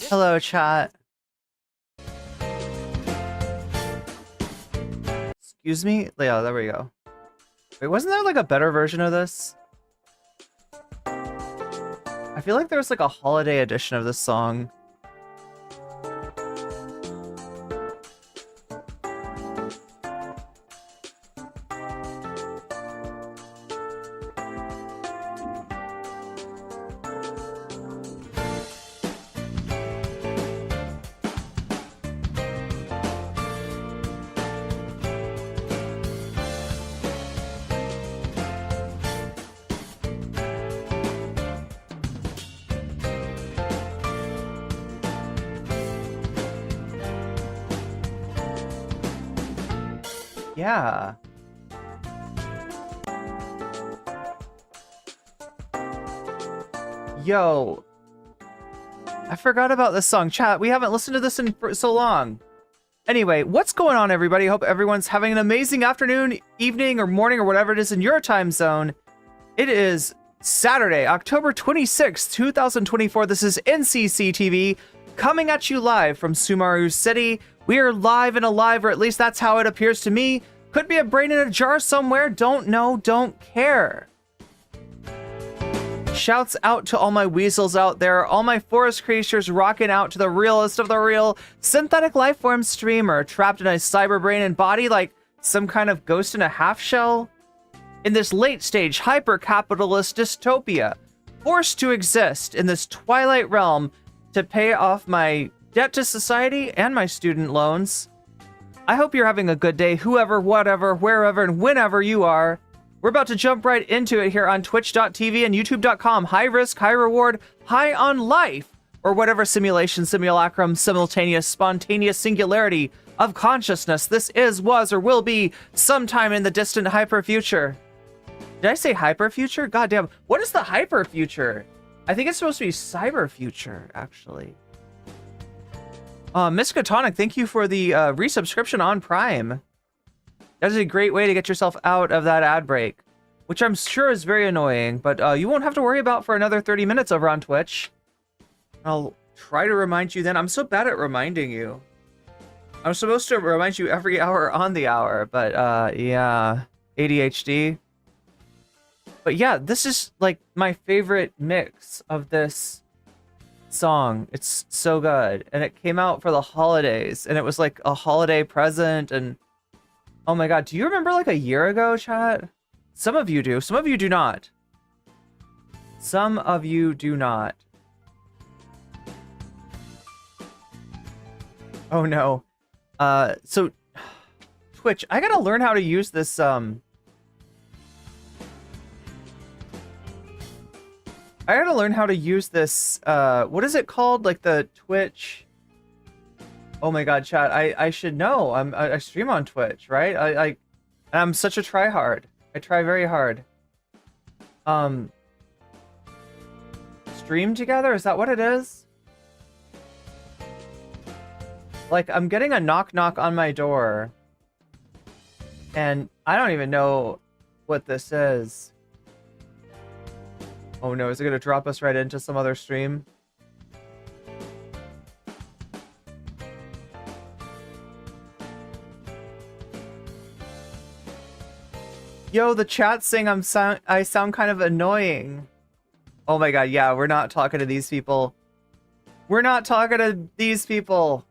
Hello, chat. Excuse me? Yeah, there we go. Wait, wasn't there like a better version of this? I feel like there was like a holiday edition of this song. Yeah. Yo. I forgot about this song. Chat, we haven't listened to this in so long. Anyway, what's going on, everybody? Hope everyone's having an amazing afternoon, evening, or morning, or whatever it is in your time zone. It is Saturday, October 26th, 2024. This is NCC TV, coming at you live from Sumaru City. We are live and alive, or at least that's how it appears to me. Could be a brain in a jar somewhere. Don't know, don't care. Shouts out to all my weasels out there, all my forest creatures rocking out to the realest of the real synthetic lifeform streamer, trapped in a cyber brain and body like some kind of ghost in a half shell. In this late stage hyper-capitalist dystopia, forced to exist in this twilight realm to pay off my debt to society and my student loans. I hope you're having a good day, whoever, whatever, wherever, and whenever you are. We're about to jump right into it here on twitch.tv and youtube.com. High risk, high reward, high on life, or whatever simulation, simulacrum, simultaneous, spontaneous singularity of consciousness this is, was, or will be sometime in the distant hyper future. Did I say hyper future? Goddamn, what is the hyper future? I think it's supposed to be cyber future, actually. Miss Katonic, thank you for the resubscription on Prime. That is a great way to get yourself out of that ad break, which I'm sure is very annoying, but you won't have to worry about for another 30 minutes over on Twitch. I'll try to remind you then. I'm so bad at reminding you. I'm supposed to remind you every hour on the hour, but yeah, ADHD. But yeah, this is like my favorite mix of this song. It's so good, and it came out for the holidays, and it was like a holiday present. And oh my god, do you remember like a year ago, chat? Some of you do, some of you do not. Some of you do not. Oh no. So Twitch, I gotta learn how to use this I gotta learn how to use this, what is it called? Like the Twitch... Oh my god, chat, I should know. I stream on Twitch, right? I'm such a tryhard. I try very hard. Stream together? Is that what it is? Like, I'm getting a knock knock on my door. And I don't even know what this is. Oh no, is it gonna drop us right into some other stream? Yo, the chat's saying I sound kind of annoying. Oh my god, yeah, we're not talking to these people. We're not talking to these people.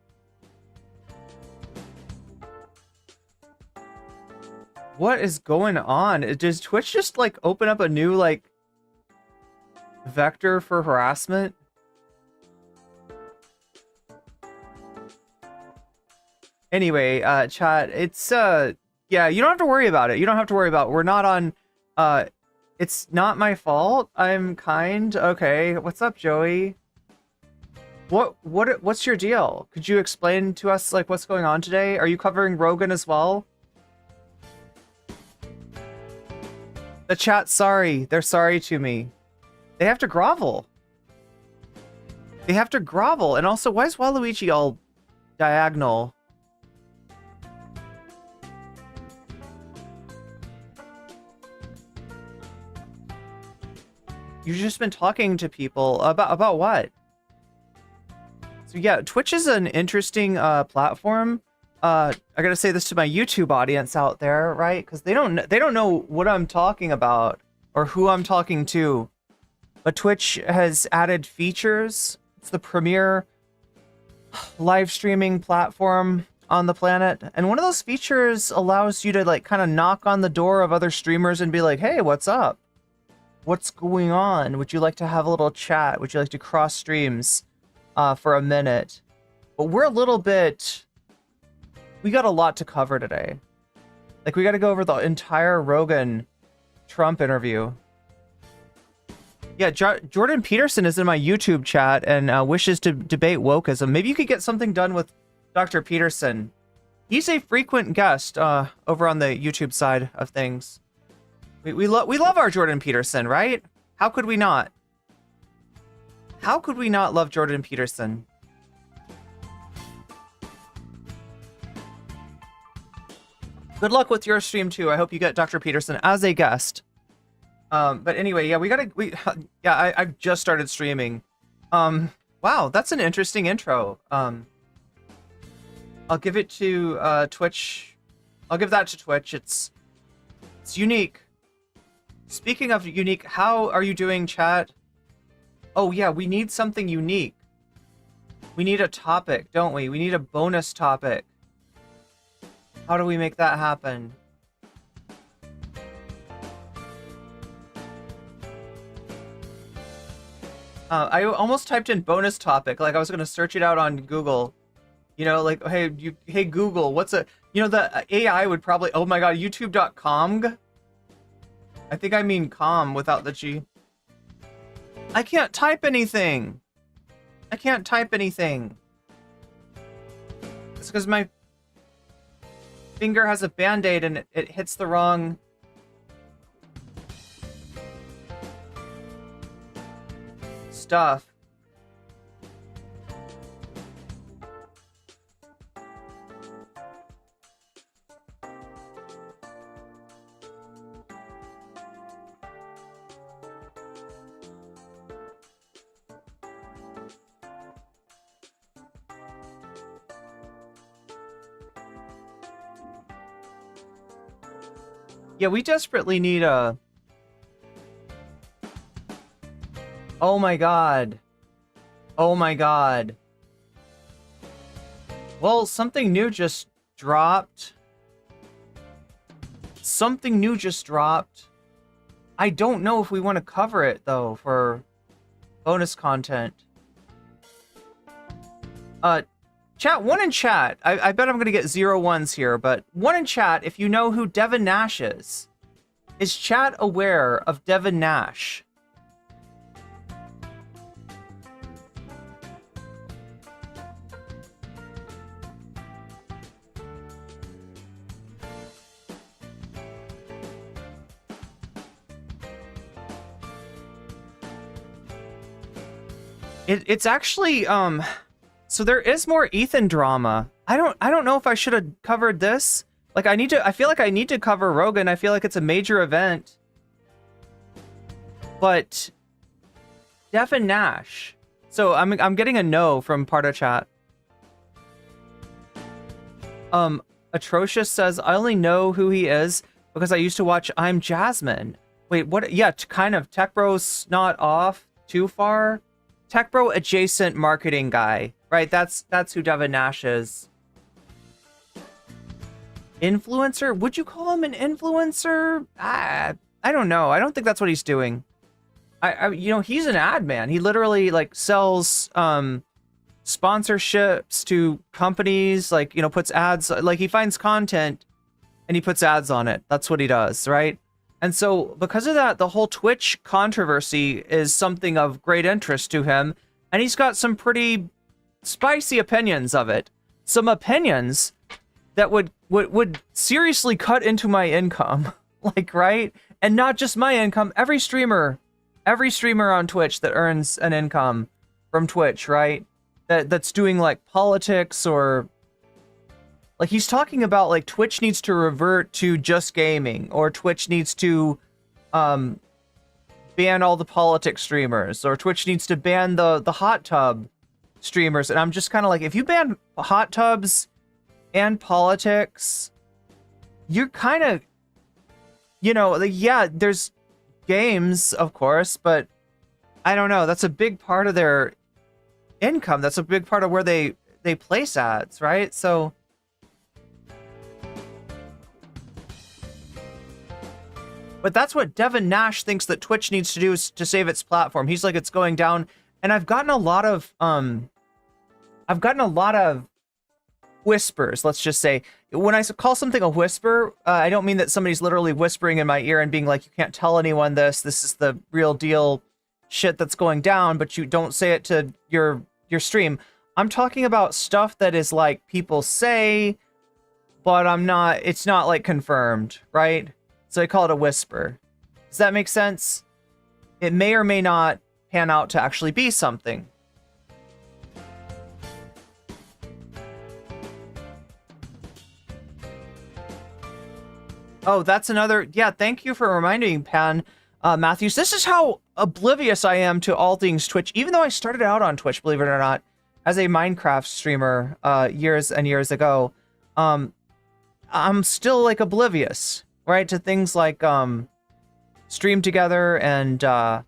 What is going on? Does Twitch just like open up a new like vector for harassment? Anyway, chat, it's yeah, you don't have to worry about it. You don't have to worry about it. We're not on it's not my fault. I'm kind. Okay. What's up, Joey? What's your deal? Could you explain to us like what's going on today? Are you covering Rogan as well? The chat's sorry. They're sorry to me. They have to grovel. They have to grovel. And also, why is Waluigi all diagonal? You've just been talking to people about what? So yeah, Twitch is an interesting platform. I gotta say this to my YouTube audience out there, right? Because they don't know what I'm talking about or who I'm talking to. But Twitch has added features. It's the premier live streaming platform on the planet, and one of those features allows you to like kind of knock on the door of other streamers and be like, hey, what's up? What's going on? Would you like to have a little chat? Would you like to cross streams for a minute? But we're a little bit... We got a lot to cover today. Like, we got to go over the entire Rogan Trump interview. Yeah, Jordan Peterson is in my YouTube chat and wishes to debate wokeism. Maybe you could get something done with Dr. Peterson. He's a frequent guest over on the YouTube side of things. We love our Jordan Peterson, right? How could we not? How could we not love Jordan Peterson? Good luck with your stream too. I hope you get Dr. Peterson as a guest. But anyway, yeah, I've just started streaming. Wow, that's an interesting intro. I'll give it to Twitch. I'll give that to Twitch. It's unique. Speaking of unique, how are you doing, chat? Oh yeah, we need something unique. We need a topic, don't we? We need a bonus topic. How do we make that happen? I almost typed in bonus topic, like I was gonna search it out on Google. You know, like, hey Google, what's a, you know, the AI would probably, oh my god, youtube.com? I think I mean com without the G. I can't type anything. I can't type anything. It's because my finger has a band-aid and it hits the wrong... stuff. Yeah, we desperately need a... Oh my god. Oh my god. Well, something new just dropped. Something new just dropped. I don't know if we want to cover it, though, for bonus content. Chat, one in chat. I bet I'm going to get 0 ones here, but one in chat, if you know who Devin Nash is. Is chat aware of Devin Nash? It's actually, so there is more Ethan drama. I don't know if I should have covered this. Like, I feel like I need to cover Rogan. I feel like it's a major event. But Devin Nash. So I'm getting a no from part of chat. Atrocious says, I only know who he is because I used to watch I'm Jasmine. Wait, what? Yeah, kind of. Tech Bro's not off too far. Tech Bro adjacent marketing guy, right? That's who Devin Nash is. Influencer? Would you call him an influencer? I don't know. I don't think that's what he's doing. You know, he's an ad man. He literally like sells sponsorships to companies, like, you know, puts ads, like he finds content and he puts ads on it. That's what he does, right? And so because of that, the whole Twitch controversy is something of great interest to him. And he's got some pretty spicy opinions of it. Some opinions that would seriously cut into my income. Like, right? And not just my income, every streamer on Twitch that earns an income from Twitch, right? That's doing like politics or... Like, he's talking about, like, Twitch needs to revert to just gaming, or Twitch needs to ban all the politics streamers, or Twitch needs to ban the hot tub streamers. And I'm just kind of like, if you ban hot tubs and politics, you're kind of, yeah, there's games, of course, but I don't know. That's a big part of their income. That's a big part of where they place ads, right? So but that's what Devin Nash thinks that Twitch needs to do, is to save its platform. He's like, it's going down. And I've gotten a lot of whispers, let's just say. When I call something a whisper, I don't mean that somebody's literally whispering in my ear and being like, you can't tell anyone this. This is the real deal shit that's going down, but you don't say it to your stream. I'm talking about stuff that is like people say, but it's not like confirmed, right? So I call it a whisper. Does that make sense? It may or may not pan out to actually be something. Oh, that's another... Yeah, thank you for reminding me, Pan Matthews. This is how oblivious I am to all things Twitch. Even though I started out on Twitch, believe it or not, as a Minecraft streamer years and years ago, I'm still, like, oblivious, right, to things like Stream Together and to,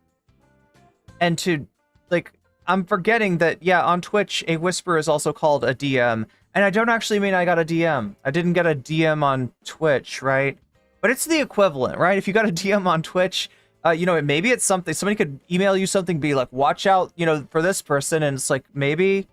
like, I'm forgetting that, yeah, on Twitch, a whisper is also called a DM. And I don't actually mean I got a DM. I didn't get a DM on Twitch, right? But it's the equivalent, right? If you got a DM on Twitch, maybe it's something, somebody could email you something, be like, watch out, for this person. And it's like, maybe,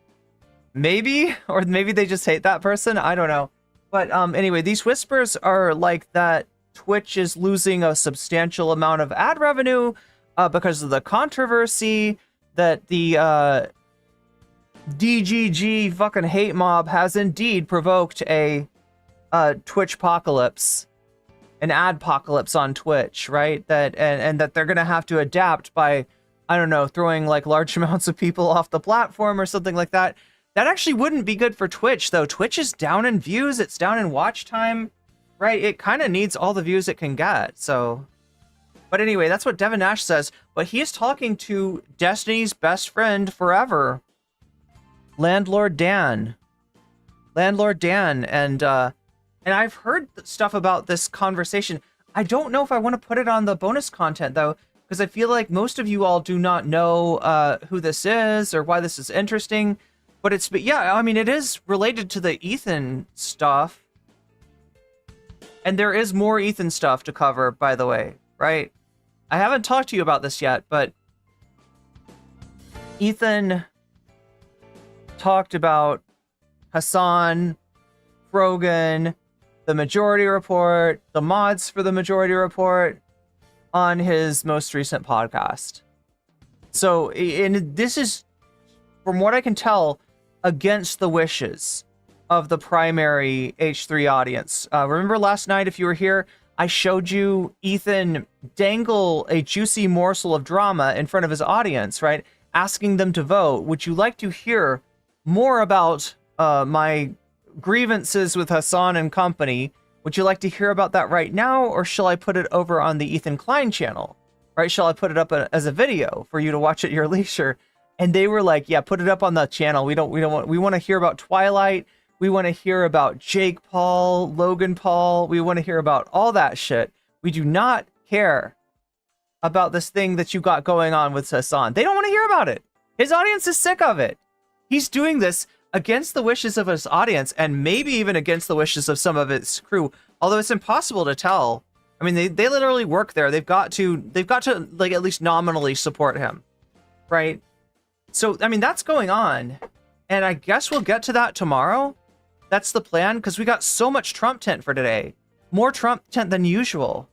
or maybe they just hate that person. I don't know. But anyway, these whispers are like that Twitch is losing a substantial amount of ad revenue because of the controversy that the DGG fucking hate mob has indeed provoked a Twitch apocalypse, an ad apocalypse on Twitch, right? That and that they're gonna have to adapt by, I don't know, throwing like large amounts of people off the platform or something like that. That actually wouldn't be good for Twitch, though. Twitch is down in views, it's down in watch time, right? It kind of needs all the views it can get, so... But anyway, that's what Devin Nash says. But he is talking to Destiny's best friend forever, Landlord Dan. And I've heard stuff about this conversation. I don't know if I want to put it on the bonus content, though, because I feel like most of you all do not know who this is or why this is interesting. But yeah, I mean, it is related to the Ethan stuff. And there is more Ethan stuff to cover, by the way, right? I haven't talked to you about this yet, but Ethan talked about Hassan, Rogan, the Majority Report, the mods for the Majority Report on his most recent podcast. So, and this is, from what I can tell, against the wishes of the primary H3 audience. Remember last night, if you were here, I showed you Ethan dangle a juicy morsel of drama in front of his audience, right? Asking them to vote. Would you like to hear more about my grievances with Hassan and company? Would you like to hear about that right now, or shall I put it over on the Ethan Klein channel? Right? Shall I put it up as a video for you to watch at your leisure? And they were like, yeah, put it up on the channel. We want to hear about Twilight. We want to hear about Jake Paul, Logan Paul. We want to hear about all that shit. We do not care about this thing that you got going on with Hassan. They don't want to hear about it. His audience is sick of it. He's doing this against the wishes of his audience, and maybe even against the wishes of some of its crew. Although it's impossible to tell. I mean, they literally work there. They've got to like at least nominally support him, right? So I mean, that's going on, and I guess we'll get to that tomorrow. That's the plan, because we got so much Trump tent for today. More Trump tent than usual.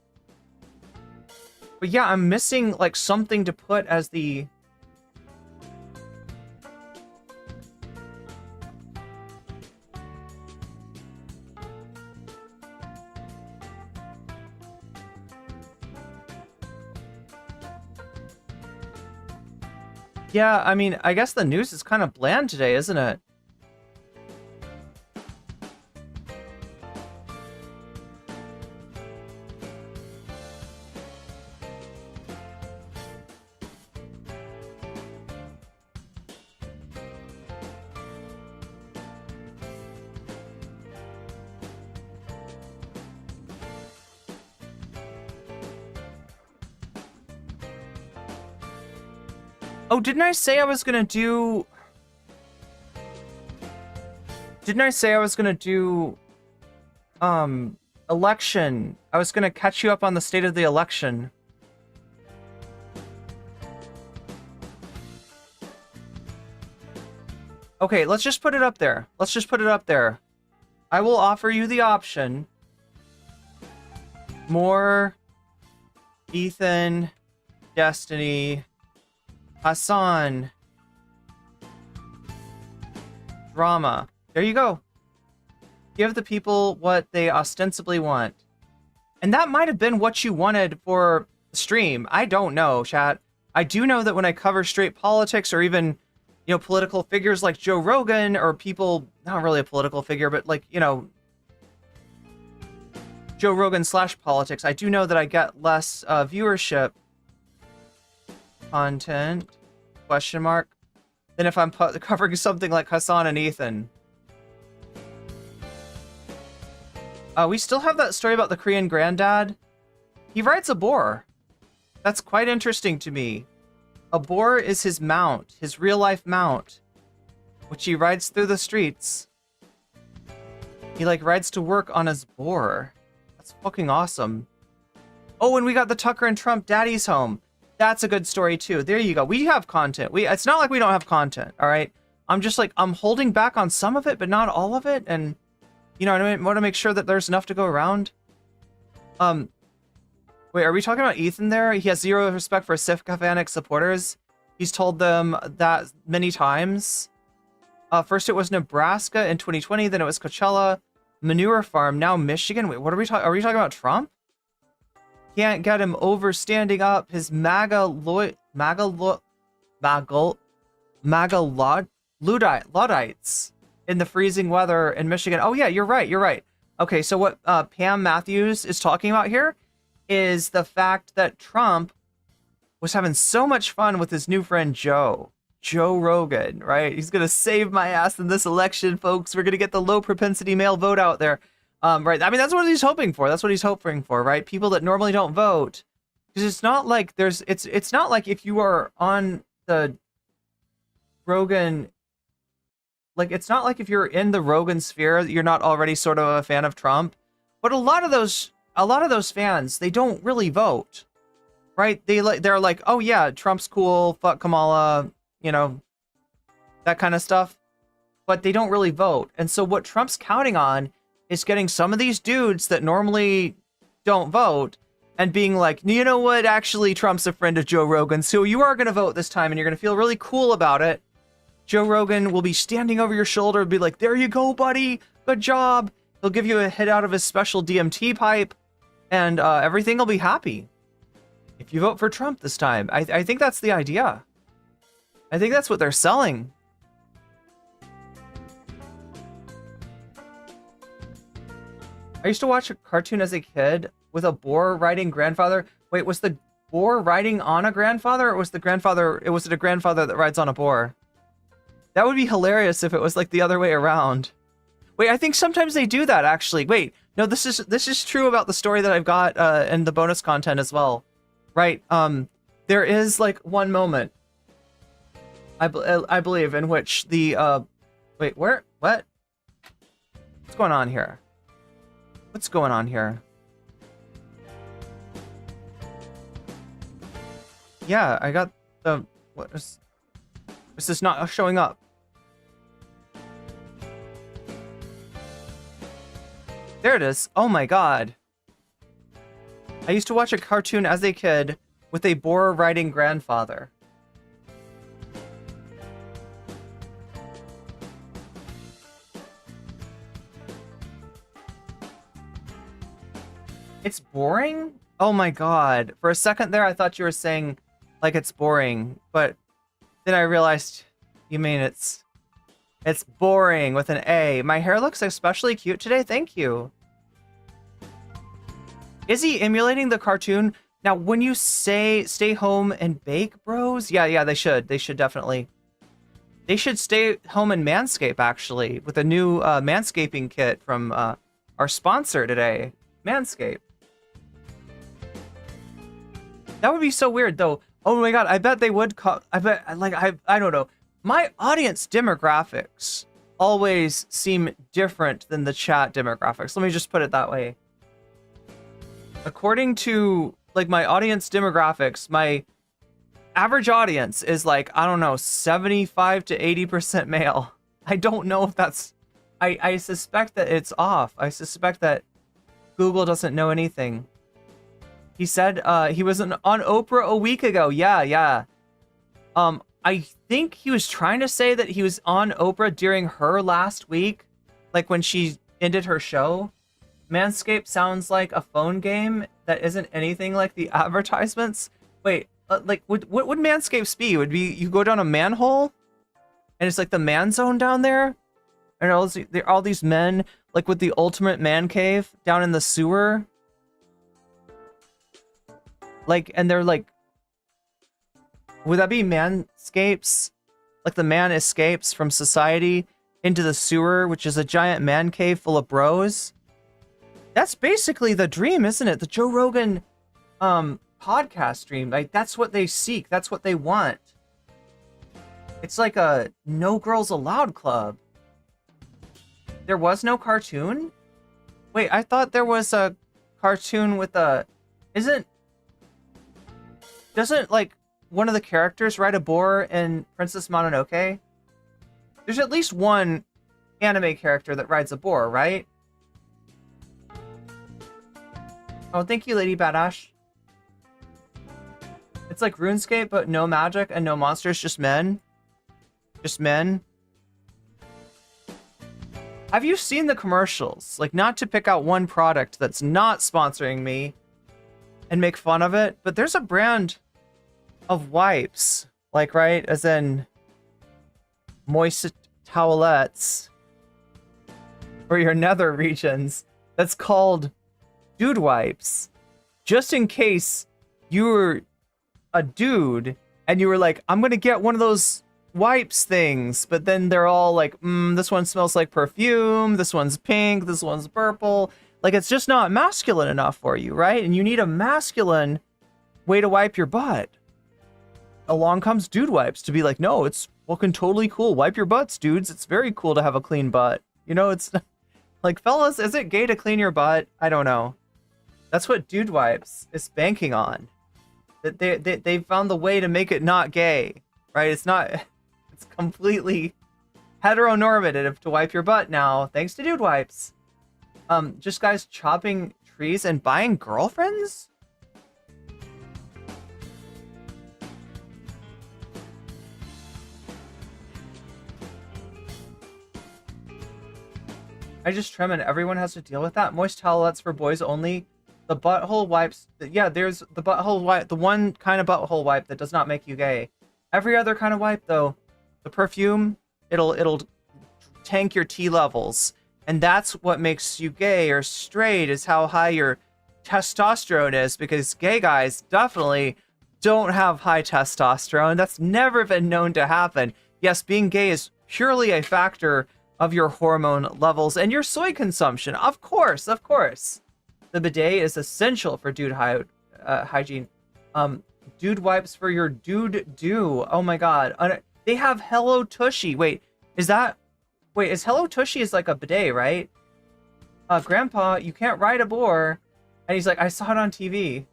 But yeah, I'm missing like something to put as the... Yeah, I mean, I guess the news is kind of bland today, isn't it? Oh, didn't I say I was gonna do... Didn't I say I was gonna do... election? I was gonna catch you up on the state of the election. Okay, let's just put it up there. Let's just put it up there. I will offer you the option. More Ethan, Destiny, Hassan, drama. There you go. Give the people what they ostensibly want. And that might have been what you wanted for the stream. I don't know, chat. I do know that when I cover straight politics or even, you know, political figures like Joe Rogan or people, not really a political figure, but like, you know, Joe Rogan / politics, I do know that I get less viewership content, question mark, than if I'm covering something like Hassan and Ethan. We still have that story about the Korean granddad. He rides a boar. That's quite interesting to me. A boar is his mount, his real-life mount, which he rides through the streets. He, like, rides to work on his boar. That's fucking awesome. Oh, and we got the Tucker and Trump Daddy's Home. That's a good story, too. There you go. We have content. It's not like we don't have content, all right? I'm just, like, I'm holding back on some of it, but not all of it, and, you know, I want to make sure that there's enough to go around. Wait, are we talking about Ethan there? He has zero respect for sycophantic supporters. He's told them that many times. First it was Nebraska in 2020, then it was Coachella, manure farm, now Michigan. Wait, what are we talking? Are we talking about Trump? Can't get him over standing up. His Luddites in the freezing weather in Michigan. Oh yeah, you're right. You're right. Okay, so what Pam Matthews is talking about here is the fact that Trump was having so much fun with his new friend Joe Rogan, right? He's gonna save my ass in this election, folks. We're gonna get the low propensity male vote out there, right? I mean, that's what he's hoping for. That's what he's hoping for, right? People that normally don't vote, because it's not like it's not like if you are on the Rogan, like it's not like if you're in the Rogan sphere, you're not already sort of a fan of Trump. But a lot of those fans, they don't really vote, right? They're like, oh yeah, Trump's cool, fuck Kamala, you know, that kind of stuff. But they don't really vote. And so what Trump's counting on is getting some of these dudes that normally don't vote and being like, you know what, actually Trump's a friend of Joe Rogan, so you are going to vote this time and you're going to feel really cool about it. Joe Rogan will be standing over your shoulder and be like, there you go, buddy, good job. He'll give you a hit out of his special DMT pipe, and everything will be happy if you vote for Trump this time. I think that's the idea. I think that's what they're selling. I used to watch a cartoon as a kid with a boar riding grandfather. Wait, was the boar riding on a grandfather, or was it a grandfather that rides on a boar? That would be hilarious if it was like the other way around. Wait, I think sometimes they do that, actually. Wait, no, this is true about the story that I've got in the bonus content as well. Right, there is like one moment, I believe, in which the, wait, what? What's going on here? What's going on here? Yeah, I got the, what is this not showing up? There it is. Oh my god. I used to watch a cartoon as a kid with a boar riding grandfather. It's boring? Oh my god. For a second there, I thought you were saying, like, it's boring. But then I realized you mean it's boring with an A. My hair looks especially cute today. Thank you. Is he emulating the cartoon? Now, when you say stay home and bake, bros, yeah, they should. They should definitely. They should stay home and manscape, actually, with a new manscaping kit from our sponsor today, Manscaped. That would be so weird, though. Oh my god, I bet they would call. I bet, like, I don't know. My audience demographics always seem different than the chat demographics. Let me just put it that way. According to, like, my audience demographics, my average audience is, like, I don't know, 75 to 80% male. I don't know if that's... I suspect that it's off. I suspect that Google doesn't know anything. He said he was on Oprah a week ago. Yeah. I think he was trying to say that he was on Oprah during her last week, like when she ended her show. Manscaped sounds like a phone game that isn't anything like the advertisements. Wait, like what would Manscapes be? Would be you go down a manhole, and it's like the man zone down there, and all these men like with the ultimate man cave down in the sewer. Like, and they're like, would that be manscapes? Like the man escapes from society into the sewer, which is a giant man cave full of bros. That's basically the dream, isn't it? The Joe Rogan podcast dream. Like, that's what they seek. That's what they want. It's like a no girls allowed club. There was no cartoon? Wait, I thought there was a cartoon with a... Doesn't, like, one of the characters ride a boar in Princess Mononoke? There's at least one anime character that rides a boar, right? Oh, thank you, Lady Badash. It's like RuneScape, but no magic and no monsters, just men. Just men. Have you seen the commercials? Like, not to pick out one product that's not sponsoring me and make fun of it, but there's a brand of wipes, like, right, as in moist towelettes for your nether regions, that's called dude wipes. Just in case you were a dude and you were like, I'm gonna get one of those wipes things, but then they're all like, this one smells like perfume, this one's pink, this one's purple. Like, it's just not masculine enough for you, right? And you need a masculine way to wipe your butt. Along comes dude wipes to be like, no, it's fucking totally cool. Wipe your butts, dudes. It's very cool to have a clean butt. You know, it's like, fellas, is it gay to clean your butt? I don't know. That's what dude wipes is banking on. That they found the way to make it not gay, right? It's not, it's completely heteronormative to wipe your butt now, thanks to dude wipes. Just guys chopping trees and buying girlfriends? I just trim and everyone has to deal with that. Moist towelettes for boys only. The butthole wipes. Yeah, there's the butthole wipe. The one kind of butthole wipe that does not make you gay. Every other kind of wipe, though, the perfume, it'll tank your T levels. And that's what makes you gay or straight, is how high your testosterone is. Because gay guys definitely don't have high testosterone. That's never been known to happen. Yes, being gay is purely a factor of your hormone levels and your soy consumption. Of course. The bidet is essential for dude hygiene. Dude wipes for your dude do. Oh my god. They have Hello Tushy. Wait, is Hello Tushy is like a bidet, right? Grandpa, you can't ride a boar. And he's like, I saw it on TV.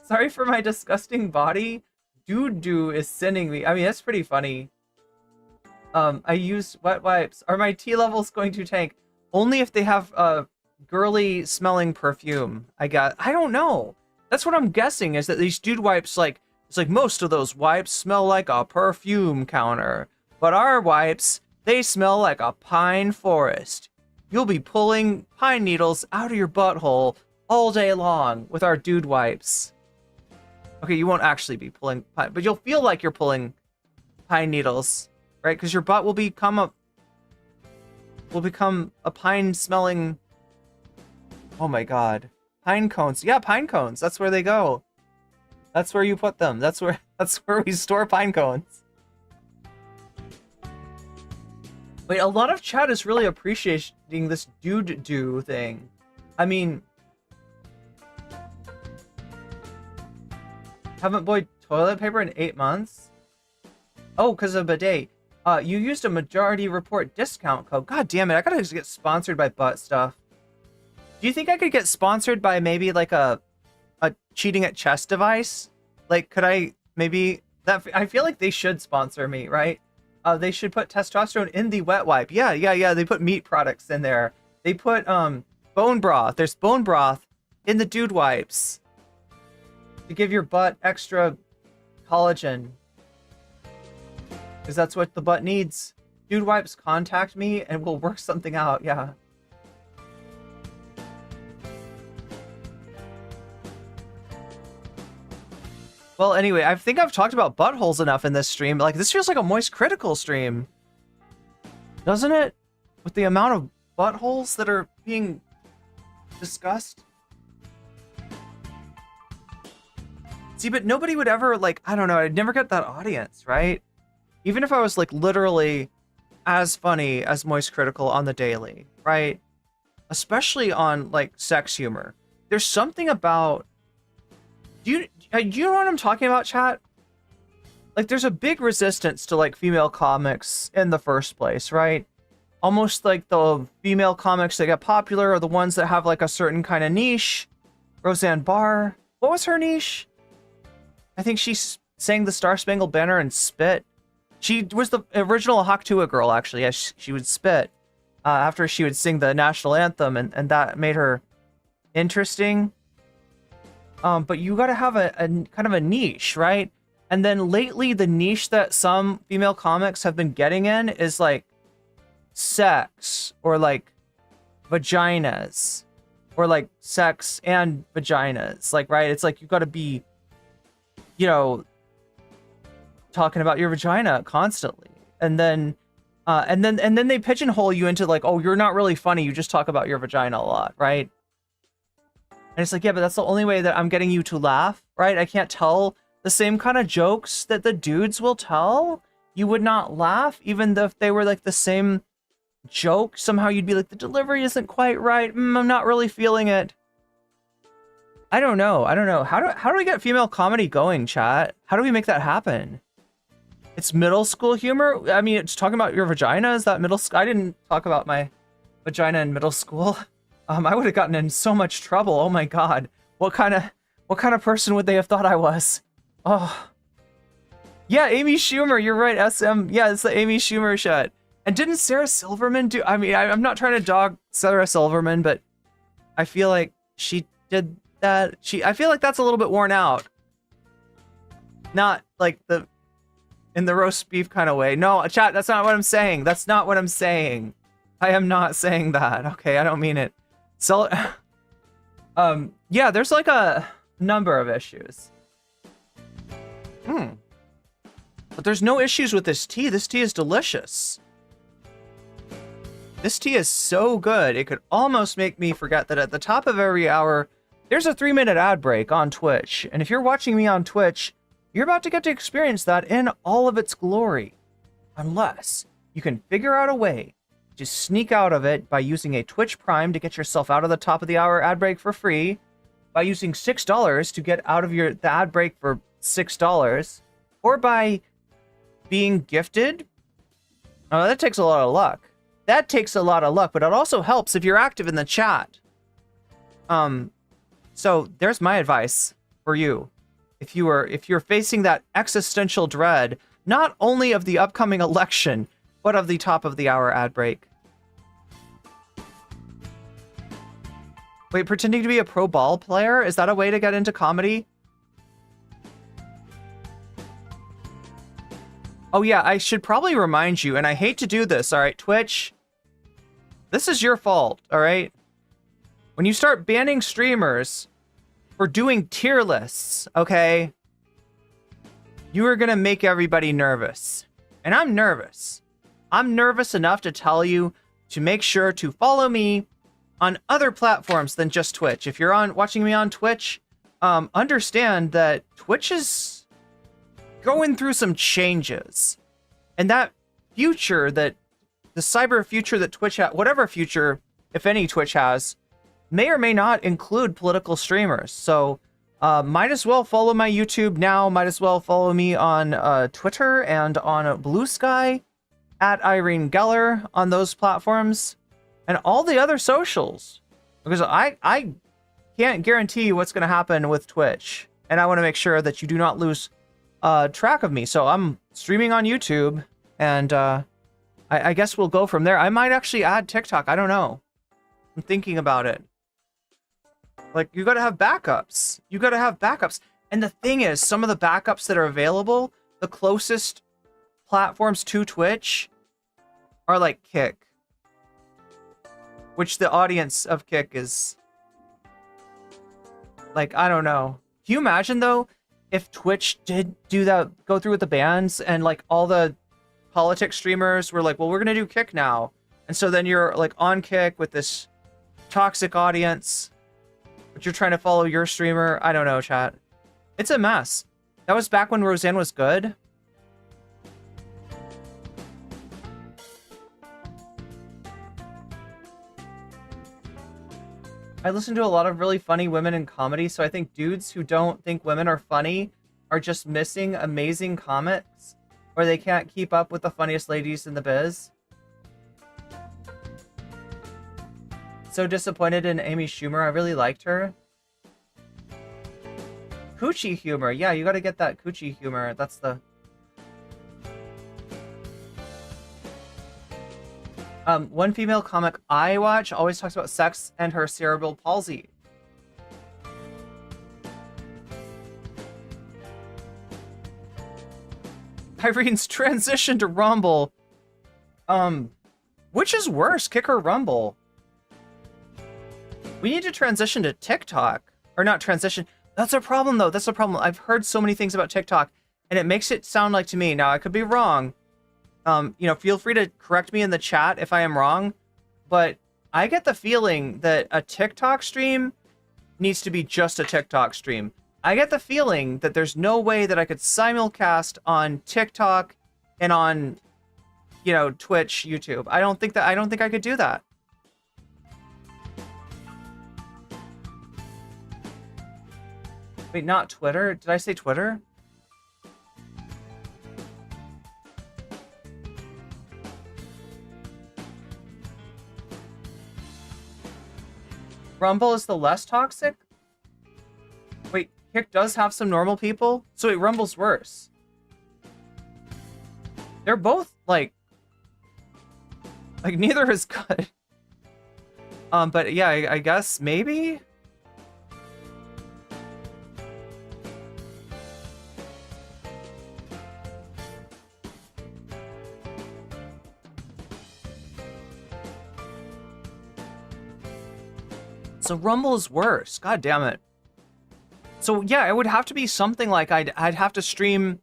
Sorry for my disgusting body. Dude do is sending me. I mean, that's pretty funny. I use wet wipes. Are my T levels going to tank? Only if they have girly smelling perfume. I don't know. That's what I'm guessing, is that these dude wipes, like, it's like most of those wipes smell like a perfume counter. But our wipes, they smell like a pine forest. You'll be pulling pine needles out of your butthole all day long with our dude wipes. Okay, you won't actually be pulling pine, but you'll feel like you're pulling pine needles. Right, because your butt will become a pine-smelling. Oh my god, pine cones! Yeah, pine cones. That's where they go. That's where you put them. That's where we store pine cones. Wait, a lot of chat is really appreciating this dude do thing. I mean, Haven't bought toilet paper in 8 months? Oh, because of bidet. You used a majority report discount code. God damn it, I gotta get sponsored by butt stuff. Do you think I could get sponsored by maybe like a cheating at chess device? Like, could I maybe that? I feel like they should sponsor me, right? They should put testosterone in the wet wipe. Yeah. They put meat products in there. They put bone broth. There's bone broth in the dude wipes to give your butt extra collagen. Because that's what the butt needs. Dude wipes, contact me and we'll work something out. Yeah. Well, anyway, I think I've talked about buttholes enough in this stream. Like, this feels like a Moist Critical stream. Doesn't it? With the amount of buttholes that are being discussed. See, but nobody would ever, like, I don't know, I'd never get that audience, right? Even if I was, like, literally as funny as Moist Critical on the daily, right? Especially on, like, sex humor. There's something about... Do you know what I'm talking about, chat? Like, there's a big resistance to, like, female comics in the first place, right? Almost like the female comics that get popular are the ones that have, like, a certain kind of niche. Roseanne Barr. What was her niche? I think she sang the Star Spangled Banner and spit. She was the original Haktua girl, actually. Yeah, she would spit after she would sing the national anthem, and that made her interesting. But you gotta have a kind of a niche, right? And then lately, the niche that some female comics have been getting in is like sex or like vaginas or like sex and vaginas. Like, right? It's like you gotta be, you know, talking about your vagina constantly. And then they pigeonhole you into like, oh, you're not really funny. You just talk about your vagina a lot, right? And it's like, yeah, but that's the only way that I'm getting you to laugh, right? I can't tell the same kind of jokes that the dudes will tell. You would not laugh, even though if they were like the same joke. Somehow you'd be like, the delivery isn't quite right. I'm not really feeling it. I don't know. How do we get female comedy going, chat? How do we make that happen? It's middle school humor? I mean, it's talking about your vagina. Is that middle school? I didn't talk about my vagina in middle school. I would have gotten in so much trouble. Oh my god. What kind of person would they have thought I was? Oh. Yeah, Amy Schumer, you're right. SM. Yeah, it's the Amy Schumer shit. And didn't Sarah Silverman do... I mean, I'm not trying to dog Sarah Silverman, but I feel like she did that. I feel like that's a little bit worn out. Not like in the roast beef kind of way. No, chat, that's not what I'm saying. That's not what I'm saying. I am not saying that. Okay, I don't mean it. So, yeah, there's like a number of issues. But there's no issues with this tea. This tea is delicious. This tea is so good, it could almost make me forget that at the top of every hour, there's a 3-minute ad break on Twitch. And if you're watching me on Twitch, you're about to get to experience that in all of its glory. Unless you can figure out a way to sneak out of it by using a Twitch Prime to get yourself out of the top of the hour ad break for free, by using $6 to get out of the ad break for $6, or by being gifted. Oh, that takes a lot of luck. That takes a lot of luck, but it also helps if you're active in the chat. So there's my advice for you. If you're facing that existential dread, not only of the upcoming election, but of the top of the hour ad break. Wait, pretending to be a pro ball player? Is that a way to get into comedy? Oh yeah, I should probably remind you, and I hate to do this, alright, Twitch? This is your fault, alright? When you start banning streamers for doing tier lists, okay? You are gonna make everybody nervous. And I'm nervous. I'm nervous enough to tell you to make sure to follow me on other platforms than just Twitch. If you're watching me on Twitch, understand that Twitch is going through some changes. And that future, that the cyber future that Twitch has, whatever future, if any, Twitch has, may or may not include political streamers. So Might as well follow my YouTube now. Might as well follow me on Twitter and on Blue Sky at Irene Geller on those platforms and all the other socials, because I can't guarantee what's going to happen with Twitch, and I want to make sure that you do not lose track of me. So I'm streaming on YouTube, and I guess we'll go from there. I might actually add TikTok. I don't know. I'm thinking about it. Like, you gotta have backups. You gotta have backups. And the thing is, some of the backups that are available, the closest platforms to Twitch are like Kick, which the audience of Kick is like, I don't know. Can you imagine though if Twitch did do that, go through with the bans, and like all the politics streamers were like, well, we're gonna do Kick now, and so then you're like on Kick with this toxic audience, but you're trying to follow your streamer. I don't know, chat. It's a mess. That was back when Roseanne was good. I listen to a lot of really funny women in comedy, so I think dudes who don't think women are funny are just missing amazing comics, or they can't keep up with the funniest ladies in the biz. So disappointed in Amy Schumer. I really liked her. Coochie humor. Yeah, you gotta get that coochie humor. That's the... one female comic I watch always talks about sex and her cerebral palsy. Irene's transition to Rumble. Which is worse, Kick or Rumble? We need to transition to TikTok. Or not transition. That's a problem, though. That's a problem. I've heard so many things about TikTok, and it makes it sound like to me, now I could be wrong. You know, feel free to correct me in the chat if I am wrong, but I get the feeling that a TikTok stream needs to be just a TikTok stream. I get the feeling that there's no way that I could simulcast on TikTok and on, you know, Twitch, YouTube. I don't think I could do that. Wait, not Twitter? Did I say Twitter? Rumble is the less toxic? Wait, Kick does have some normal people? So wait, Rumble's worse. They're both, like neither is good. But yeah, I guess maybe? So Rumble is worse. God damn it. So yeah, it would have to be something like I'd have to stream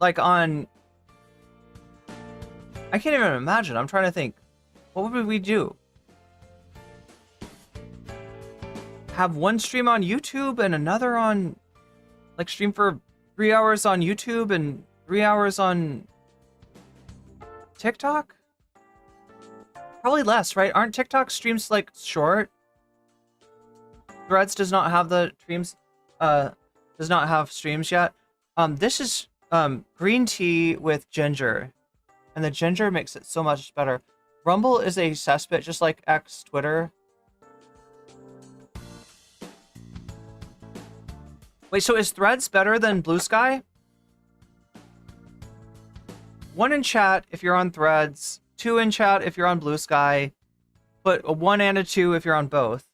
like on... I can't even imagine. I'm trying to think. What would we do? Have one stream on YouTube and another on... Like stream for 3 hours on YouTube and 3 hours on TikTok? Probably less, right? Aren't TikTok streams like short? Threads does not have the streams, does not have streams yet. This is green tea with ginger, and the ginger makes it so much better. Rumble is a cesspit, just like X Twitter. Wait, so is Threads better than Blue Sky? 1 in chat if you're on Threads, 2 in chat if you're on Blue Sky, but a 1 and a 2 if you're on both.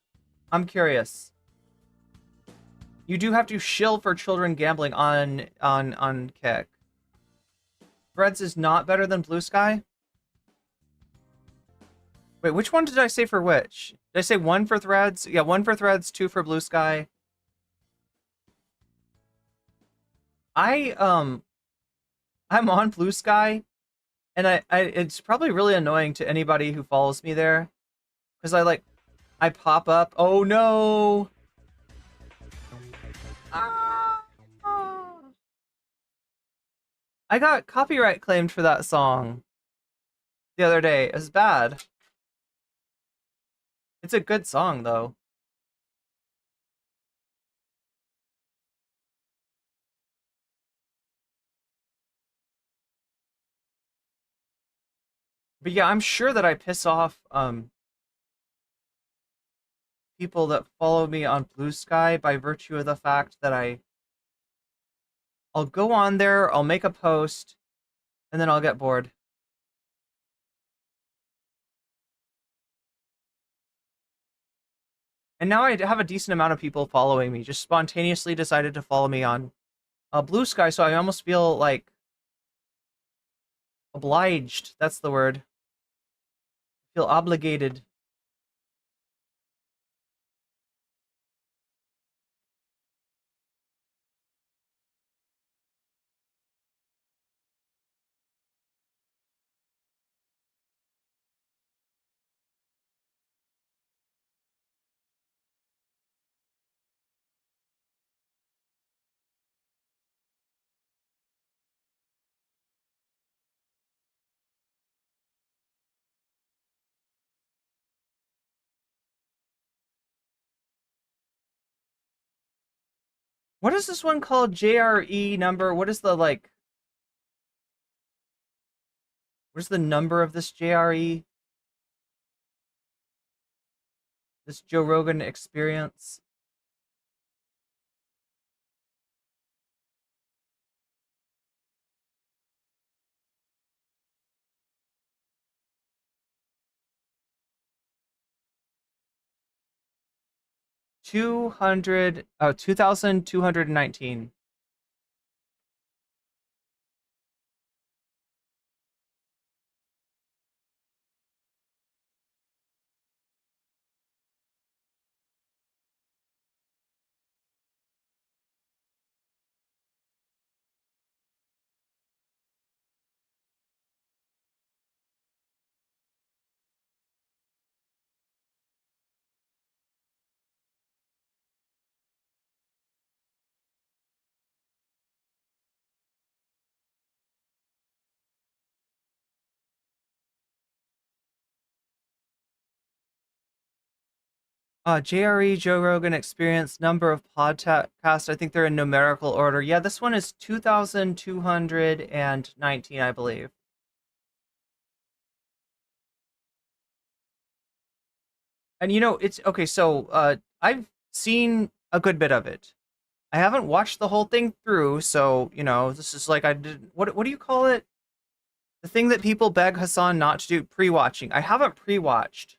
I'm curious. You do have to shill for children gambling on Kick. Threads is not better than Blue Sky? Wait, which one did I say for which? Did I say 1 for Threads? Yeah, 1 for Threads, 2 for Blue Sky. I'm on Blue Sky, and I it's probably really annoying to anybody who follows me there, because I pop up. Oh no! Ah! I got copyright claimed for that song the other day. It was bad. It's a good song though. But yeah, I'm sure that I piss off people that follow me on Blue Sky by virtue of the fact that I'll go on there, I'll make a post, and then I'll get bored. And now I have a decent amount of people following me, just spontaneously decided to follow me on Blue Sky, so I almost feel like obliged. That's the word. I feel obligated. What is this one called? JRE number? What is the like? What is the number of this JRE? This Joe Rogan experience? 2,219. JRE Joe Rogan experience number of podcasts. I think they're in numerical order. Yeah, this one is 2,219, I believe. And it's okay. So I've seen a good bit of it. I haven't watched the whole thing through, so this is like I did. What do you call it? The thing that people beg Hassan not to do, pre-watching. I haven't pre-watched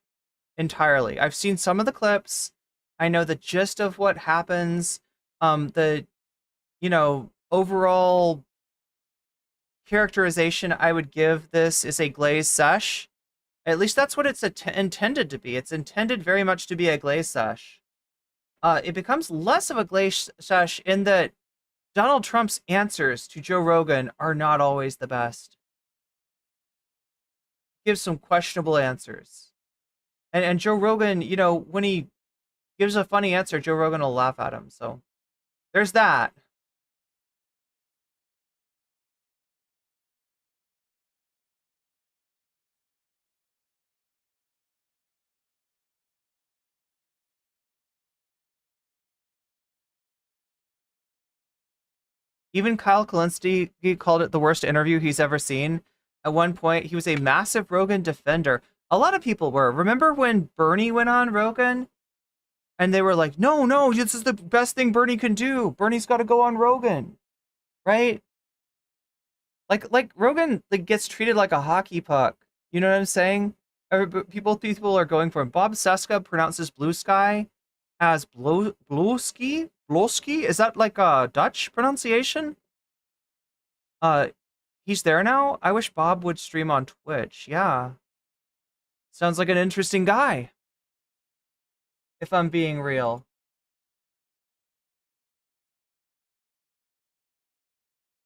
entirely. I've seen some of the clips. I know the gist of what happens. The overall characterization I would give this is a glaze sesh. At least that's what it's intended to be. It's intended very much to be a glaze sesh. It becomes less of a glaze sesh in that Donald Trump's answers to Joe Rogan are not always the best. He gives some questionable answers. And Joe Rogan, when he gives a funny answer, Joe Rogan will laugh at him. So there's that. Even Kyle Kalinske, he called it the worst interview he's ever seen. At one point, he was a massive Rogan defender. A lot of people were. Remember when Bernie went on Rogan? And they were like, no, no, this is the best thing Bernie can do. Bernie's got to go on Rogan. Right? Like Rogan gets treated like a hockey puck. You know what I'm saying? People are going for him. Bob Seska pronounces blue sky as Blowski? Blowski? Is that like a Dutch pronunciation? Uh, he's there now? I wish Bob would stream on Twitch. Yeah. Sounds like an interesting guy. If I'm being real.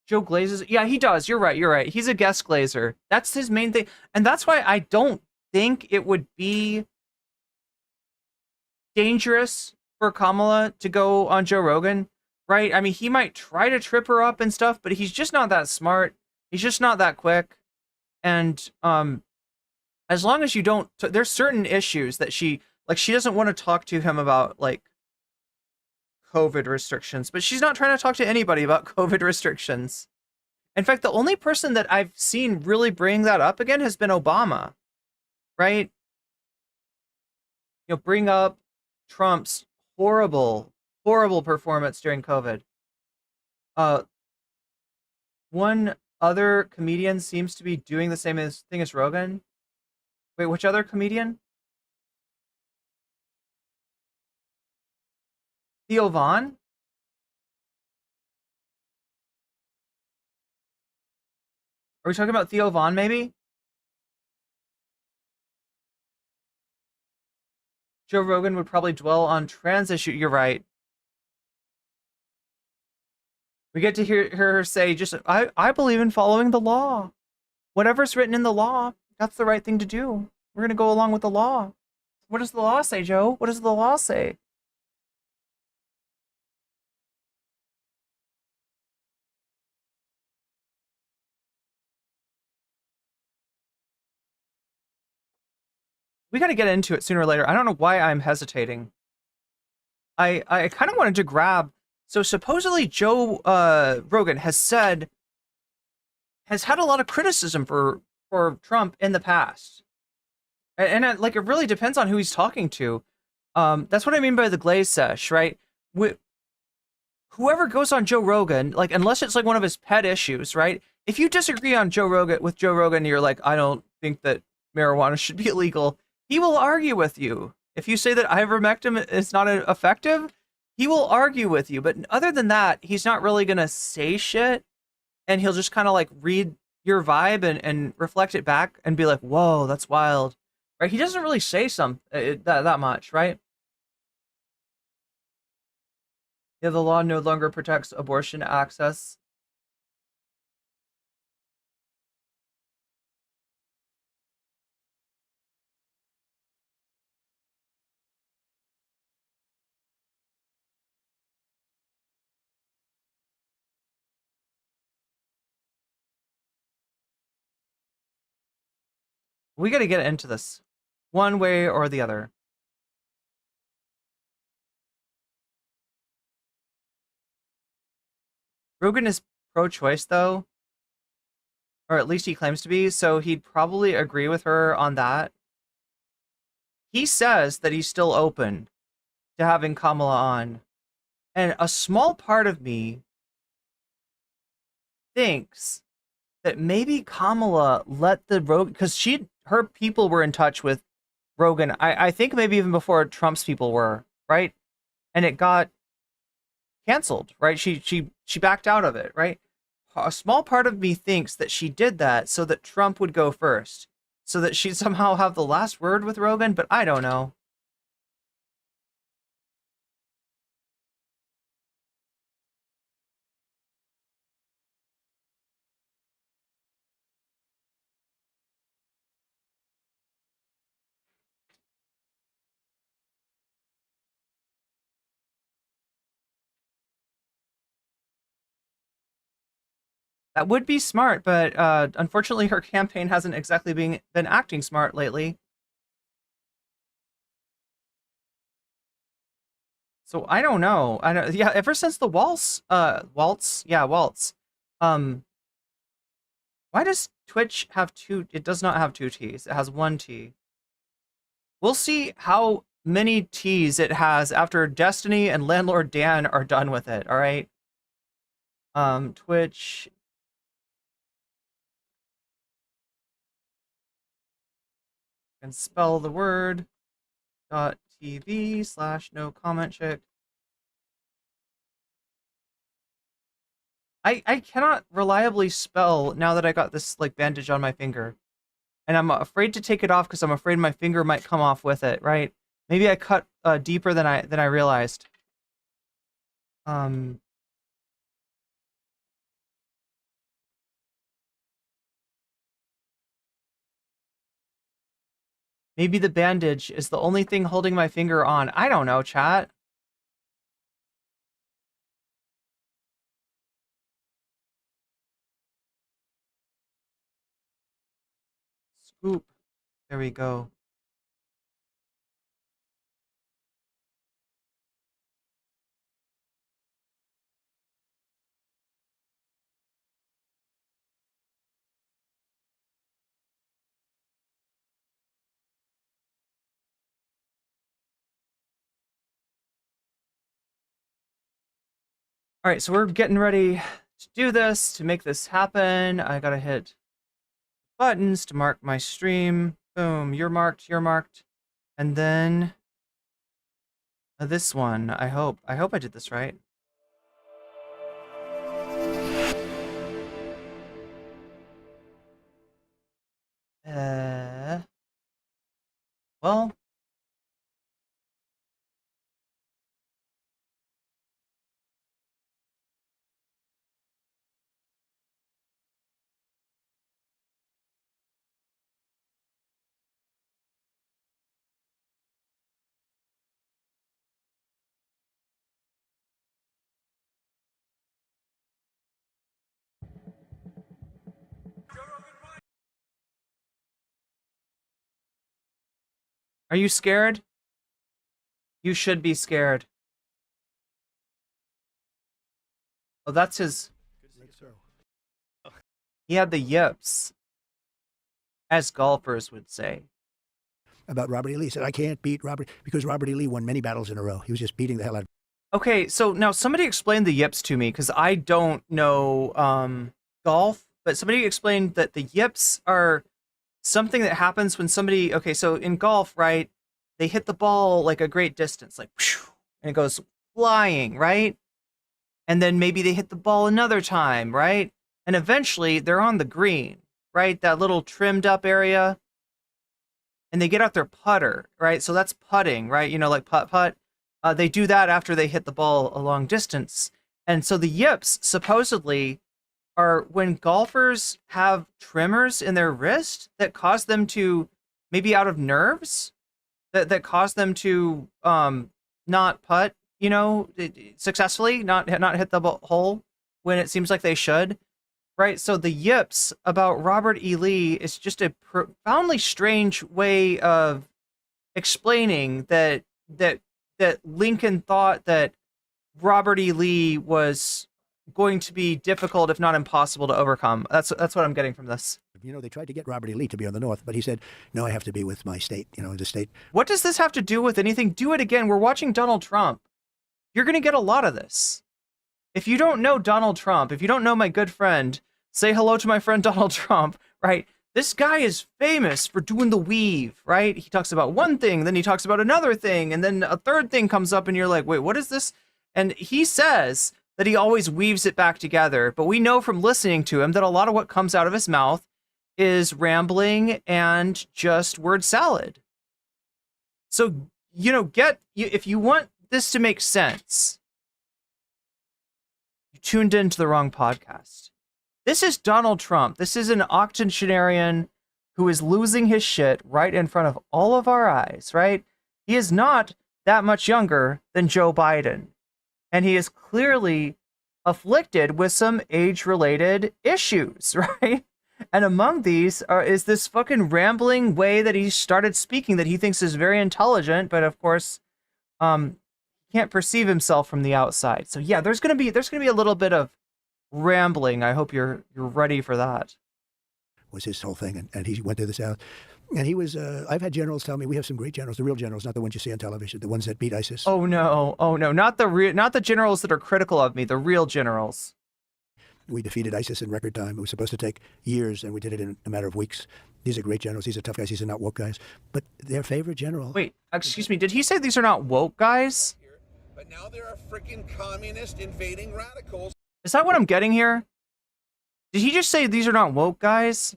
Joe glazes. Yeah, he does. You're right. You're right. He's a guest glazer. That's his main thing. And that's why I don't think it would be dangerous for Kamala to go on Joe Rogan, right? I mean, he might try to trip her up and stuff, but he's just not that smart. He's just not that quick. And as long as you don't, there's certain issues that she doesn't want to talk to him about, like COVID restrictions, but she's not trying to talk to anybody about COVID restrictions. In fact, the only person that I've seen really bring that up again has been Obama, right? Bring up Trump's horrible, horrible performance during COVID. Uh, One other comedian seems to be doing the same thing as Rogan. Wait, which other comedian? Theo Vaughn? Are we talking about Theo Vaughn, maybe? Joe Rogan would probably dwell on trans issue. You're right. We get to hear her say, just, I believe in following the law. Whatever's written in the law, that's the right thing to do. We're going to go along with the law. What does the law say, Joe? What does the law say? We got to get into it sooner or later. I don't know why I'm hesitating. I kind of wanted to grab. So supposedly Joe Rogan has had a lot of criticism for Trump in the past, and like it really depends on who he's talking to. That's what I mean by the glaze sesh, right? Whoever goes on Joe Rogan, like unless it's like one of his pet issues, right? If you disagree on Joe Rogan with Joe Rogan, you're like, I don't think that marijuana should be illegal. He will argue with you. If you say that ivermectin is not effective, he will argue with you. But other than that, he's not really gonna say shit, and he'll just kind of like read your vibe and reflect it back and be like, "Whoa, that's wild," right? He doesn't really say that much, right? Yeah, the law no longer protects abortion access. We got to get into this one way or the other. Rogan is pro-choice though, or at least he claims to be, so he'd probably agree with her on that. He says that he's still open to having Kamala on, and a small part of me thinks that maybe Kamala let the Rogan, because her people were in touch with Rogan. I think maybe even before Trump's people were, right? And it got canceled, right? She backed out of it, right? A small part of me thinks that she did that so that Trump would go first, so that she'd somehow have the last word with Rogan, but I don't know. That would be smart, but unfortunately her campaign hasn't exactly been acting smart lately. So I don't know. I don't, yeah, ever since the waltz. Um, why does Twitch have two? It does not have two T's. It has one T. We'll see how many T's it has after Destiny and Landlord Dan are done with it. All right. Twitch. And spell the word. .tv/nocommentchick. I cannot reliably spell now that I got this like bandage on my finger. And I'm afraid to take it off because I'm afraid my finger might come off with it, right? Maybe I cut deeper than I realized. Um Maybe the bandage is the only thing holding my finger on. I don't know, chat. Scoop. There we go. All right, so we're getting ready to do this, to make this happen. I gotta hit buttons to mark my stream. Boom, you're marked, you're marked. And then this one, I hope I did this right. Well, are you scared? You should be scared. Oh, that's his. He had the yips, as golfers would say. About Robert E. Lee. He said, I can't beat Robert, because Robert E. Lee won many battles in a row. He was just beating the hell out of. Okay, so now somebody explained the yips to me, because I don't know golf, but somebody explained that the yips are something that happens when somebody, okay, so in golf, right, they hit the ball like a great distance, like, and it goes flying, right? And then maybe they hit the ball another time, right? And eventually they're on the green, right? That little trimmed up area. And they get out their putter, right? So that's putting, right? You know, like putt. They do that after they hit the ball a long distance. And so the yips supposedly are when golfers have tremors in their wrist that cause them to, maybe out of nerves, that cause them to not putt, you know, successfully, not hit the hole when it seems like they should, right? So the yips about Robert E. Lee is just a profoundly strange way of explaining that Lincoln thought that Robert E. Lee was going to be difficult, if not impossible, to overcome. That's what I'm getting from this. You know, they tried to get Robert E. Lee to be on the North, but he said, no, I have to be with my state, you know, the state. What does this have to do with anything? Do it again. We're watching Donald Trump. You're going to get a lot of this. If you don't know Donald Trump, if you don't know my good friend, say hello to my friend Donald Trump, right? This guy is famous for doing the weave, right? He talks about one thing, then he talks about another thing, and then a third thing comes up and you're like, wait, what is this? And he says that he always weaves it back together. But we know from listening to him that a lot of what comes out of his mouth is rambling and just word salad. So, you know, if you want this to make sense, you tuned into the wrong podcast. This is Donald Trump. This is an octogenarian who is losing his shit right in front of all of our eyes, right? He is not that much younger than Joe Biden. And he is clearly afflicted with some age-related issues, right? And among these is this fucking rambling way that he started speaking that he thinks is very intelligent, but of course, can't perceive himself from the outside. So yeah, there's gonna be a little bit of rambling. I hope you're ready for that. Was his whole thing, and he went to the South. And he was, I've had generals tell me, we have some great generals, the real generals, not the ones you see on television, the ones that beat ISIS. Oh no, not the generals that are critical of me, the real generals. We defeated ISIS in record time. It was supposed to take years, and we did it in a matter of weeks. These are great generals. These are tough guys. These are not woke guys. But their favorite general... Wait, excuse me, did he say these are not woke guys? But now there are freaking communist invading radicals. Is that what I'm getting here? Did he just say these are not woke guys?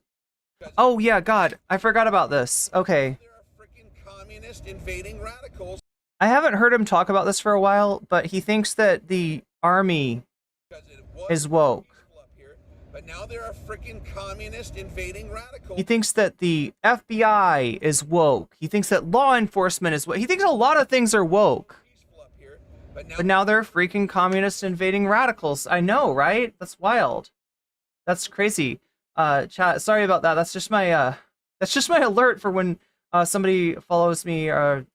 Oh yeah, God, I forgot about this. Okay. There are freaking communist invading radicals. I haven't heard him talk about this for a while, but he thinks that the army is woke. But now there are freaking communist invading radicals. He thinks that the FBI is woke. He thinks that law enforcement is woke. He thinks a lot of things are woke. But now they're freaking communist invading radicals. I know, right? That's wild. That's crazy. Chat, sorry about that. That's just my alert for when somebody follows me or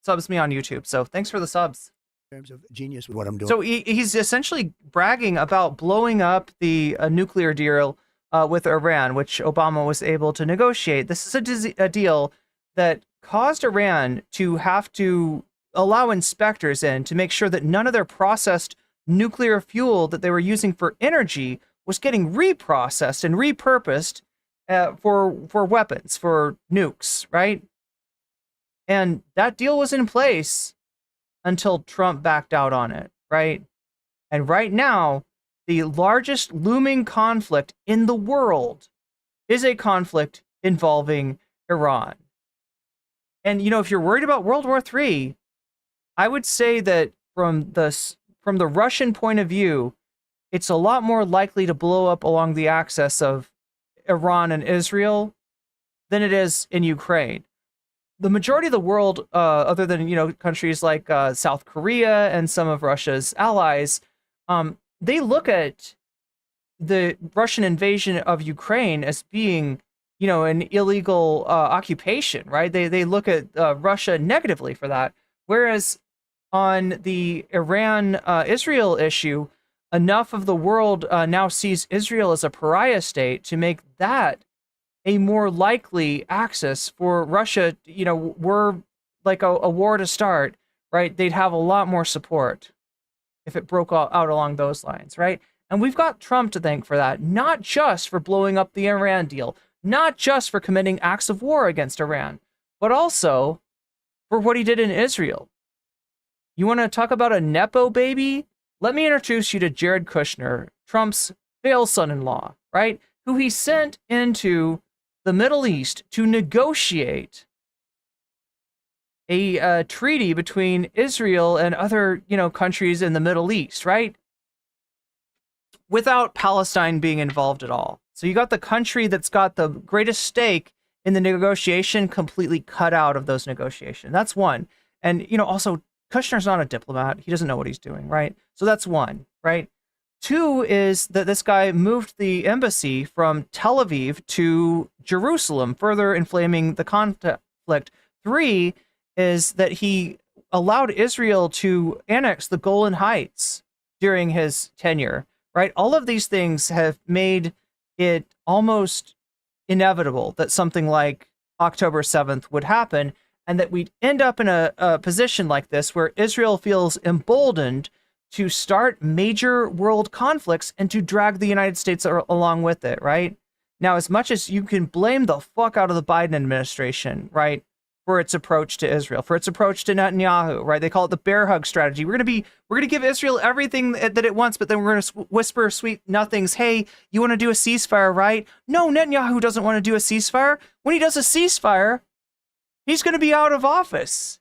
subs me on YouTube. So thanks for the subs. In terms of genius with what I'm doing. So he's essentially bragging about blowing up the nuclear deal with Iran, which Obama was able to negotiate. This is a deal that caused Iran to have to allow inspectors in to make sure that none of their processed nuclear fuel that they were using for energy was getting reprocessed and repurposed for weapons, for nukes, right? And that deal was in place until Trump backed out on it, right? And right now, the largest looming conflict in the world is a conflict involving Iran. And, you know, if you're worried about World War III, I would say that from the Russian point of view, it's a lot more likely to blow up along the axis of Iran and Israel than it is in Ukraine. The majority of the world, other than, you know, countries like South Korea and some of Russia's allies, they look at the Russian invasion of Ukraine as being, you know, an illegal occupation, right? They look at Russia negatively for that. Whereas on the Iran-Israel issue, enough of the world now sees Israel as a pariah state to make that a more likely axis for Russia. You know, were like a war to start, right? They'd have a lot more support if it broke out along those lines, right? And we've got Trump to thank for that, not just for blowing up the Iran deal, not just for committing acts of war against Iran, but also for what he did in Israel. You want to talk about a Nepo baby? Let me introduce you to Jared Kushner, Trump's failed son-in-law, right? Who he sent into the Middle East to negotiate a treaty between Israel and other, you know, countries in the Middle East, right? Without Palestine being involved at all. So you got the country that's got the greatest stake in the negotiation completely cut out of those negotiations. That's one. And, you know, also Kushner's not a diplomat. He doesn't know what he's doing, right? So that's one, right? Two is that this guy moved the embassy from Tel Aviv to Jerusalem, further inflaming the conflict. Three is that he allowed Israel to annex the Golan Heights during his tenure, right? All of these things have made it almost inevitable that something like October 7th would happen, and that we'd end up in a position like this where Israel feels emboldened to start major world conflicts and to drag the United States along with it, right? Now, as much as you can blame the fuck out of the Biden administration, right, for its approach to Israel, for its approach to Netanyahu, right? They call it the bear hug strategy. We're gonna give Israel everything that it wants, but then we're gonna whisper sweet nothings. Hey, you want to do a ceasefire, right? No, Netanyahu doesn't want to do a ceasefire. When he does a ceasefire, he's gonna be out of office,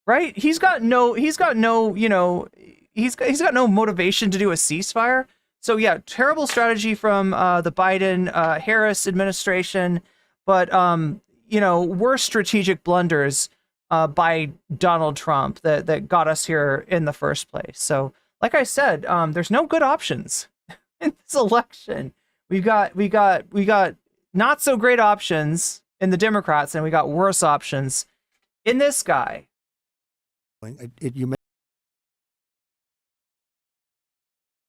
right? He's got no, you know, he's got no motivation to do a ceasefire. So yeah, terrible strategy from the Biden Harris administration, but you know, worse strategic blunders by Donald Trump that got us here in the first place. So, like I said, there's no good options in this election. We got not so great options in the Democrats, and we got worse options in this guy. I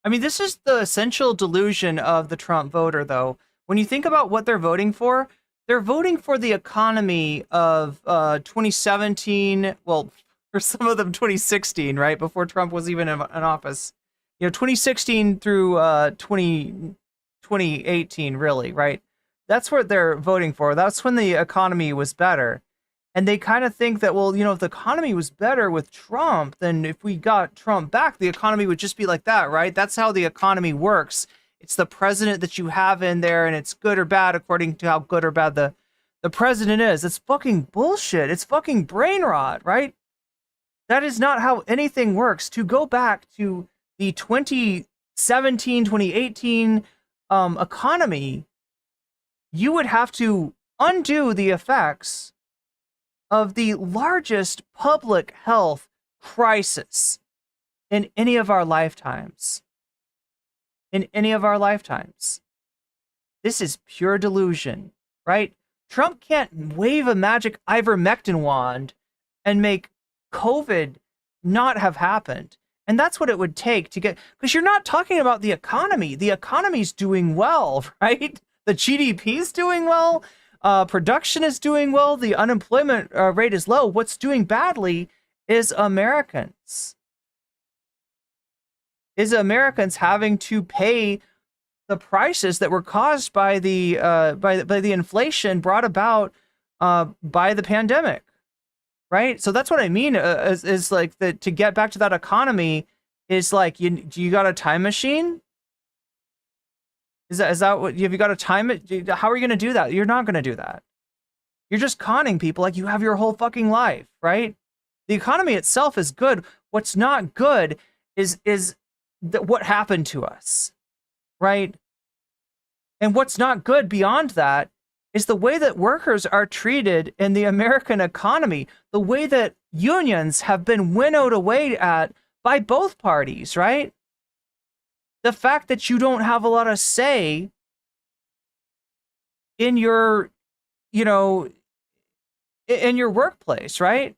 mean, this is the essential delusion of the Trump voter, though. When you think about what they're voting for the economy of 2017, well, for some of them 2016, right? Before Trump was even in office. You know, 2016 through 2018, really, right? That's what they're voting for. That's when the economy was better. And they kind of think that, well, you know, if the economy was better with Trump, then if we got Trump back, the economy would just be like that, right? That's how the economy works. It's the president that you have in there, and it's good or bad according to how good or bad the president is. It's fucking bullshit. It's fucking brain rot, right? That is not how anything works. To go back to the 2017, 2018 economy, you would have to undo the effects of the largest public health crisis in any of our lifetimes. In any of our lifetimes. This is pure delusion, right? Trump can't wave a magic ivermectin wand and make COVID not have happened. And that's what it would take to get, because you're not talking about the economy. The economy's doing well, right? The GDP's doing well. Production is doing well. The unemployment rate is low. What's doing badly is Americans. is Americans having to pay the prices that were caused by the inflation brought about by the pandemic, right? So that's what I mean is like that, to get back to that economy is like, you got a time machine? Is that what, have you got to time it? How are you going to do that? You're not going to do that. You're just conning people like you have your whole fucking life, right? The economy itself is good. What's not good is what happened to us, right? And what's not good beyond that is the way that workers are treated in the American economy, the way that unions have been winnowed away at by both parties, right? The fact that you don't have a lot of say in your, in your workplace, right?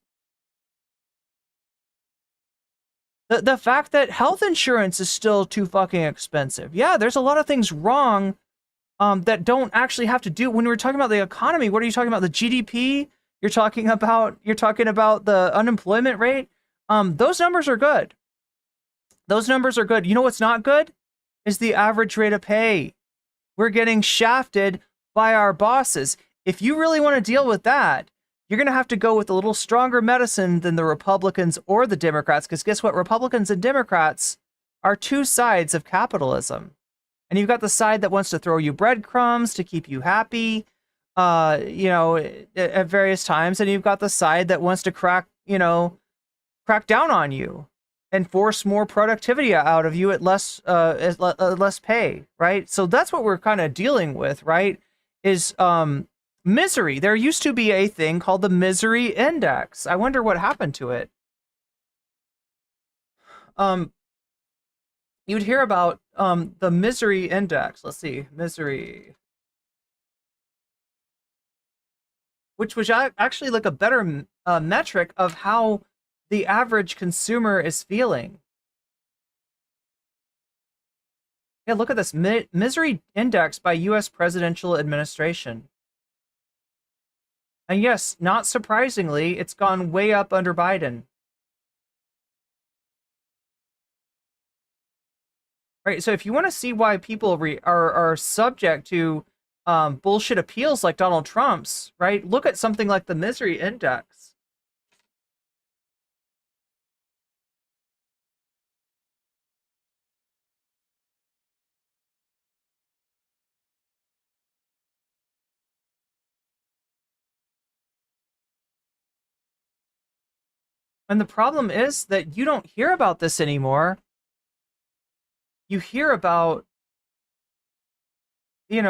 The fact that health insurance is still too fucking expensive. Yeah, there's a lot of things wrong that don't actually have to do, when we're talking about the economy, what are you talking about? The GDP? You're talking about the unemployment rate? Those numbers are good. Those numbers are good. You know what's not good? Is the average rate of pay. We're getting shafted by our bosses. If you really want to deal with that, you're going to have to go with a little stronger medicine than the Republicans or the Democrats, because guess what? Republicans and Democrats are two sides of capitalism. And you've got the side that wants to throw you breadcrumbs to keep you happy, at various times. And you've got the side that wants to crack down on you and force more productivity out of you at less pay, right? So that's what we're kind of dealing with, right? Is misery. There used to be a thing called the misery index. I wonder what happened to it. You'd hear about the misery index. Let's see, misery, which was actually like a better metric of how the average consumer is feeling. Yeah, look at this misery index by U.S. presidential administration. And yes, not surprisingly, it's gone way up under Biden. Right, so if you want to see why people are subject to bullshit appeals like Donald Trump's, right, look at something like the misery index. And the problem is that you don't hear about this anymore. You hear about, you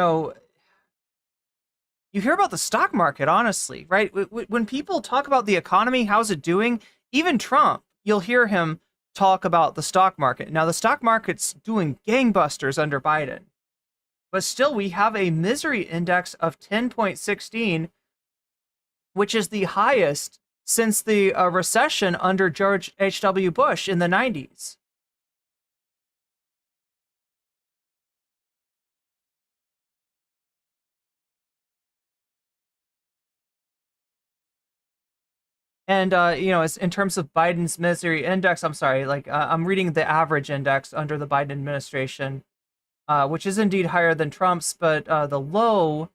hear about the stock market, honestly, right? When people talk about the economy, how's it doing? Even Trump, you'll hear him talk about the stock market. Now, the stock market's doing gangbusters under Biden. But still, we have a misery index of 10.16, which is the highest since the recession under George H.W. Bush in the 90s. And, in terms of Biden's misery index, I'm sorry, I'm reading the average index under the Biden administration, which is indeed higher than Trump's, but the low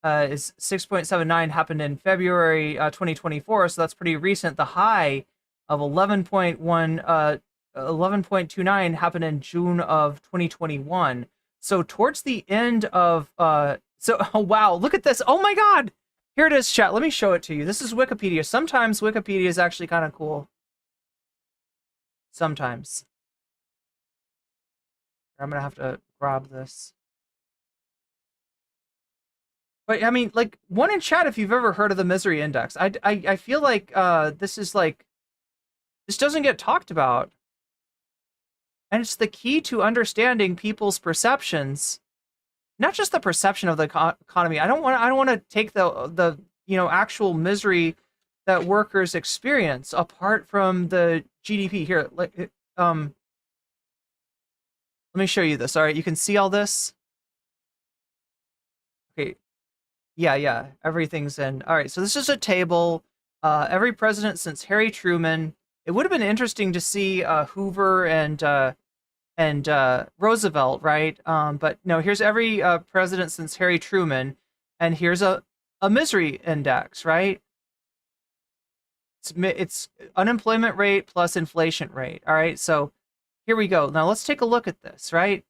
is 6.79, happened in February 2024, so that's pretty recent. The high of 11.29 happened in June of 2021. So towards the end of, oh wow, look at this. Oh my God. Here it is, chat. Let me show it to you. This is Wikipedia. Sometimes Wikipedia is actually kind of cool. Sometimes. I'm gonna have to grab this. But I mean, like, one in chat if you've ever heard of the misery index. I feel like this doesn't get talked about. And it's the key to understanding people's perceptions. Not just the perception of the economy. I don't want to take the actual misery that workers experience apart from the GDP. Here, let me show you this. All right, you can see all this. Okay, yeah, everything's in. All right, so this is a table. Every president since Harry Truman. It would have been interesting to see Hoover and Roosevelt, right? But no, here's every president since Harry Truman, and here's a misery index, right? It's unemployment rate plus inflation rate. All right, so here we go. Now let's take a look at this, right?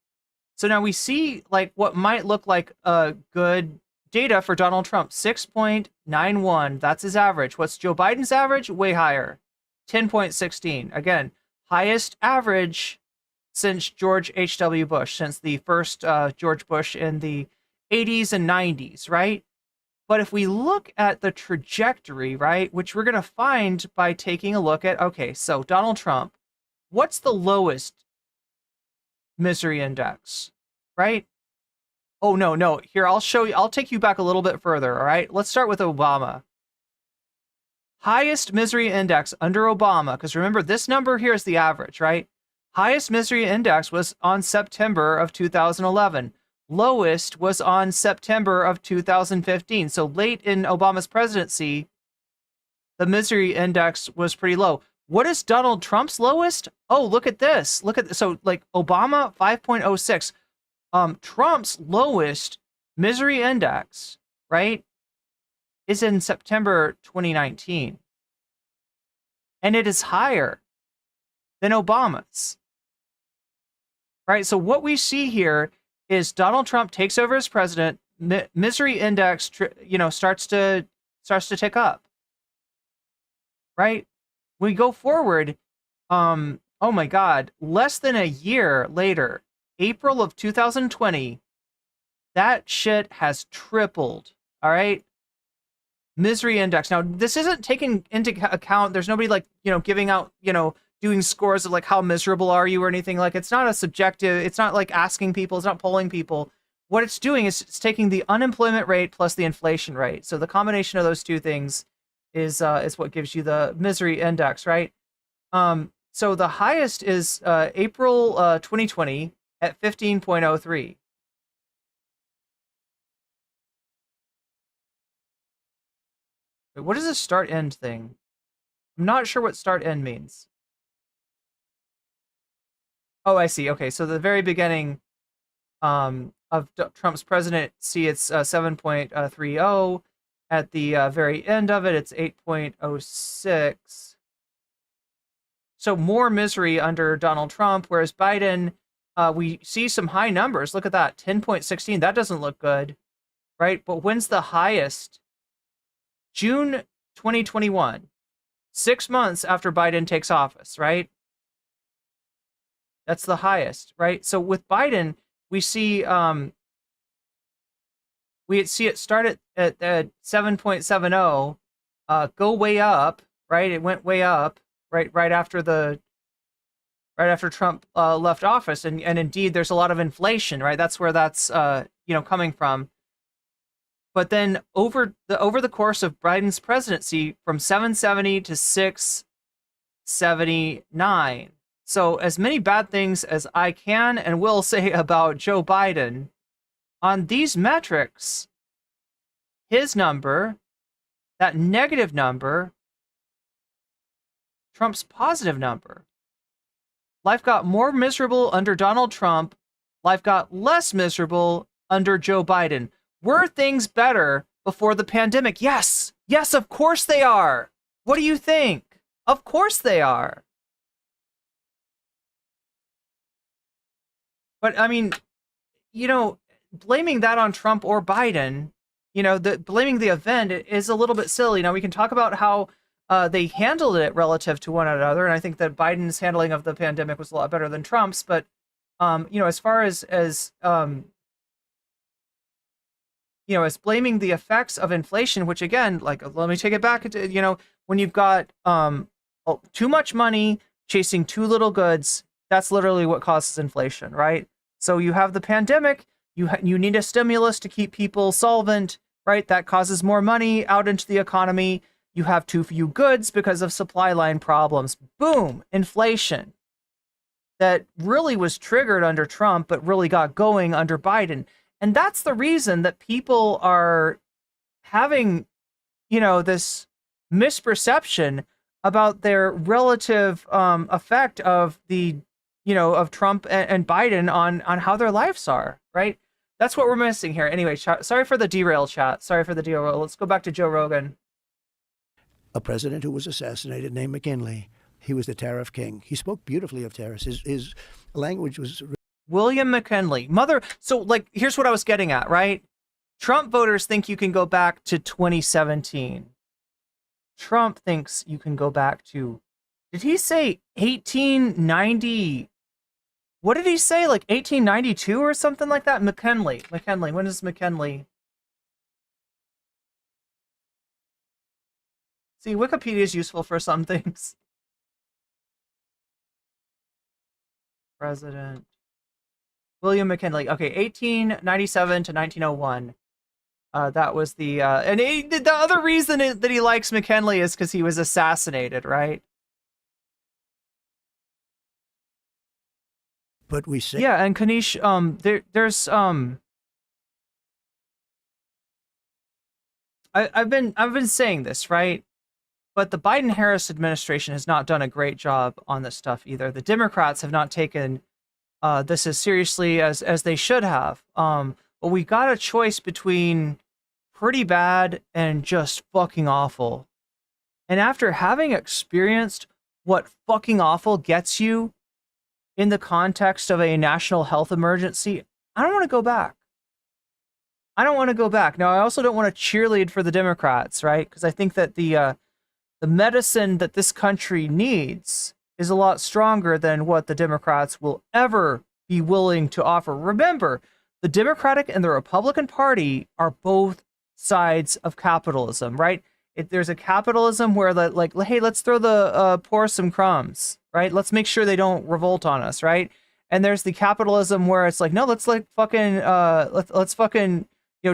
So now we see like what might look like a good data for Donald Trump, 6.91. That's his average. What's Joe Biden's average? Way higher, 10.16. Again, highest average since George H.W. Bush, since the first George Bush in the 80s and 90s, right? But if we look at the trajectory, right, which we're going to find by taking a look at, okay, so Donald Trump, what's the lowest misery index, right? Oh, no. Here, I'll show you. I'll take you back a little bit further, all right? Let's start with Obama. Highest misery index under Obama, because remember, this number here is the average, right? Highest misery index was on September of 2011. Lowest was on September of 2015. So late in Obama's presidency, the misery index was pretty low. What is Donald Trump's lowest? Oh, look at this. Look at this. So like Obama 5.06. Trump's lowest misery index, right, is in September 2019. And it is higher than Obama's. Right? So what we see here is Donald Trump takes over as president, misery index, starts to tick up. Right? We go forward. Oh my God! Less than a year later, April of 2020, that shit has tripled. All right. Misery index. Now, this isn't taken into account. There's nobody like, giving out, doing scores of like how miserable are you or anything. Like it's not a subjective. It's not like asking people. It's not polling people. What it's doing is it's taking the unemployment rate plus the inflation rate. So the combination of those two things is what gives you the misery index, right? So the highest is April 2020 at 15.03. What is a start end thing? I'm not sure what start end means. Oh, I see. Okay, so the very beginning of Trump's presidency, it's 7.30. At the very end of it, it's 8.06. So more misery under Donald Trump, whereas Biden, we see some high numbers. Look at that, 10.16. That doesn't look good, right? But when's the highest? June 2021, 6 months after Biden takes office, right? That's the highest, right? So with Biden, we see it start at 7.70, go way up, right? It went way up, right after Trump left office, and indeed there's a lot of inflation, right? That's where that's coming from. But then over the course of Biden's presidency, from 770 to 679. So as many bad things as I can and will say about Joe Biden, on these metrics, his number, that negative number, Trump's positive number. Life got more miserable under Donald Trump. Life got less miserable under Joe Biden. Were things better before the pandemic? Yes. Yes, of course they are. What do you think? Of course they are. But I mean, blaming that on Trump or Biden, blaming the event is a little bit silly. Now we can talk about how they handled it relative to one another, and I think that Biden's handling of the pandemic was a lot better than Trump's. But as far as as blaming the effects of inflation, which again, like, let me take it back to, when you've got too much money chasing too little goods, that's literally what causes inflation, right? So you have the pandemic, you need a stimulus to keep people solvent, right? That causes more money out into the economy. You have too few goods because of supply line problems. Boom, inflation. That really was triggered under Trump, but really got going under Biden. And that's the reason that people are having, this misperception about their relative effect of the of Trump and Biden on how their lives are, right? That's what we're missing here. Anyway, sorry for the derail, chat. Sorry for the derail. Let's go back to Joe Rogan. A president who was assassinated named McKinley. He was the tariff king. He spoke beautifully of tariffs. His language was... William McKinley. So, like, here's what I was getting at, right? Trump voters think you can go back to 2017. Trump thinks you can go back to, did he say 1890? What did he say? Like 1892 or something like that? McKinley. When is McKinley? See, Wikipedia is useful for some things. President William McKinley. Okay, 1897 to 1901. That was the the other reason that he likes McKinley is because he was assassinated, right? But we say... Yeah, and Kanish, there's I've been saying this, right? But the Biden-Harris administration has not done a great job on this stuff either. The Democrats have not taken this as seriously as they should have. But we got a choice between pretty bad and just fucking awful. And after having experienced what fucking awful gets you in the context of a national health emergency, I don't want to go back. Now, I also don't want to cheerlead for the Democrats, right? Because I think that the medicine that this country needs is a lot stronger than what the Democrats will ever be willing to offer. Remember, the Democratic and the Republican Party are both sides of capitalism, right? There's a capitalism where, like, hey, let's throw the poor some crumbs, right? Let's make sure they don't revolt on us, right? And there's the capitalism where it's like, no, let's like fucking let's fucking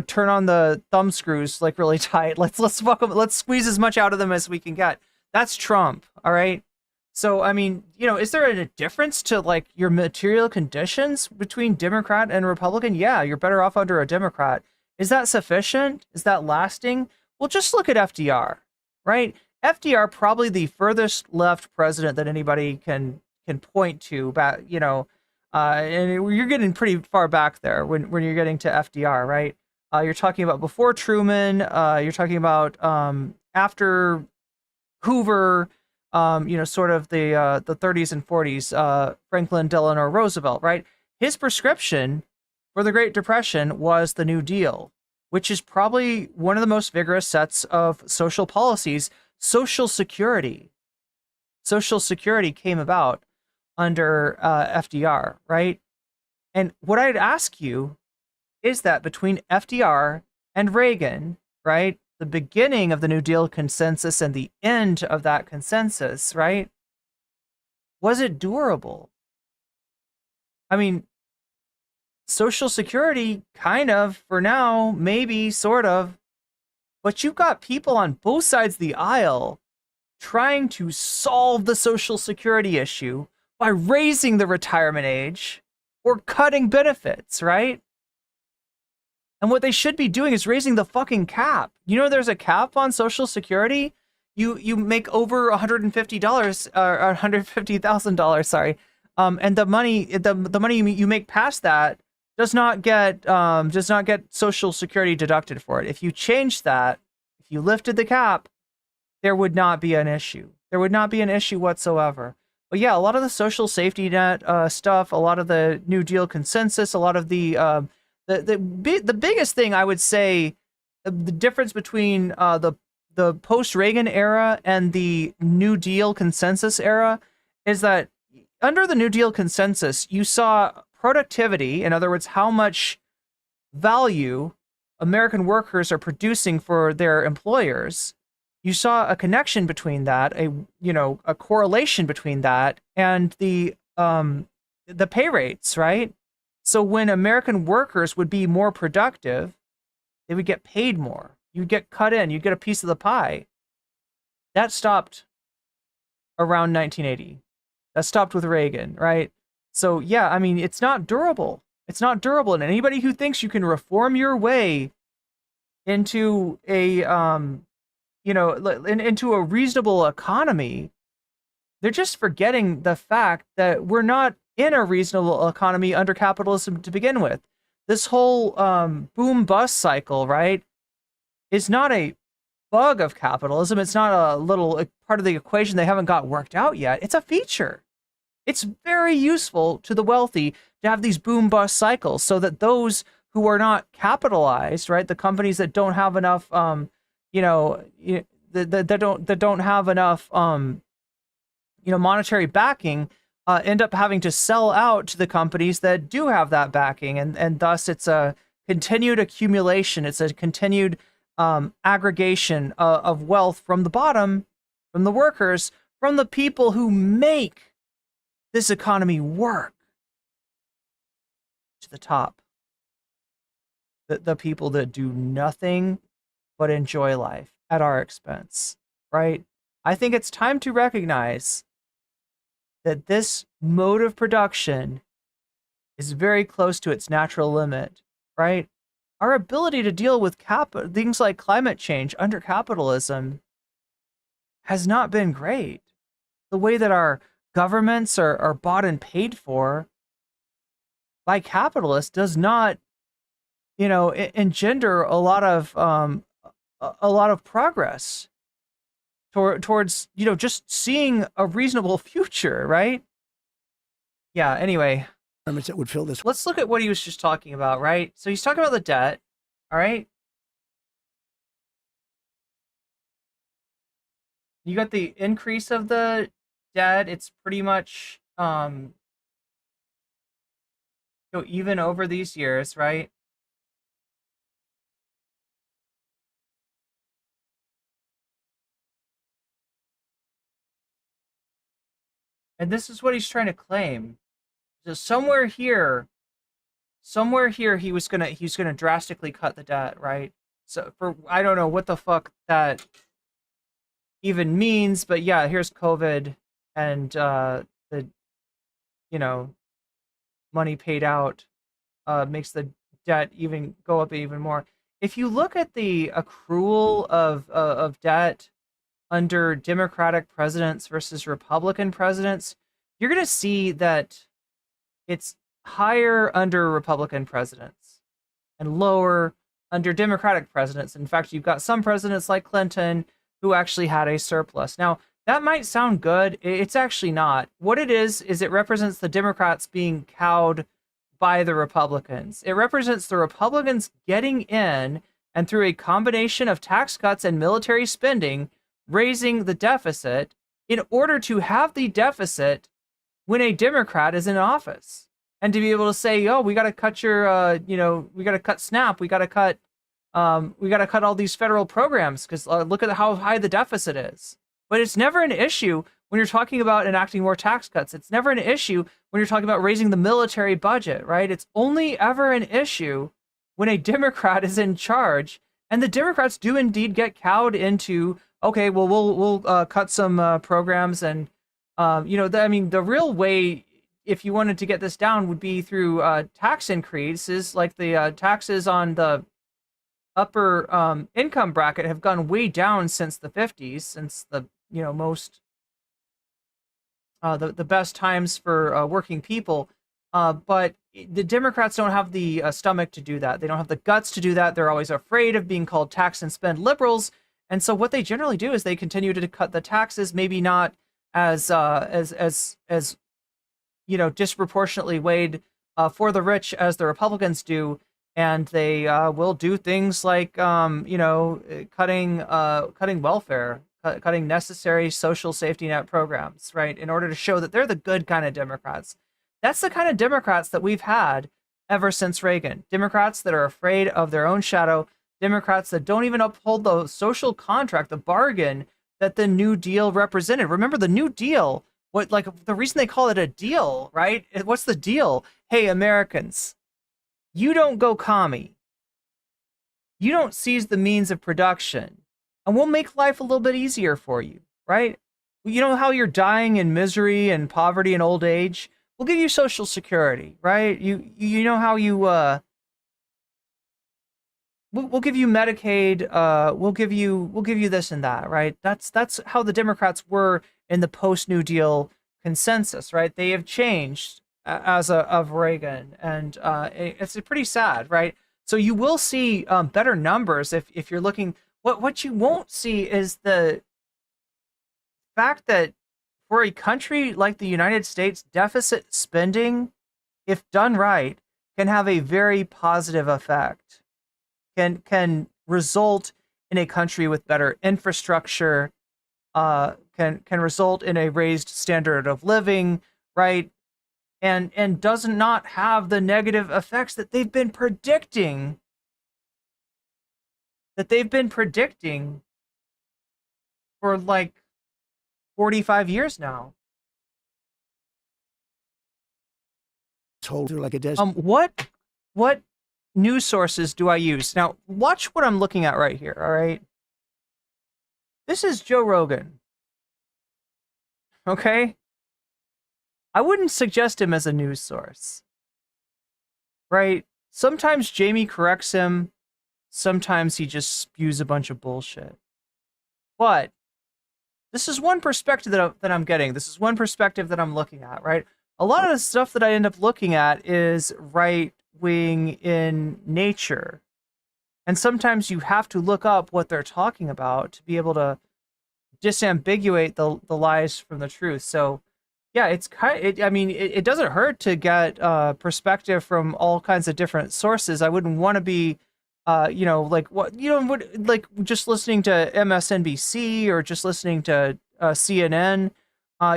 turn on the thumb screws like really tight. Let's fuck them. Let's squeeze as much out of them as we can get. That's Trump, all right? So I mean, is there a difference to like your material conditions between Democrat and Republican? Yeah, you're better off under a Democrat. Is that sufficient? Is that lasting? Well, just look at FDR, right? FDR, probably the furthest left president that anybody can point to, back, and you're getting pretty far back there when you're getting to FDR, right? You're talking about before Truman. You're talking about after Hoover. Sort of the 30s and 40s. Franklin Delano Roosevelt, right? His prescription for the Great Depression was the New Deal, which is probably one of the most vigorous sets of social policies. Social Security came about under FDR, right? And what I'd ask you is that between FDR and Reagan, right, the beginning of the New Deal consensus and the end of that consensus, right, was it durable? I mean, Social Security, kind of, for now, maybe, sort of, but you've got people on both sides of the aisle trying to solve the Social Security issue by raising the retirement age or cutting benefits, right? And what they should be doing is raising the fucking cap. There's a cap on Social Security. You make over $150 or $150,000, sorry. And the money you make past that does not get Social Security deducted for it. If you change that, if you lifted the cap, there would not be an issue. There would not be an issue whatsoever. But yeah, a lot of the social safety net stuff, a lot of the New Deal consensus, a lot of the biggest thing I would say, the difference between the post-Reagan era and the New Deal consensus era is that under the New Deal consensus, you saw productivity, in other words, how much value American workers are producing for their employers. You saw a connection between that, a correlation between that and the pay rates, right? So when American workers would be more productive, they would get paid more. You'd get cut in, you'd get a piece of the pie. That stopped around 1980. That stopped with Reagan, right? So yeah, I mean, it's not durable. It's not durable. And anybody who thinks you can reform your way into a, into a reasonable economy, they're just forgetting the fact that we're not in a reasonable economy under capitalism to begin with. This whole boom bust cycle, right, is not a bug of capitalism. It's not a little part of the equation they haven't got worked out yet. It's a feature. It's very useful to the wealthy to have these boom bust cycles so that those who are not capitalized, right, the companies that don't have enough, that don't have enough, monetary backing, end up having to sell out to the companies that do have that backing, and thus it's a continued accumulation. It's a continued aggregation of wealth from the bottom, from the workers, from the people who make this economy work, to the top. The people that do nothing but enjoy life at our expense, right? I think it's time to recognize that this mode of production is very close to its natural limit, right? Our ability to deal with things like climate change under capitalism has not been great. The way that our governments are bought and paid for by capitalists does not, engender a lot of progress towards, just seeing a reasonable future, right? Yeah, anyway. That would fill this. Let's look at what he was just talking about, right? So he's talking about the debt, all right? You got the increase of the debt. It's pretty much even over these years, right? And this is what he's trying to claim. So somewhere here he's gonna drastically cut the debt, right? So I don't know what the fuck that even means, but yeah, here's COVID and the money paid out makes the debt even go up even more. If you look at the accrual of debt under Democratic presidents versus Republican presidents, you're going to see that it's higher under Republican presidents and lower under Democratic presidents. In fact, you've got some presidents like Clinton who actually had a surplus. Now, that might sound good. It's actually not. What it is it represents the Democrats being cowed by the Republicans. It represents the Republicans getting in and through a combination of tax cuts and military spending, raising the deficit in order to have the deficit when a Democrat is in office, and to be able to say, "Oh, we got to cut your, we got to cut SNAP, we got to cut all these federal programs because look at how high the deficit is." But it's never an issue when you're talking about enacting more tax cuts. It's never an issue when you're talking about raising the military budget, right? It's only ever an issue when a Democrat is in charge, and the Democrats do indeed get cowed into, okay, well, we'll cut some programs, and the real way, if you wanted to get this down, would be through tax increases, like the taxes on the upper income bracket have gone way down since the 50s, since the most the best times for working people. But the Democrats don't have the stomach to do that. They don't have the guts to do that. They're always afraid of being called tax and spend liberals. And so what they generally do is they continue to cut the taxes, maybe not as disproportionately weighed for the rich as the Republicans do. And they will do things like cutting welfare, cutting necessary social safety net programs, right, in order to show that they're the good kind of Democrats. That's the kind of Democrats that we've had ever since Reagan. Democrats that are afraid of their own shadow. Democrats that don't even uphold the social contract, the bargain that the New Deal represented. Remember, the New Deal, the reason they call it a deal, right? What's the deal? Hey, Americans, you don't go commie. You don't seize the means of production. And we'll make life a little bit easier for you, right? You know how you're dying in misery and poverty and old age? We'll give you Social Security, right? You know how you we'll give you Medicaid, we'll give you this and that, right? That's how the Democrats were in the post-New Deal consensus, right? They have changed of Reagan, and it's pretty sad, right? So you will see better numbers if you're looking. What you won't see is the fact that for a country like the United States, deficit spending, if done right, can have a very positive effect. Can result in a country with better infrastructure. Can result in a raised standard of living, right? And does not have the negative effects that they've been predicting. For like 45 years now. Told her like a desert. What news sources do I use? Now, watch what I'm looking at right here, all right? This is Joe Rogan. Okay? I wouldn't suggest him as a news source. Right? Sometimes Jamie corrects him. Sometimes he just spews a bunch of bullshit. But this is one perspective that I'm getting. This is one perspective that I'm looking at, right? A lot of the stuff that I end up looking at is right-wing in nature. And sometimes you have to look up what they're talking about to be able to disambiguate the lies from the truth. So, yeah, it's it doesn't hurt to get perspective from all kinds of different sources. I wouldn't want to be just listening to MSNBC or just listening to CNN.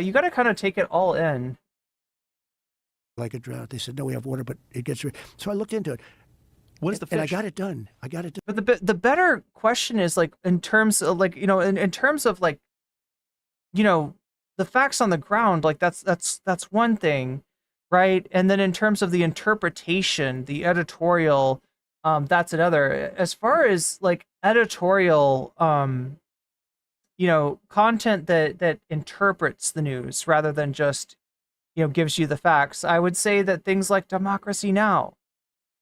You got to kind of take it all in. Like a drought. They said, no, we have water, but it gets... So I looked into it. What is the fish? And I got it done. But the better question is, like, in terms of, like, in terms of, like, the facts on the ground, like, that's one thing, right? And then in terms of the interpretation, the editorial, that's another. As far as, like, editorial, content that interprets the news rather than just, gives you the facts, I would say that things like Democracy Now!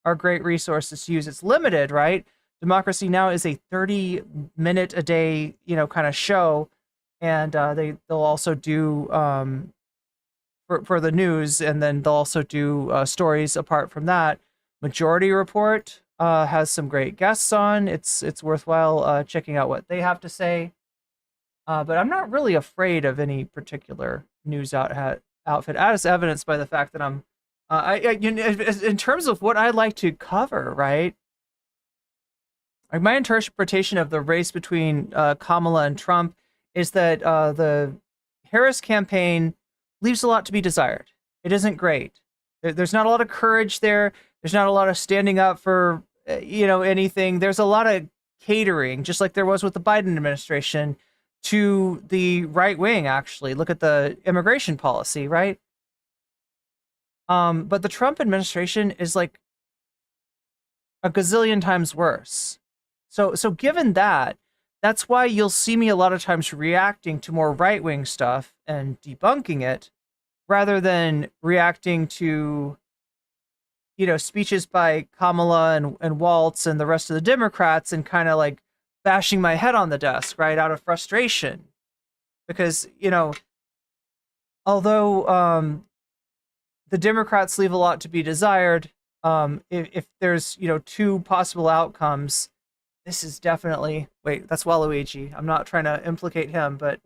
Are great resources to use. It's limited, right? Democracy Now! Is a 30-minute a day, kind of show, and they'll also do for the news, and then they'll also do stories apart from that. Majority Report has some great guests on. It's worthwhile checking out what they have to say. But I'm not really afraid of any particular news outfit, as evidenced by the fact that I'm in terms of what I like to cover, right? Like, my interpretation of the race between Kamala and Trump is that the Harris campaign leaves a lot to be desired. It isn't great. There's not a lot of courage there. There's not a lot of standing up for, anything. There's a lot of catering, just like there was with the Biden administration, to the right wing, actually. Look at the immigration policy, right? But the Trump administration is like a gazillion times worse. So given that, that's why you'll see me a lot of times reacting to more right-wing stuff and debunking it, rather than reacting to, speeches by Kamala and Waltz and the rest of the Democrats and kind of like bashing my head on the desk, right, out of frustration. Because, although the Democrats leave a lot to be desired, if there's, two possible outcomes, this is definitely... Wait, that's Waluigi. I'm not trying to implicate him, but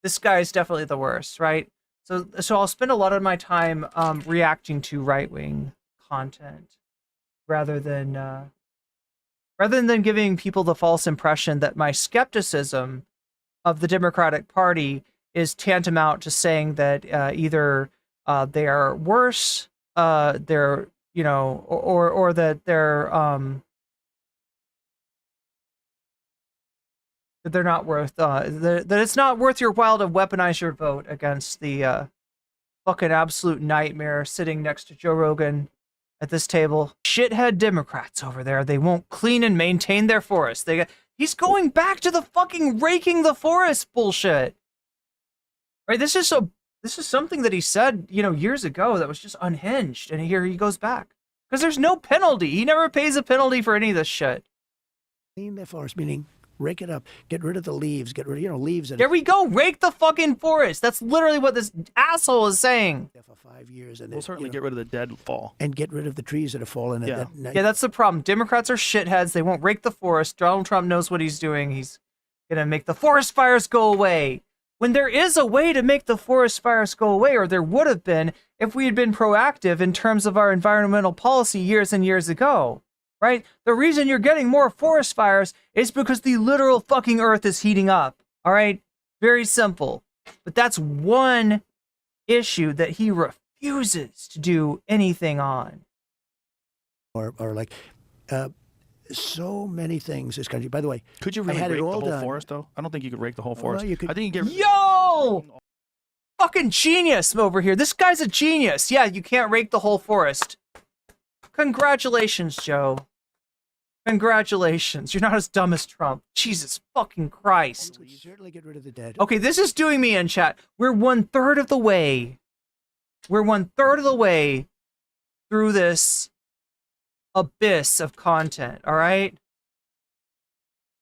this guy is definitely the worst, right? So I'll spend a lot of my time reacting to right-wing content rather than giving people the false impression that my skepticism of the Democratic Party is tantamount to saying that either they are worse, they're, or that they're not worth, that it's not worth your while to weaponize your vote against the fucking absolute nightmare sitting next to Joe Rogan at this table. Shithead Democrats over there, they won't clean and maintain their forests. He's going back to the fucking raking the forest bullshit. Right, this is something that he said, years ago that was just unhinged, and here he goes back. Because there's no penalty. He never pays a penalty for any of this shit. Clean their forest, meaning Rake it up. Get rid of the leaves. Get rid of, leaves. There we go. Rake the fucking forest. That's literally what this asshole is saying. For 5 years. And we'll certainly get rid of the dead fall. And get rid of the trees that have fallen. Yeah. Yeah, that's the problem. Democrats are shitheads. They won't rake the forest. Donald Trump knows what he's doing. He's going to make the forest fires go away. When there is a way to make the forest fires go away, or there would have been if we had been proactive in terms of our environmental policy years and years ago. Right? The reason you're getting more forest fires is because the literal fucking earth is heating up. All right? Very simple. But that's one issue that he refuses to do anything on. Or like so many things this country. By the way, could you really rake the whole forest, though? I don't think you could rake the whole forest. Well, you could... I think you get... Yo! Fucking genius over here. This guy's a genius. Yeah, you can't rake the whole forest. Congratulations, Joe. Congratulations. You're not as dumb as Trump. Jesus fucking Christ. You certainly get rid of the dead. Okay, this is doing me in chat. We're 1/3 of the way. We're 1/3 of the way through this abyss of content, all right?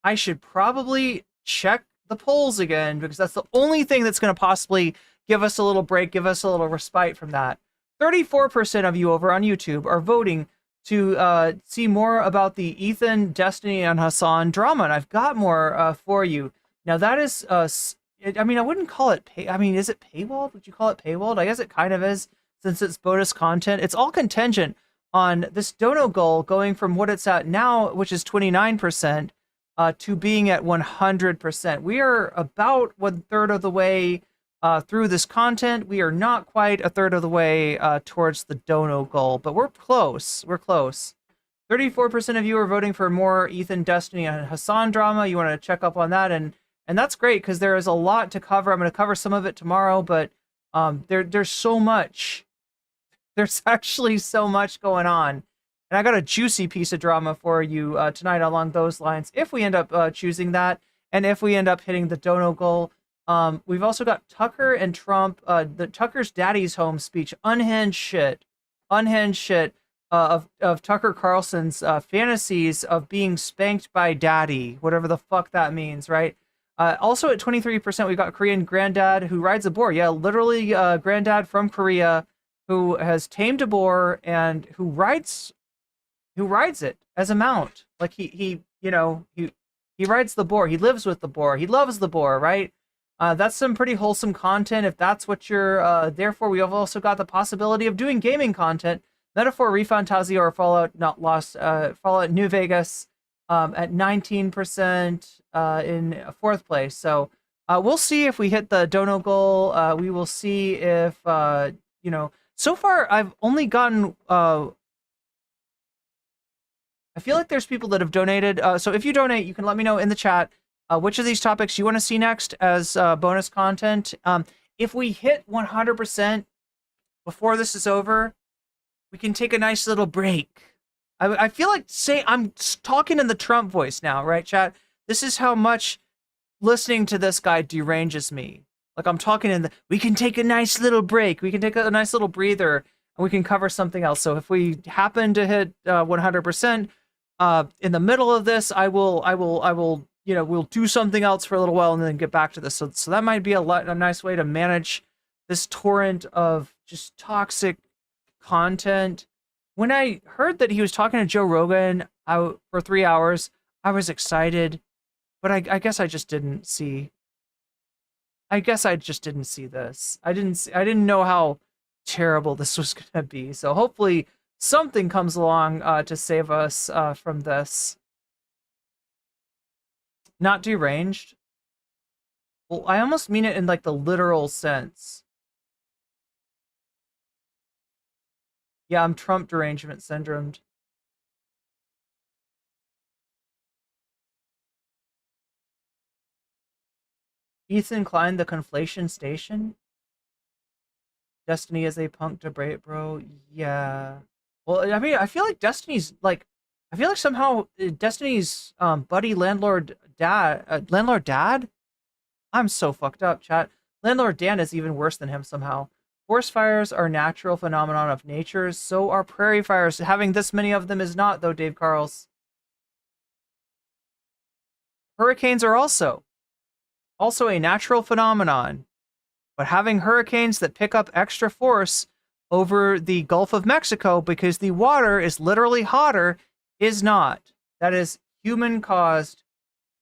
I should probably check the polls again because that's the only thing that's going to possibly give us a little break, give us a little respite from that. 34% of you over on YouTube are voting to see more about the Ethan, Destiny, and Hassan drama, and I've got more for you. Now that is, I mean, I wouldn't call it, is it paywalled? Would you call it paywalled? I guess it kind of is, since it's bonus content. It's all contingent on this dono goal going from what it's at now, which is 29%, to being at 100%. We are about 1/3 of the way through this content. We are not quite 1/3 of the way towards the dono goal, but we're close. We're close. 34% of you are voting for more Ethan, Destiny, and Hassan drama. You want to check up on that, and that's great because there is a lot to cover. I'm going to cover some of it tomorrow, but there's so much. There's actually so much going on. And I got a juicy piece of drama for you tonight along those lines, if we end up choosing that, and if we end up hitting the dono goal. We've also got Tucker and Trump, the Tucker's daddy's home speech, unhinged shit of Tucker Carlson's fantasies of being spanked by daddy, whatever the fuck that means, right? Also at 23%, we've got Korean granddad who rides a boar. Yeah, literally granddad from Korea who has tamed a boar and who rides it as a mount. Like he rides the boar. He lives with the boar. He loves the boar, right? That's some pretty wholesome content if that's what you're there for. We have also got the possibility of doing gaming content. Metaphor, Refantasia, or Fallout Not Lost, Fallout New Vegas at 19% in fourth place. So we'll see if we hit the dono goal. We will see if, so far I've only gotten, I feel like there's people that have donated. So if you donate, you can let me know in the chat which of these topics you want to see next as bonus content. If we hit 100% before this is over, we can take a nice little break. I feel like I'm talking in the Trump voice now, right, chat? This is how much listening to this guy deranges me. Like I'm talking we can take a nice little break. We can take a nice little breather and we can cover something else. So if we happen to hit 100% in the middle of this, I will, we'll do something else for a little while and then get back to this. So that might be a nice way to manage this torrent of just toxic content. When I heard that he was talking to Joe Rogan for 3 hours, I was excited, but I guess I just didn't see. I guess I just didn't see this. I didn't know how terrible this was gonna be. So hopefully something comes along to save us from this. Not deranged. Well, I almost mean it in like the literal sense. Yeah, I'm Trump derangement syndromed. Ethan Klein, the conflation station. Destiny is a punk debate, bro. Yeah. Well, I mean, I feel like Destiny's like, I feel like somehow Destiny's buddy landlord dad. I'm so fucked up, chat. Landlord Dan is even worse than him somehow. Forest fires are natural phenomenon of nature, so are prairie fires. Having this many of them is not, though, Dave Carls. hurricanes are also a natural phenomenon. But having hurricanes that pick up extra force over the Gulf of Mexico because the water is literally hotter is not. That is human-caused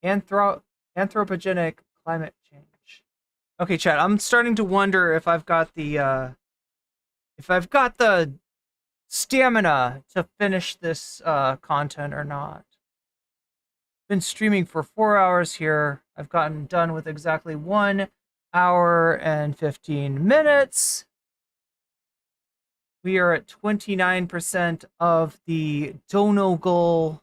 anthropogenic climate change. Okay, chat. I'm starting to wonder if I've got the stamina to finish this content or not. Been streaming for 4 hours here. I've gotten done with exactly 1 hour and 15 minutes. We are at 29% of the dono goal,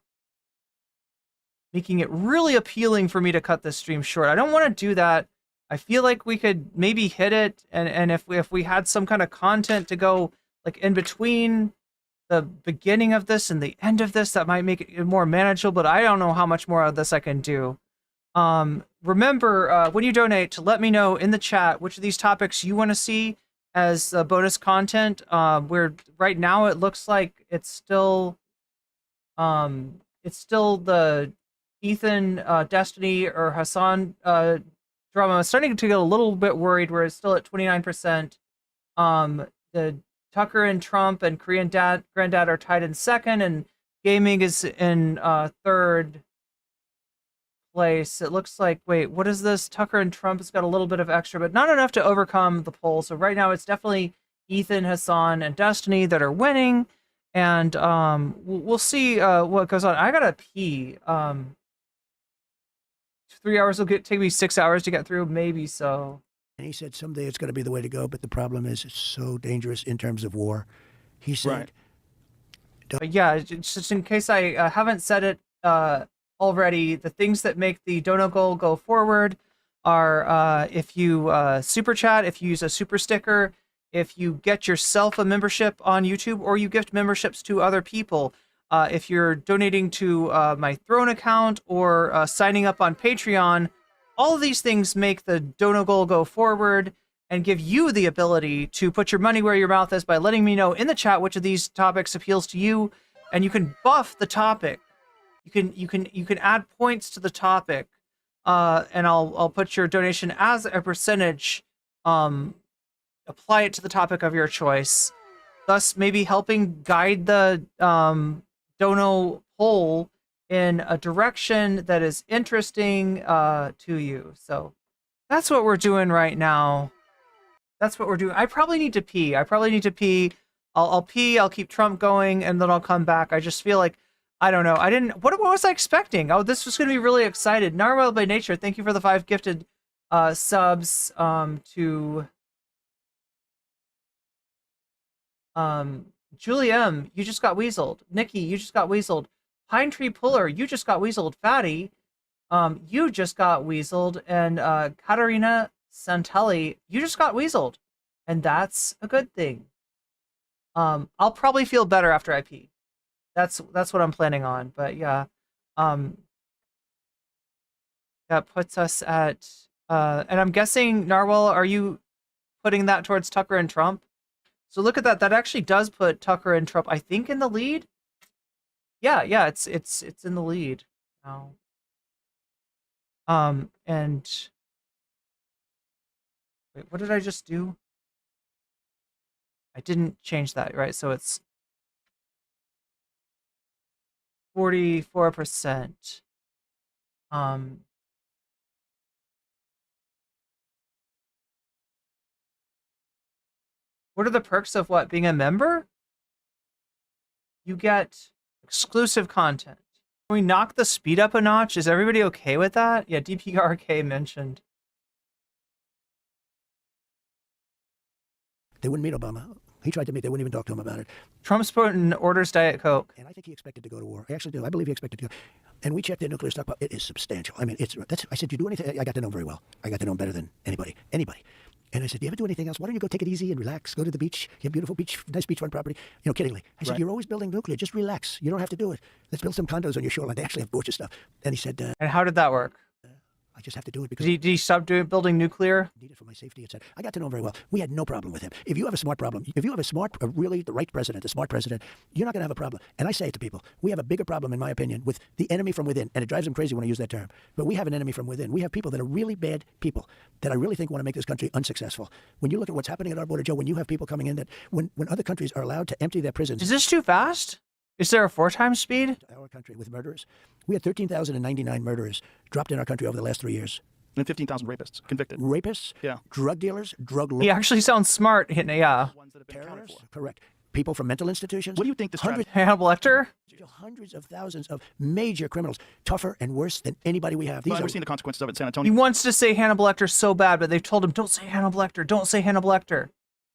making it really appealing for me to cut this stream short. I don't want to do that. I feel like we could maybe hit it, and if we had some kind of content to go like in between the beginning of this and the end of this, that might make it more manageable, but I don't know how much more of this I can do. Remember, when you donate, to let me know in the chat which of these topics you want to see as bonus content. Where right now it looks like it's still the Ethan, Destiny, or Hassan drama. I'm starting to get a little bit worried where it's still at 29%. The Tucker and Trump and Korean Granddad are tied in second, and gaming is in third place. It looks like, wait, what is this? Tucker and Trump has got a little bit of extra, but not enough to overcome the poll. So right now it's definitely Ethan, Hassan, and Destiny that are winning. And we'll see what goes on. I gotta pee. 3 hours will take me 6 hours to get through, maybe so. And he said someday it's going to be the way to go, but the problem is it's so dangerous in terms of war. He said, Right. But yeah, just in case I haven't said it already, the things that make the dono goal go forward are if you super chat, if you use a super sticker, if you get yourself a membership on YouTube, or you gift memberships to other people. If you're donating to my Throne account or signing up on Patreon, all of these things make the dono goal go forward and give you the ability to put your money where your mouth is by letting me know in the chat which of these topics appeals to you, and you can buff the topic. You can add points to the topic, and I'll put your donation as a percentage. Apply it to the topic of your choice, thus maybe helping guide the dono poll in a direction that is interesting to you. So that's what we're doing right now. That's what we're doing. I probably need to pee. I'll pee. I'll keep Trump going, and then I'll come back. I just feel like, I don't know. What was I expecting? Oh, this was going to be really excited. Narwhal by Nature, thank you for the 5 gifted subs to Julie M, you just got weaseled. Nikki, you just got weaseled. Pine Tree Puller, you just got weaseled. Fatty, you just got weaseled. And Katarina Santelli, you just got weaseled. And that's a good thing. I'll probably feel better after I pee. That's what I'm planning on. But yeah. That puts us at and I'm guessing, Narwhal, are you putting that towards Tucker and Trump? So look at that. That actually does put Tucker and Trump, I think, in the lead. Yeah, it's in the lead now. And wait, what did I just do? I didn't change that, right? So it's 44%. What are the perks of what? Being a member? You get exclusive content. Can we knock the speed up a notch? Is everybody okay with that? Yeah, DPRK mentioned. They wouldn't meet Obama. He tried to meet. They wouldn't even talk to him about it. Trump's Putin orders Diet Coke. And I think he expected to go to war. I actually do. I believe he expected to go. And we checked their nuclear stockpile. It is substantial. I mean, I said, you do anything? I got to know him very well. I got to know him better than anybody. And I said, do you ever do anything else? Why don't you go take it easy and relax? Go to the beach. You have beautiful beach, nice beachfront property. You know, kiddingly. I said, you're always building nuclear. Just relax. You don't have to do it. Let's build some condos on your shoreline. They actually have gorgeous stuff. And he said... and how did that work? I just have to do it because Did he stop building nuclear? I need it for my safety, etc. I got to know him very well. We had no problem with him. If you have a smart problem, if you have a smart, really the right president, a smart president, you're not going to have a problem. And I say it to people, we have a bigger problem, in my opinion, with the enemy from within. And it drives them crazy when I use that term. But we have an enemy from within. We have people that are really bad people that I really think want to make this country unsuccessful. When you look at what's happening at our border, Joe, when you have people coming in that, when other countries are allowed to empty their prisons. Is this too fast? Is there a 4x speed? Our country with murderers. We had 13,099 murderers dropped in our country over the last 3 years. And 15,000 rapists convicted. Rapists, Yeah. drug dealers, drug He actually sounds smart. Yeah. Ones that have been accounted terrorists, for. correct. People from mental institutions. What do you think the strategy? Hannibal Lecter? Hundreds of thousands of major criminals, tougher and worse than anybody we have. These Well, are we've seen the consequences of it in San He Antonio. wants to say Hannibal Lecter so bad, but they've told him, don't say Hannibal Lecter. Don't say Hannibal Lecter.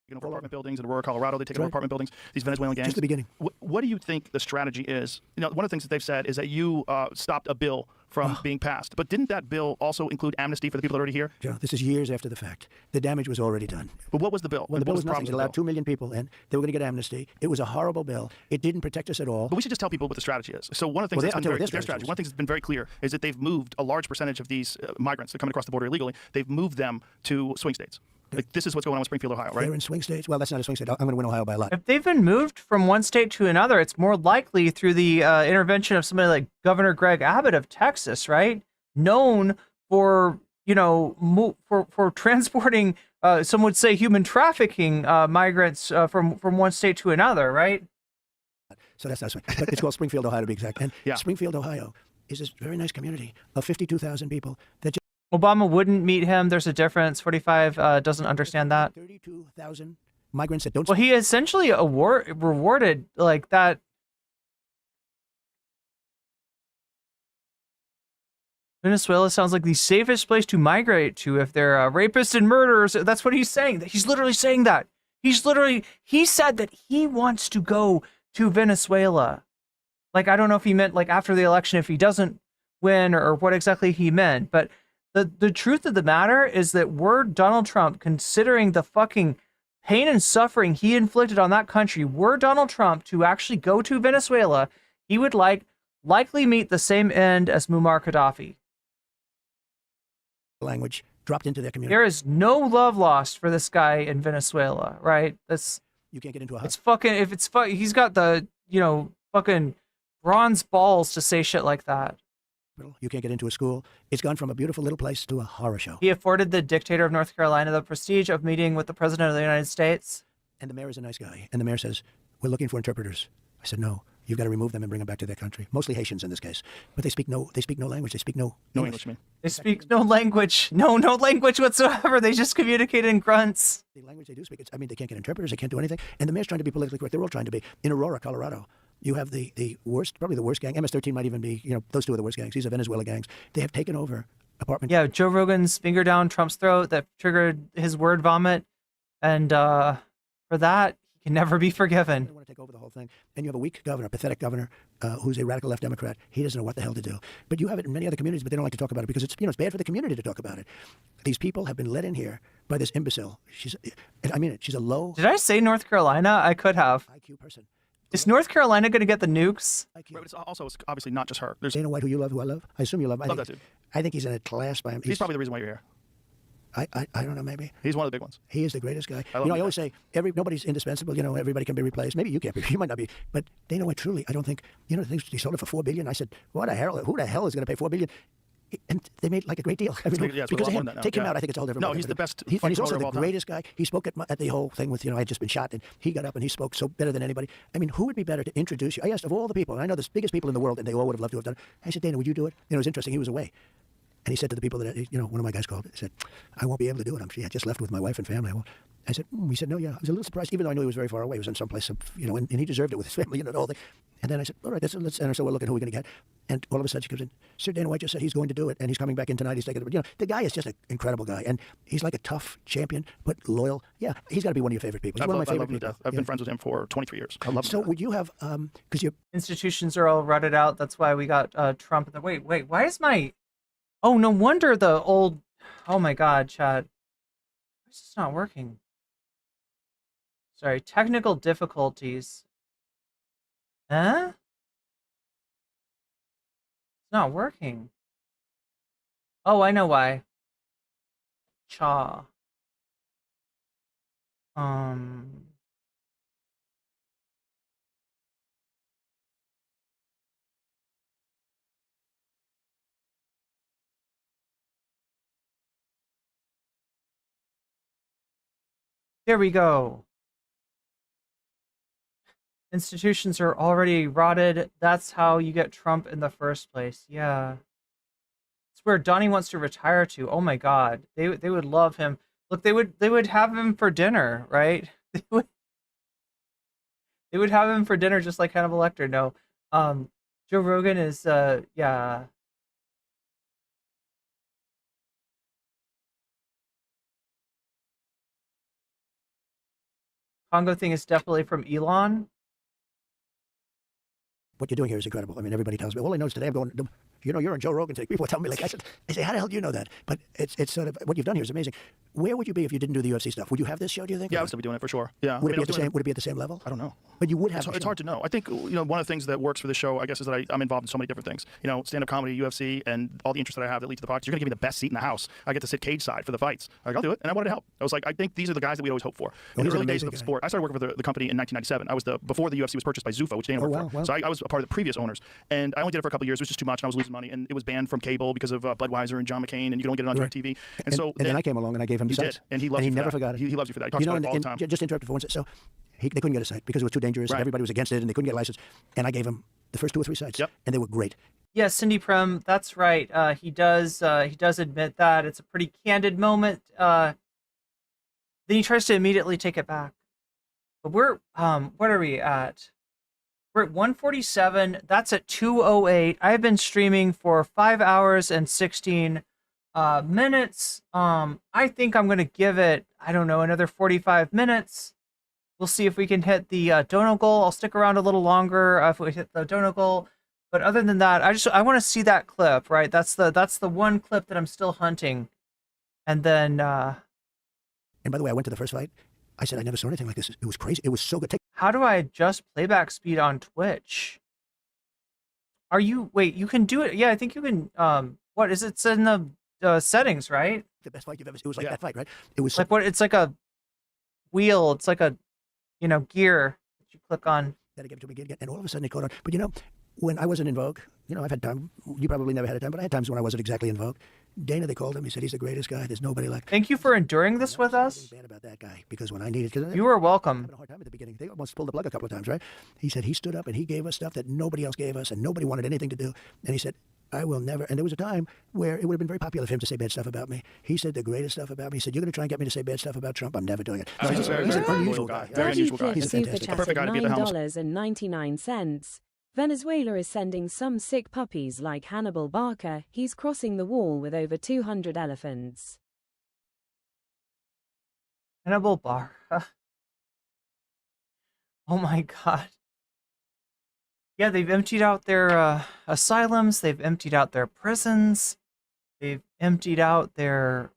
Taking over apartment buildings in Aurora, Colorado. They take over right. apartment buildings. These Venezuelan gangs. just the beginning. What do you think the strategy is? You know, one of the things that they've said is that you stopped a bill from being passed. But didn't that bill also include amnesty for the people that are already here? Joe, this is years after the fact. The damage was already done. But what was the bill? Well, the bill was What nothing. the It problems allowed with the 2 million people in. They were going to get amnesty. It was a horrible bill. It didn't protect us at all. But we should just tell people what the strategy is. So one of the things Well, that's I'll been tell you very, what their strategy One of the things that's been very clear is that they've moved a large percentage of these migrants that are coming across the border illegally. They've moved them to swing states. Like, this is what's going on with Springfield, Ohio, right? They're in swing states. Well, that's not a swing state. I'm going to win Ohio by a lot. If they've been moved from one state to another, it's more likely through the intervention of somebody like Governor Greg Abbott of Texas, right? Known for, for transporting, some would say human trafficking migrants from one state to another, right? So that's not swing. But it's called Springfield, Ohio, to be exact. And Yeah. Springfield, Ohio is this very nice community of 52,000 people that Obama wouldn't meet him. There's a difference. 45 doesn't understand that. 32,000 migrants that don't Well, he essentially rewarded like that. Venezuela sounds like the safest place to migrate to if they're rapists and murderers. That's what he's saying. He's literally saying that. He said that he wants to go to Venezuela. Like, I don't know if he meant like after the election, if he doesn't win or what exactly he meant, but the truth of the matter is that were Donald Trump, considering the fucking pain and suffering he inflicted on that country, were Donald Trump to actually go to Venezuela, he would likely meet the same end as Muammar Gaddafi. language dropped into their community. There is no love lost for this guy in Venezuela, right? You can't get into a house. It's fucking, if it's he's got the, fucking bronze balls to say shit like that. You can't get into a school. It's gone from a beautiful little place to a horror show. He afforded the dictator of North Carolina the prestige of meeting with the president of the United States. And the mayor is a nice guy. And the mayor says, we're looking for interpreters. I said, no, you've got to remove them and bring them back to their country. Mostly Haitians in this case. But they speak no language. They speak no English, man. They speak no language. No language whatsoever. They just communicate in grunts. The language they do speak, they can't get interpreters. They can't do anything. And the mayor's trying to be politically correct. They're all trying to be. In Aurora, Colorado, you have the worst, probably the worst gang. MS-13 might even be, those two are the worst gangs. These are Venezuela gangs. They have taken over apartment. Yeah, Joe Rogan's finger down Trump's throat that triggered his word vomit. And for that, he can never be forgiven. They want to take over the whole thing. And you have a weak governor, a pathetic governor, who's a radical left Democrat. He doesn't know what the hell to do. But you have it in many other communities, but they don't like to talk about it because it's bad for the community to talk about it. These people have been let in here by this imbecile. She's a low Did I say North Carolina? I could have. IQ person. Is North Carolina going to get the nukes? IQ. Right, but it's obviously not just her. There's Dana White, who you love, who I love. I assume you love. Love that dude. I think he's in a class by him. he's probably the reason why you're here. I don't know, maybe. He's one of the big ones. He is the greatest guy. I love I that. always say nobody's indispensable. Everybody can be replaced. Maybe you can't be. You might not be. But Dana White, truly, I don't think. The things he sold it for $4 billion. I said, what the hell? Who the hell is going to pay $4 billion? And they made like a great deal. Yeah, it's because worth of more him. than that now. Take him Yeah. out. I think it's a whole different. No, ballgame. he's the best And he's funny also promoter of the all time. greatest guy. He spoke at the whole thing with I had just been shot, and he got up and he spoke so better than anybody. I mean, who would be better to introduce you? I asked of all the people, and I know the biggest people in the world, and they all would have loved to have done it. I said, Dana, would you do it? It was interesting. He was away. And he said to the people that, one of my guys called, he said, I won't be able to do it. I just left with my wife and family. I said, he said, no, yeah. I was a little surprised, even though I knew he was very far away. He was in some place, and he deserved it with his family, the whole thing. And then I said, all right, let's enter. So we're looking who we're going to get. And all of a sudden she comes in, Sir Dana White just said he's going to do it, and he's coming back in tonight. He's taking it. The guy is just an incredible guy, and he's like a tough champion, but loyal. Yeah, he's got to be one of your favorite people. He's one of my I favorite love him to people. death. I've been friends with him for 23 years. I love him. So to death. would you have, because you're, Institutions are all rutted out. That's why we got Trump. Wait, why is my... Oh, no wonder the old... Oh my God, chat. Why is this not working? Sorry, technical difficulties. Huh? It's not working. Oh, I know why. Cha. Um. There we go. Institutions are already rotted. That's how you get Trump in the first place. Yeah. It's where Donnie wants to retire to. Oh my God. They would love him. Look, they would have him for dinner, right? They would have him for dinner just like Hannibal Lecter. No. Joe Rogan is yeah. Congo thing is definitely from Elon. What you're doing here is incredible. I mean, everybody tells me, all I know is today I'm going, you know, you're on Joe Rogan today. People tell me, like, I say, how the hell do you know that? But it's sort of, what you've done here is amazing. Where would you be if you didn't do the UFC stuff? Would you have this show, do you think? Yeah, I would still be doing it for sure. Yeah. Would it be at the same level? I don't know. But you would have. It's hard to know. I think, you know, one of the things that works for the show, I guess, is that I'm involved in so many different things. You know, stand-up comedy, UFC, and all the interests that I have that lead to the podcast. You're going to give me the best seat in the house. I get to sit cage side for the fights. Like, I'll do it, and I wanted to help. I was like, I think these are the guys that we always hope for. In the early days of the sport, I started working for the company in 1997. I was before the UFC was purchased by Zuffa, which Dana worked for. Wow. So I was a part of the previous owners, and I only did it for a couple of years. It was just too much, and I was losing money, and it was banned from cable because of Budweiser and John McCain, and you can only get it on DirecTV. And so then I came along and I gave him the sites. And he loves and you he for never that. forgot it. He loves you for that. He talks about it all the time. Just interrupted for one second. So they couldn't get a site because it was too dangerous and everybody was against it and they couldn't get a license. And I gave him the first 2 or 3 sites. Yep. And they were great. Yeah, Cindy Prem, that's right. He does admit that. It's a pretty candid moment. Then he tries to immediately take it back. But we're what are we at? We're at 147. That's at 2:08. I've been streaming for 5 hours and 16 minutes. I think I'm gonna give it, I don't know, another 45 minutes. We'll see if we can hit the dono goal. I'll stick around a little longer if we hit the dono goal. But other than that, I want to see that clip, right? That's the one clip that I'm still hunting. And then and by the way, I went to the first fight. I said I never saw anything like this. It was crazy. It was so good. How do I adjust playback speed on Twitch? Wait, you can do it. Yeah, I think you can. What is it? It's in the settings, right? The best fight you've ever seen. It was like that fight, right? It was like what? It's like a wheel. It's like a, gear that you click on. Then it gave it to me again, and all of a sudden it caught on. But when I wasn't in vogue, I've had time. You probably never had a time, but I had times when I wasn't exactly in vogue. Dana, they called him. He said he's the greatest guy. There's nobody like. Thank you for enduring this with us. Bad about that guy because when I needed, you were welcome. I had a hard time at the beginning. They almost pulled the plug a couple of times, right? He said he stood up and he gave us stuff that nobody else gave us, and nobody wanted anything to do. And he said, I will never. And there was a time where it would have been very popular for him to say bad stuff about me. He said the greatest stuff about me. He said, you're going to try and get me to say bad stuff about Trump? I'm never doing it. He's an unusual guy. Very unusual guy. He's a fantastic guy. Perfect guy to be at the helm. $9.99. Venezuela is sending some sick puppies like Hannibal Barker. He's crossing the wall with over 200 elephants. Hannibal Barker. Oh my God. Yeah, they've emptied out their asylums. They've emptied out their prisons. They've emptied out their...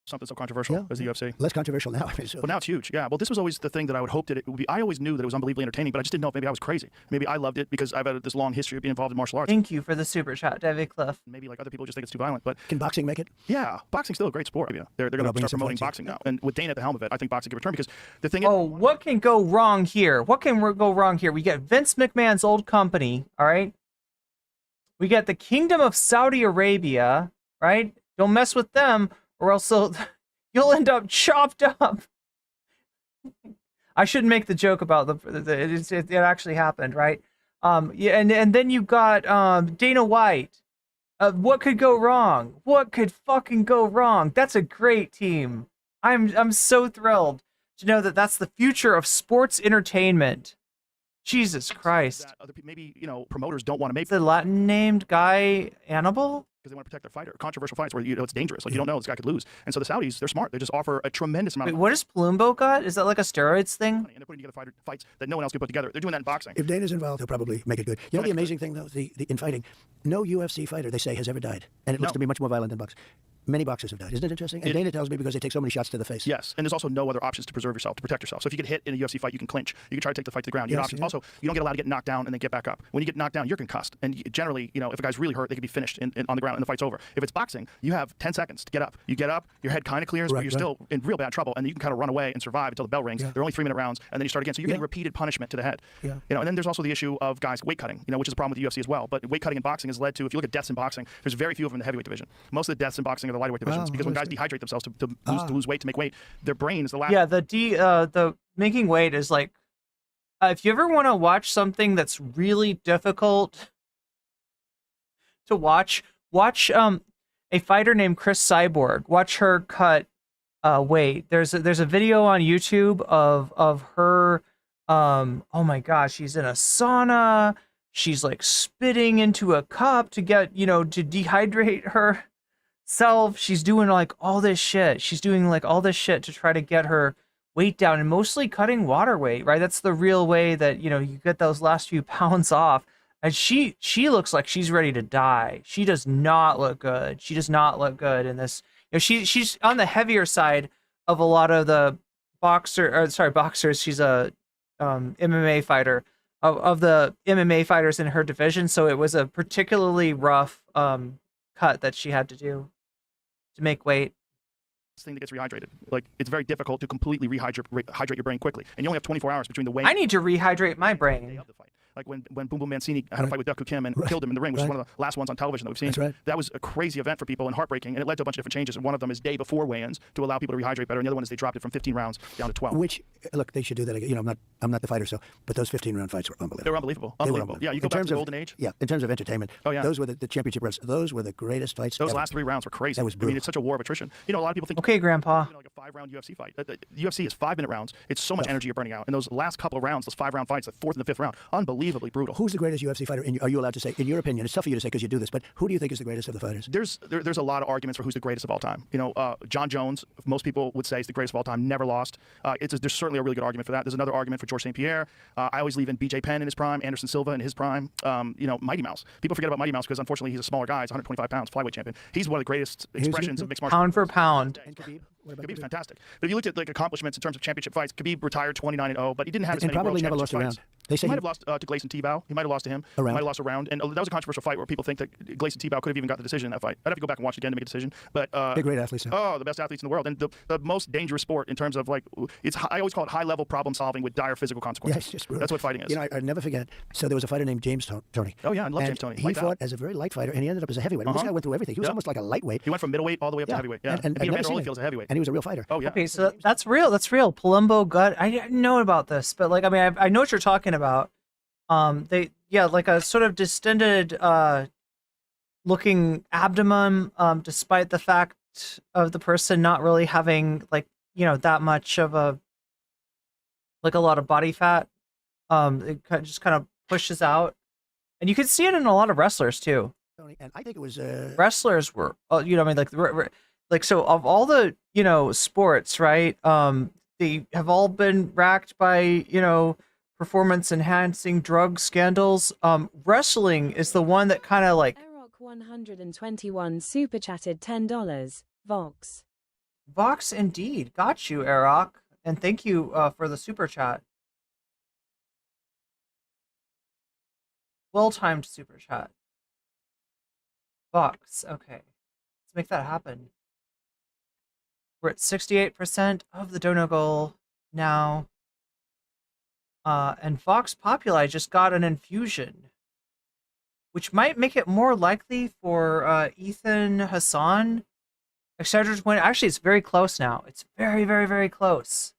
Something so controversial as the UFC. Less controversial now. Well, now it's huge. Yeah. Well, this was always the thing that I would hope that it would be. I always knew that it was unbelievably entertaining, but I just didn't know if maybe I was crazy. Maybe I loved it because I've had this long history of being involved in martial arts. Thank you for the super chat, David Cliff. Maybe like other people just think it's too violent, but can boxing make it? Yeah, boxing's still a great sport. Yeah, they're going to start promoting boxing now, and with Dana at the helm of it, I think boxing can return because the thing is. Oh, what can go wrong here? What can go wrong here? We get Vince McMahon's old company, all right? We get the Kingdom of Saudi Arabia, right? Don't mess with them, or else you'll end up chopped up. I shouldn't make the joke about it actually happened, right? Yeah, and then you got Dana White. What could go wrong? What could fucking go wrong? That's a great team. I'm so thrilled to know that that's the future of sports entertainment. Jesus Christ. Other people, maybe promoters don't want to make the Latin named guy Hannibal. Because they want to protect their fighter. Controversial fights where it's dangerous. Like you don't know this guy could lose. And so the Saudis, they're smart. They just offer a tremendous amount. Wait, what does Palumbo got? Is that like a steroids thing? And they're putting together fights that no one else can put together. They're doing that in boxing. If Dana's involved, he'll probably make it good. You know the amazing thing though, in fighting, no UFC fighter they say has ever died, and it looks to be much more violent than boxing. Many boxers have died. Isn't it interesting? And Dana tells me because they take so many shots to the face. Yes, and there's also no other options to preserve yourself, to protect yourself. So if you get hit in a UFC fight, you can clinch. You can try to take the fight to the ground. You have options. Also, you don't get allowed to get knocked down and then get back up. When you get knocked down, you're concussed. And generally, you know, if a guy's really hurt, they can be finished on the ground and the fight's over. If it's boxing, you have 10 seconds to get up. You get up, your head kind of clears, but you're still in real bad trouble, and you can kind of run away and survive until the bell rings. They're only 3-minute rounds, and then you start again. So you're getting repeated punishment to the head. You know, and then there's also the issue of guys weight cutting, you know, which is a problem with the UFC as well. But weight cutting in boxing has led to, if you look at deaths in boxing, there's very few of them in the heavyweight division. Most of the deaths in boxing are the lightweight divisions because when guys dehydrate themselves to lose weight, to make weight, their brain is the last. Yeah, the making weight is like, if you ever want to watch something that's really difficult to watch a fighter named Chris Cyborg. Watch her cut weight. There's a video on YouTube of her. Oh my gosh, she's in a sauna. She's like spitting into a cup to get, to dehydrate herself. She's doing like all this shit. She's doing like all this shit to try to get her weight down, and mostly cutting water weight, right? That's the real way that, you get those last few pounds off. And she looks like she's ready to die. She does not look good. She does not look good in this. She's on the heavier side of a lot of the boxers. She's a MMA fighter of the MMA fighters in her division. So it was a particularly rough cut that she had to do to make weight. Thing that gets rehydrated. Like, it's very difficult to completely hydrate your brain quickly, and you only have 24 hours between the weigh. I need to rehydrate my brain. Like when Boom Boom Mancini had a fight with Deku Kim and killed him in the ring, which is one of the last ones on television that we've seen. That was a crazy event for people and heartbreaking, and it led to a bunch of different changes. And one of them is day before weigh-ins to allow people to rehydrate better, and the other one is they dropped it from 15 rounds down to 12. Which, look, they should do that again. I'm not the fighter, but those 15-round fights were unbelievable. They were unbelievable. Unbelievable. Yeah, you go back to the golden age. Yeah, in terms of entertainment. Oh yeah. Those were the championship rounds. Those were the greatest fights. Those ever. last 3 rounds were crazy. That was brutal. I mean, it's such a war of attrition. A lot of people think. Okay, Grandpa. Like a 5-round UFC fight. The UFC is 5-minute rounds. It's so much energy you're burning out. And those last couple of rounds, those 5-round fights, the 4th and the 5th round, unbelievably brutal. Who's the greatest UFC fighter? Are you allowed to say, in your opinion? It's tough for you to say because you do this, but who do you think is the greatest of the fighters? There's a lot of arguments for who's the greatest of all time. John Jones, most people would say is the greatest of all time, never lost. There's certainly a really good argument for that. There's another argument for George St. Pierre. I always leave in BJ Penn in his prime, Anderson Silva in his prime. Mighty Mouse. People forget about Mighty Mouse because unfortunately he's a smaller guy. He's 125 pounds, flyweight champion. He's one of the greatest expressions of mixed martial arts. Pound for pound. And Khabib? Khabib's fantastic. But if you looked at like accomplishments in terms of championship fights, Khabib retired 29-0, but he didn't have as many probably world never championship lost a fights. round. They say he might have lost to Gleison Tebow. He might have lost to him. He might have lost a round. And that was a controversial fight where people think that Gleison Tebow could have even got the decision in that fight. I'd have to go back and watch it again to make a decision. But they're great athletes. Oh, the best athletes in the world, and the most dangerous sport in terms of like I always call it high-level problem solving with dire physical consequences. Yeah, it's just that's what fighting is. I'd never forget. So there was a fighter named James Toney. Oh yeah, I love James Toney. He fought as a very light fighter, and he ended up as a heavyweight. This guy went through everything. He was almost like a lightweight. He went from middleweight all the way up to heavyweight. Yeah, and Peter Van Holyfield is a heavyweight. And he was a real fighter. Oh yeah. Okay, so that's real. That's real. Palumbo gut. I didn't know about this, but like, I mean, I know what you're talking about. Like a sort of distended looking abdomen, despite the fact of the person not really having like, that much of a lot of body fat. It just kind of pushes out, and you can see it in a lot of wrestlers too. And I think it was wrestlers were, like so of all the sports, right? They have all been racked by performance enhancing drug scandals. Wrestling is the one that kind of like. Erock 121 super chatted $10. Vox indeed. Got you, Erock. And thank you for the super chat. Well-timed super chat. Vox, okay. Let's make that happen. We're at 68% of the dono goal now. And Vox Populi just got an infusion, which might make it more likely for Ethan Hassan. Excedrin win. Actually, it's very close now. It's very, very, very close.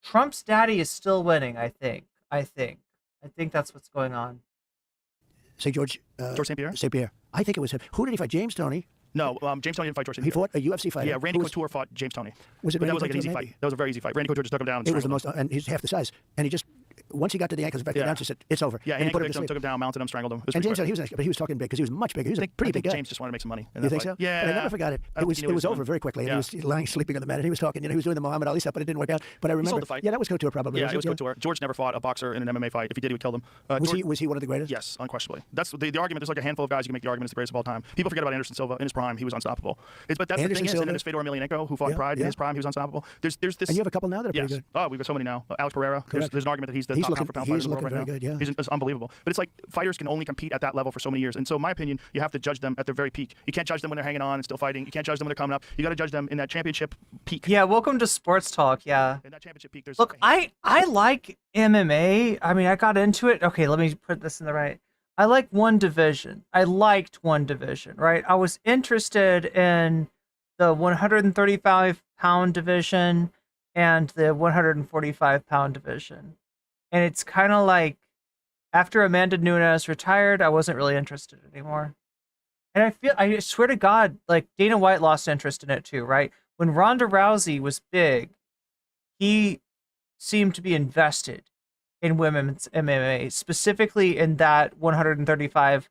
Trump's daddy is still winning, I think. I think that's what's going on. Say George St. Pierre? St. Pierre. I think it was him. Who did he fight? James Toney? No, James Toney didn't fight George St. He Pierre. fought a UFC fighter. Yeah, Randy Couture fought James Toney. Was it? But that was like an easy fight. That was a very easy fight. Randy Couture just took him down. It was the most, and he's half the size, and he just once he got to the ankles, in fact, the announcer said, it's over. Yeah, and he put him to him, sleep. took him down, mounted him, strangled him. It was And pretty James quick. said he was talking big because he was much bigger. He was a pretty big guy. James just wanted to make some money. You think so? Yeah. But I never forgot it. I It don't was think he knew what he was over doing. very quickly. Yeah. And he was lying, sleeping on the mat, and he was talking. He was doing the Muhammad Ali stuff, but it didn't work out. But I remember. sold the fight. Yeah, that was Couture probably. Yeah, it was Couture. George never fought a boxer in an MMA fight. If he did, he would kill them. Was he one of the greatest? Yes, unquestionably. That's the argument. There's like a handful of guys you can make the argument is the greatest of all time. People forget about Anderson Silva in his prime. He was unstoppable. But that's Anderson the thing is, Silva. and then there's Fedor Emelianenko, who fought Pride in his prime. He was unstoppable. There's this. And you have a couple now that are pretty yes. good. Oh, we've got so many now. Alex Pereira. There's an argument that he's the top looking- pound for pound fighter he's in the world looking right very now. good, yeah. It's unbelievable. But it's like fighters can only compete at that level for so many years. And so, in my opinion, you have to judge them at their very peak. You can't judge them when they're hanging on and still fighting. You can't judge them when they're coming up. You got to judge them in that championship peak. Yeah, welcome to Sports Talk. Yeah. In that championship peak, there's Look, I like MMA. I mean, I got into it. Okay, let me put this in the right. I like one division. I liked one division, right? I was interested in the 135-pound division and the 145-pound division. And it's kind of like after Amanda Nunes retired, I wasn't really interested anymore. And I swear to God, like Dana White lost interest in it too, right? When Ronda Rousey was big, he seemed to be invested in women's MMA, specifically in that 135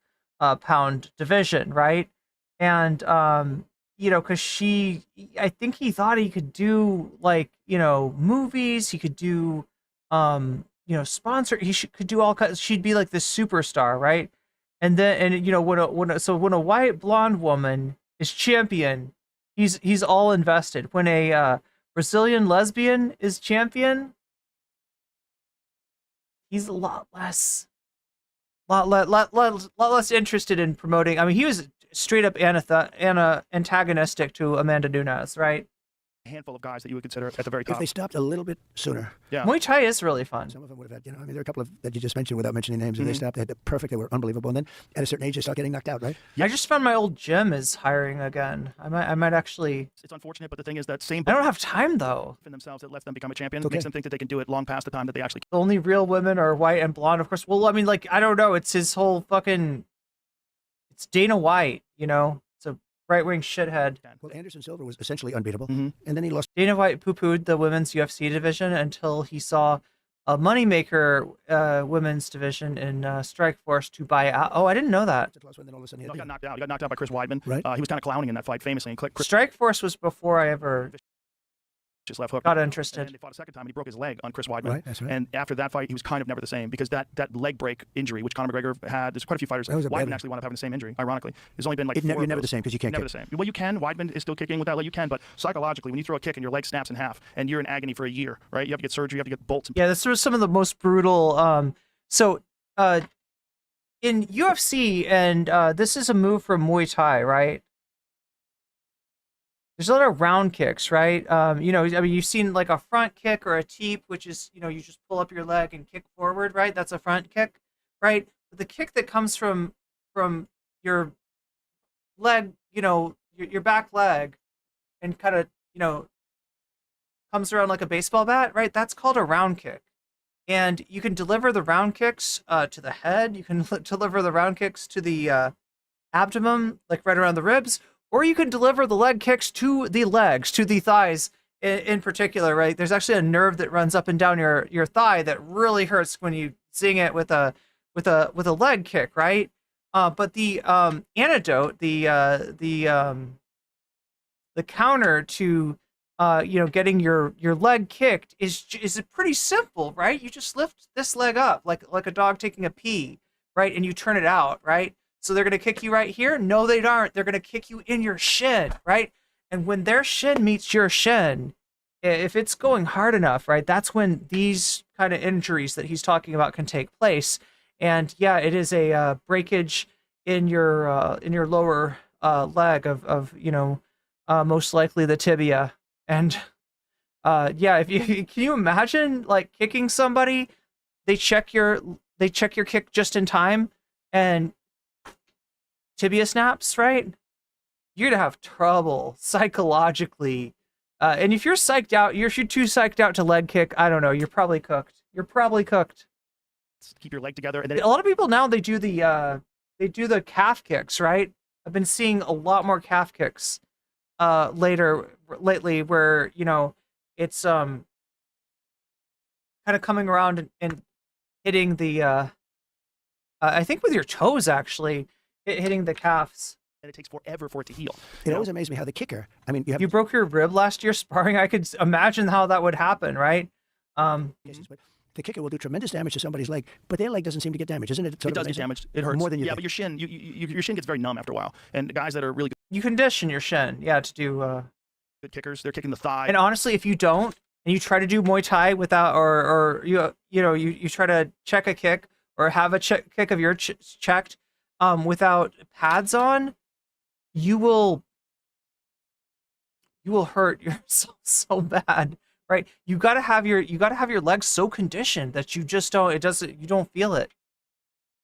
pound division, right? And because I think he thought he could do like movies, he could do sponsor, could do all kinds. She'd be like this superstar, right? And then when a white blonde woman is champion, he's all invested. When a Brazilian lesbian is champion, he's a lot less interested in promoting. I mean, he was straight up antagonistic to Amanda Nunes, right? a handful of guys that you would consider at the very top. If they stopped a little bit sooner. Yeah. Muay Thai is really fun. Some of them would have had, I mean, there are a couple of that you just mentioned without mentioning names. If they stopped, they had the perfect, they were unbelievable. And then at a certain age, they start getting knocked out, right? I just found my old gym is hiring again. I might actually. It's unfortunate, but the thing is that same I don't have time though. in themselves that lets them become a champion Okay. makes them think that they can do it long past the time that they actually. The only real women are white and blonde, of course. Well, I mean, like, I don't know. It's his whole fucking. It's Dana White, It's a right-wing shithead. Well, Anderson Silva was essentially unbeatable. Mhm. And then he lost. Dana White poo-pooed the women's UFC division until he saw a moneymaker women's division in Strikeforce to buy out. Oh, I didn't know that. The close one, then all of a sudden He he got had knocked out. He got knocked out by Chris Weidman. Right. He was kind of clowning in that fight famously. And Chris Strikeforce was before I ever just left hook. got And interested. then they fought a second time, and he broke his leg on Chris Weidman. Right, that's right. And after that fight, he was kind of never the same because that leg break injury, which Conor McGregor had, there's quite a few fighters. That was a bad Weidman one. actually wound up having the same injury. Ironically, there's only been like You're four. never of the those. same because you can't Never kick. the same. Well, you can. Weidman is still kicking with that leg. You can, but psychologically, when you throw a kick and your leg snaps in half and you're in agony for a year, right? You have to get surgery. You have to get bolts. Yeah, this was some of the most brutal. In UFC, and this is a move from Muay Thai, right? There's a lot of round kicks, right? You've seen like a front kick or a teep, which is, you just pull up your leg and kick forward, right? That's a front kick, right? But the kick that comes from your leg, your back leg, and kind of, comes around like a baseball bat, right? That's called a round kick. And you can deliver the round kicks to the head. You can deliver the round kicks to the abdomen, like right around the ribs. Or you can deliver the leg kicks to the legs, to the thighs in particular, right? There's actually a nerve that runs up and down your thigh that really hurts when you zing it with a leg kick, right? But the antidote, the counter to getting your leg kicked is pretty simple, right? You just lift this leg up like a dog taking a pee, right? And you turn it out, right? So they're going to kick you right here? No, they aren't. They're going to kick you in your shin, right? And when their shin meets your shin, if it's going hard enough, right, that's when these kind of injuries that he's talking about can take place. And yeah, it is a breakage in your lower leg of most likely the tibia. And if you can you imagine like kicking somebody, they check your kick just in time, and tibia snaps, right? You're gonna have trouble psychologically. And if you're psyched out, if you're too psyched out to leg kick, I don't know, you're probably cooked. Keep your leg together. And then A lot of people now they do the calf kicks, right? I've been seeing a lot more calf kicks lately where it's kind of coming around and hitting the I think with your toes actually, hitting the calves. And it takes forever for it to heal. It always amazed me how the kicker. I mean, you have You broke your rib last year sparring. I could imagine how that would happen, right? cases, but the kicker will do tremendous damage to somebody's leg, but their leg doesn't seem to get damaged, isn't it? It does get amazing? damaged. It hurts more than you Yeah, think. but your shin, your shin gets very numb after a while. And the guys that are really You condition your shin, yeah, to do. good kickers, they're kicking the thigh. And honestly, if you don't, and you try to do Muay Thai without, or you try to check a kick or have a kick of your checked, without pads on, you will hurt yourself so bad, right? You gotta have your legs so conditioned that you just don't. You don't feel it.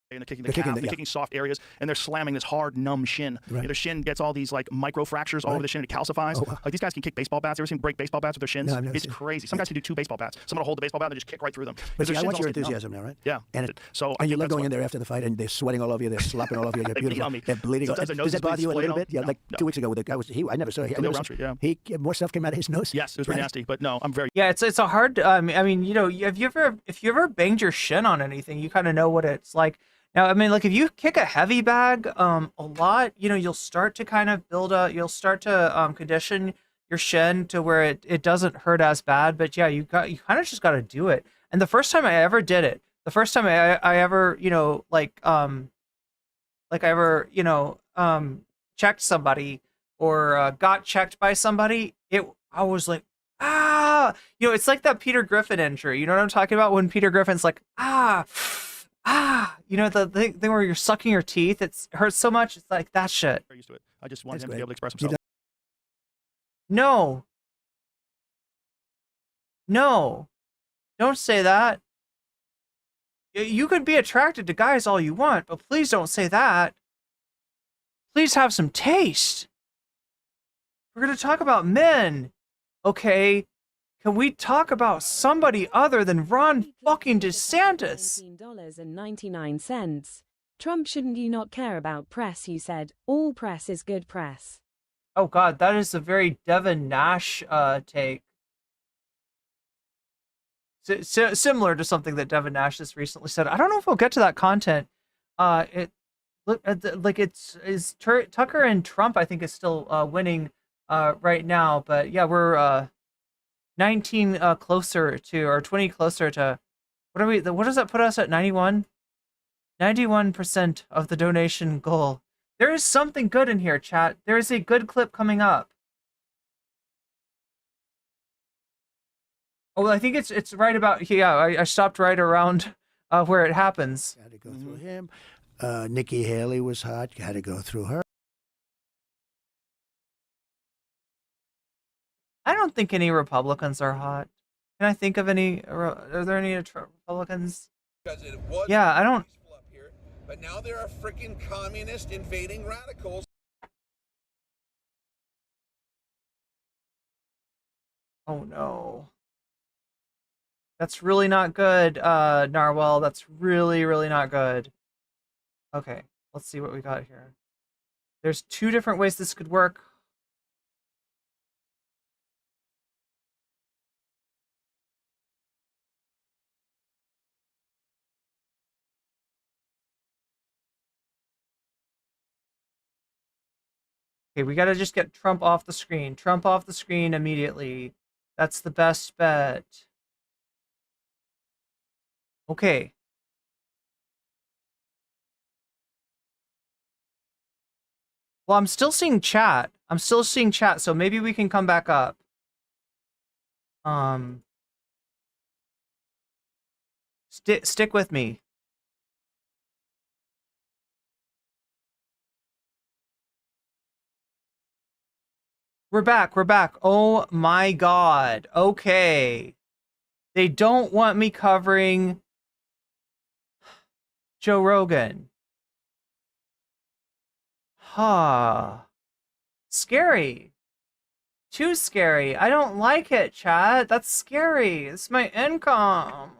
And they're kicking the calf, they're kicking soft areas, and they're slamming this hard, numb shin. Right. Their shin gets all these like micro fractures all over the shin. It calcifies. Oh, wow. Like these guys can kick baseball bats. Ever seen break baseball bats with their shins? No, I've never It's seen it. crazy. Some guys can do 2 baseball bats. Someone will hold the baseball bat and they just kick right through them. But Their see, I shins watch your all get numb. enthusiasm now, right? Yeah. And so and you love that's going what- in there after the fight, and they're sweating all over you, they're slopping all over you, they're They bleed beautiful, on me. they're bleeding. Sometimes their nose Does that is bother you a splaying little bit? out. Yeah, No, like no. 2 weeks ago with the guy I never saw. Leo Brownstreet, yeah. He more stuff came out of his nose. Yes, it was very nasty. But no, I'm very. Yeah, it's a hard. I mean, if you ever banged your shin on anything, you kind of know what it's like. Now, I mean, like if you kick a heavy bag a lot, you'll start to kind of you'll start to condition your shin to where it doesn't hurt as bad. But yeah, you kind of just got to do it. And the first time I ever did it, the first time I ever, checked somebody or got checked by somebody, I was like, ah, it's like that Peter Griffin injury. You know what I'm talking about? When Peter Griffin's like, ah, the thing where you're sucking your teeth, it hurts so much. It's like that shit. Very used to it. I just wanted That's him to great. be able to express You've himself. No, don't say that. You could be attracted to guys all you want, but please don't say that. Please have some taste. We're going to talk about men, okay? Can we talk about somebody other than Ron fucking DeSantis? $19.99. Trump shouldn't you not care about press, you said. All press is good press. Oh God, that is a very Devin Nash take. Similar to something that Devin Nash has recently said. I don't know if we'll get to that content. Tucker and Trump, I think, is still winning right now. But yeah, we're 19 closer to, or 20 closer to, what does that put us at? 91? 91% of the donation goal. There is something good in here, chat. There is a good clip coming up. Oh, I think it's right about, yeah, I stopped right around where it happens. Had to go through him. Nikki Haley was hot. Had to go through her. I don't think any Republicans are hot. Can I think of any? Are there any Republicans? Because it was Yeah, I don't. peaceful up here, but now there are freaking communist invading radicals. Oh no. That's really not good, Narwhal. That's really, really not good. Okay, let's see what we got here. There's 2 different ways this could work. Okay, we gotta just get Trump off the screen. Trump off the screen immediately. That's the best bet. Okay. Well, I'm still seeing chat. So maybe we can come back up. Stick with me. We're back. Oh my God. Okay. They don't want me covering Joe Rogan. Huh. Scary. Too scary. I don't like it, chat. That's scary. It's my income.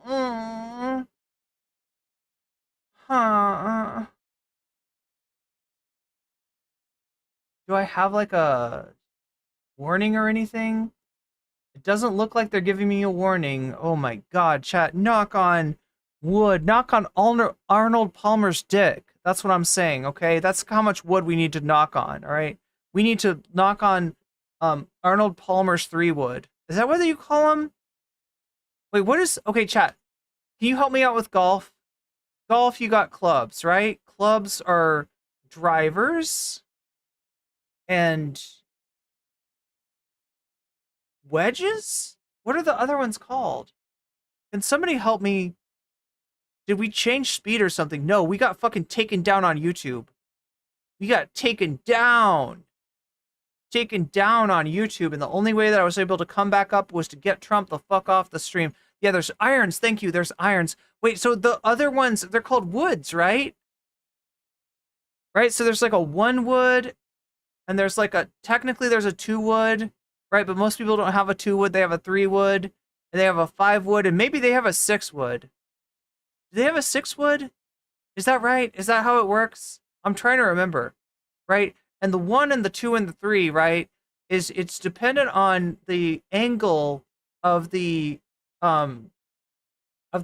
Huh. Do I have like a warning or anything? It doesn't look like they're giving me a warning. Oh my God, chat. Knock on Wood. Knock on Arnold Palmer's dick. That's what I'm saying, okay? That's how much wood we need to knock on, all right? We need to knock on Arnold Palmer's 3 wood. Is that what you call him? Wait, what is... Okay, chat. Can you help me out with golf? Golf, you got clubs, right? Clubs are drivers and wedges? What are the other ones called? Can somebody help me? Did we change speed or something? No, we got fucking taken down on YouTube. We got taken down. Taken down on YouTube, and the only way that I was able to come back up was to get Trump the fuck off the stream. Yeah, there's irons. Thank you. There's irons. Wait, so the other ones, they're called woods, right? Right? So there's like a 1 wood, and there's like a, technically there's a 2 wood, right? But most people don't have a 2 wood. They have a 3 wood, and they have a 5 wood, and maybe they have a 6 wood. Do they have a 6 wood? Is that right? Is that how it works? I'm trying to remember, right? And the 1 and the 2 and the 3, right, it's dependent on the angle of the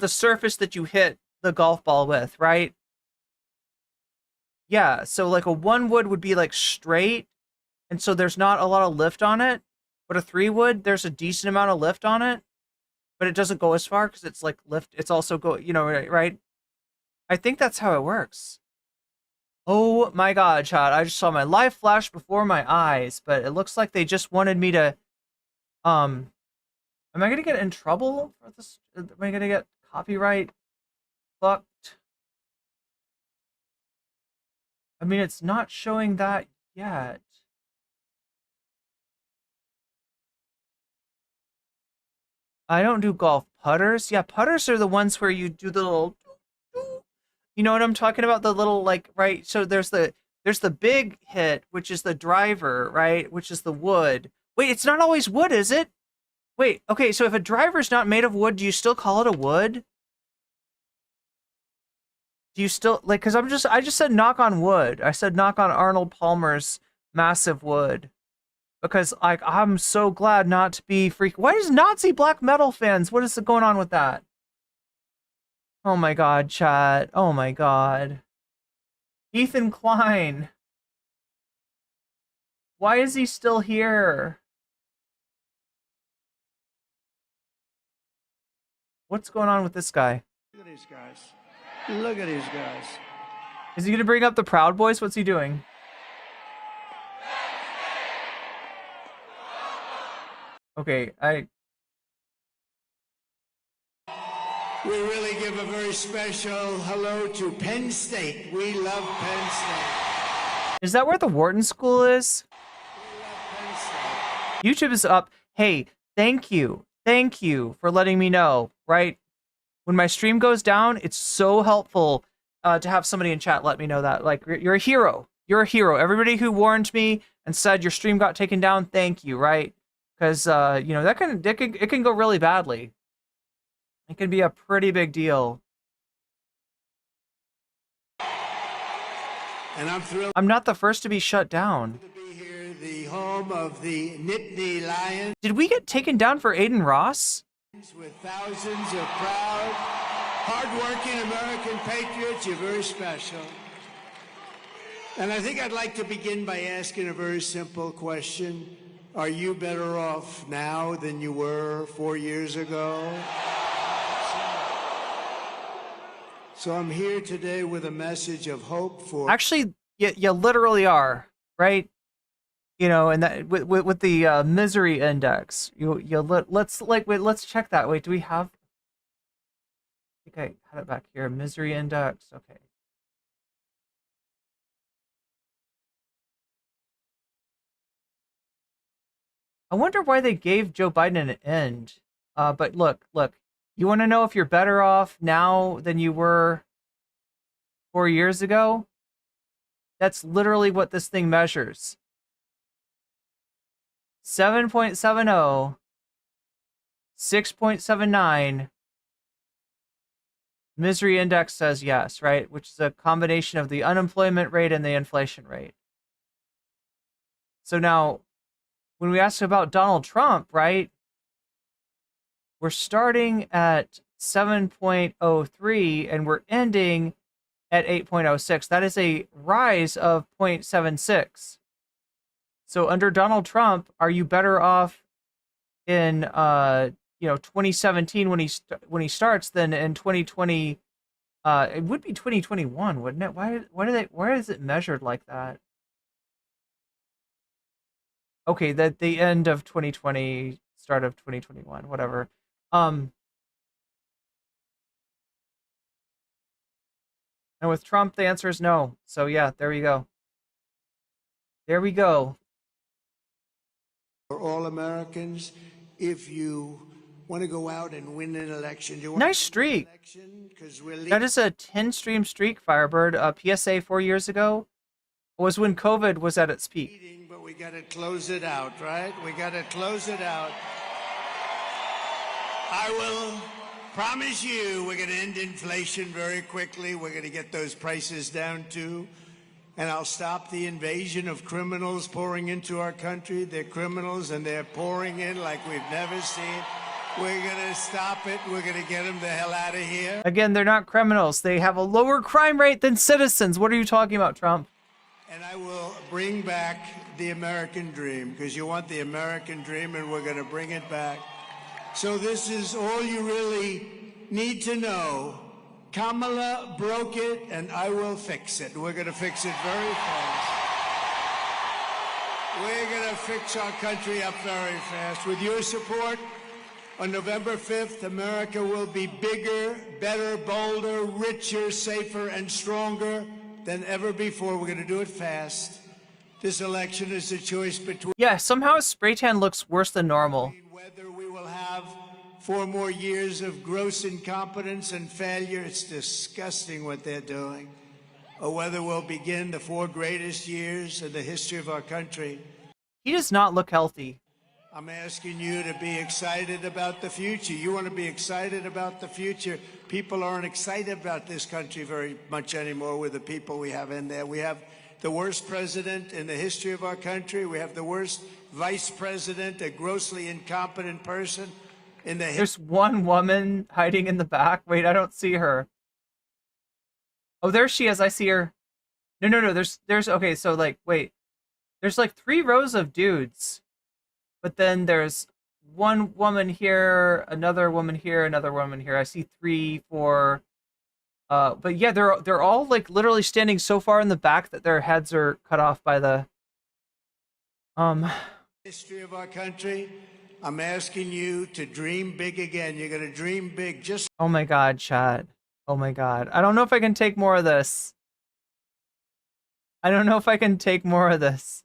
surface that you hit the golf ball with, right? Yeah, so like a 1 wood be like straight, and so there's not a lot of lift on it. But a 3 wood, there's a decent amount of lift on it, but it doesn't go as far because it's like lift. It's also right? I think that's how it works. Oh my god, chat. I just saw my life flash before my eyes, but it looks like they just wanted me to, am I gonna get in trouble for this? Am I gonna get copyright fucked? I mean, it's not showing that yet. I don't do golf putters. Yeah, putters are the ones where you do the little, you know what I'm talking about? The little, like, right? So there's the big hit, which is the driver, right? Which is the wood. Wait, it's not always wood, is it? Wait, okay, so if a driver's not made of wood, do you still call it a wood? Do you still, like, because I just said knock on wood. I said knock on Arnold Palmer's massive wood. Because, like, I'm so glad not to be freak. Why is Nazi black metal fans? What is going on with that? Oh my god, chat. Oh my god. Ethan Klein. Why is he still here? What's going on with this guy? Look at these guys. Look at these guys. Is he gonna bring up the Proud Boys? What's he doing? Okay, We really give a very special hello to Penn State. We love Penn State. Is that where the Wharton School is? We love Penn State. YouTube is up. Hey, thank you. Thank you for letting me know, right? When my stream goes down, it's so helpful to have somebody in chat let me know that. Like, you're a hero. You're a hero. Everybody who warned me and said your stream got taken down, thank you, right? Because, you know, it can go really badly. It can be a pretty big deal. And I'm thrilled I'm not the first to be shut down. to be here, the home of the Nittany Lions, Did we get taken down for Aiden Ross? with thousands of proud, hardworking American patriots. You're very special. And I think I'd like to begin by asking a very simple question. Are you better off now than you were 4 years ago? So I'm here today with a message of hope for... Actually, you literally are, right? You know, and that with the misery index, let's check that. Wait, do we have? I think I had it back here. Misery index. Okay. I wonder why they gave Joe Biden an end. But look. You want to know if you're better off now than you were 4 years ago? That's literally what this thing measures. 7.70, 6.79. Misery index says yes, right? Which is a combination of the unemployment rate and the inflation rate. So now, when we ask about Donald Trump, right? We're starting at 7.03, and we're ending at 8.06. That is a rise of 0.76. So under Donald Trump, are you better off in 2017 when he starts than in 2020? It would be 2021, wouldn't it? Why is it measured like that? Okay, that the end of 2020, start of 2021, whatever. And with Trump, the answer is no. So yeah, there you go. There we go. For all Americans, if you want to go out and win an election, Nice streak. That is a 10-stream streak, Firebird. PSA 4 years ago was when COVID was at its peak. But we got to close it out, right? We got to close it out. I will promise you we're going to end inflation very quickly. We're going to get those prices down too. And I'll stop the invasion of criminals pouring into our country. They're criminals and they're pouring in like we've never seen. We're going to stop it. We're going to get them the hell out of here. Again, they're not criminals. They have a lower crime rate than citizens. What are you talking about, Trump? And I will bring back the American dream, because you want the American dream, and we're going to bring it back. So this is all you really need to know. Kamala broke it, and I will fix it. We're going to fix it very fast. We're going to fix our country up very fast. With your support, on November 5th, America will be bigger, better, bolder, richer, safer, and stronger than ever before. We're going to do it fast. This election is a choice between... Yeah, somehow his spray tan looks worse than normal. Whether we will have 4 more years of gross incompetence and failure, it's disgusting what they're doing, or whether we'll begin the 4 greatest years in the history of our country. He does not look healthy. I'm asking you to be excited about the future. You want to be excited about the future. People aren't excited about this country very much anymore with the people we have in there. We have the worst president in the history of our country. We have the worst vice president, a grossly incompetent person in the... There's one woman hiding in the back. Wait, I don't see her. Oh, there she is. I see her. No. There's okay, so like, wait. There's like 3 rows of dudes. But then there's one woman here, another woman here, another woman here. I see 3, 4. But yeah, they're all like literally standing so far in the back that their heads are cut off by the history of our country. I'm asking you to dream big again. You're gonna dream big. Just... Oh my God, chat. Oh my God. I don't know if I can take more of this. I don't know if I can take more of this.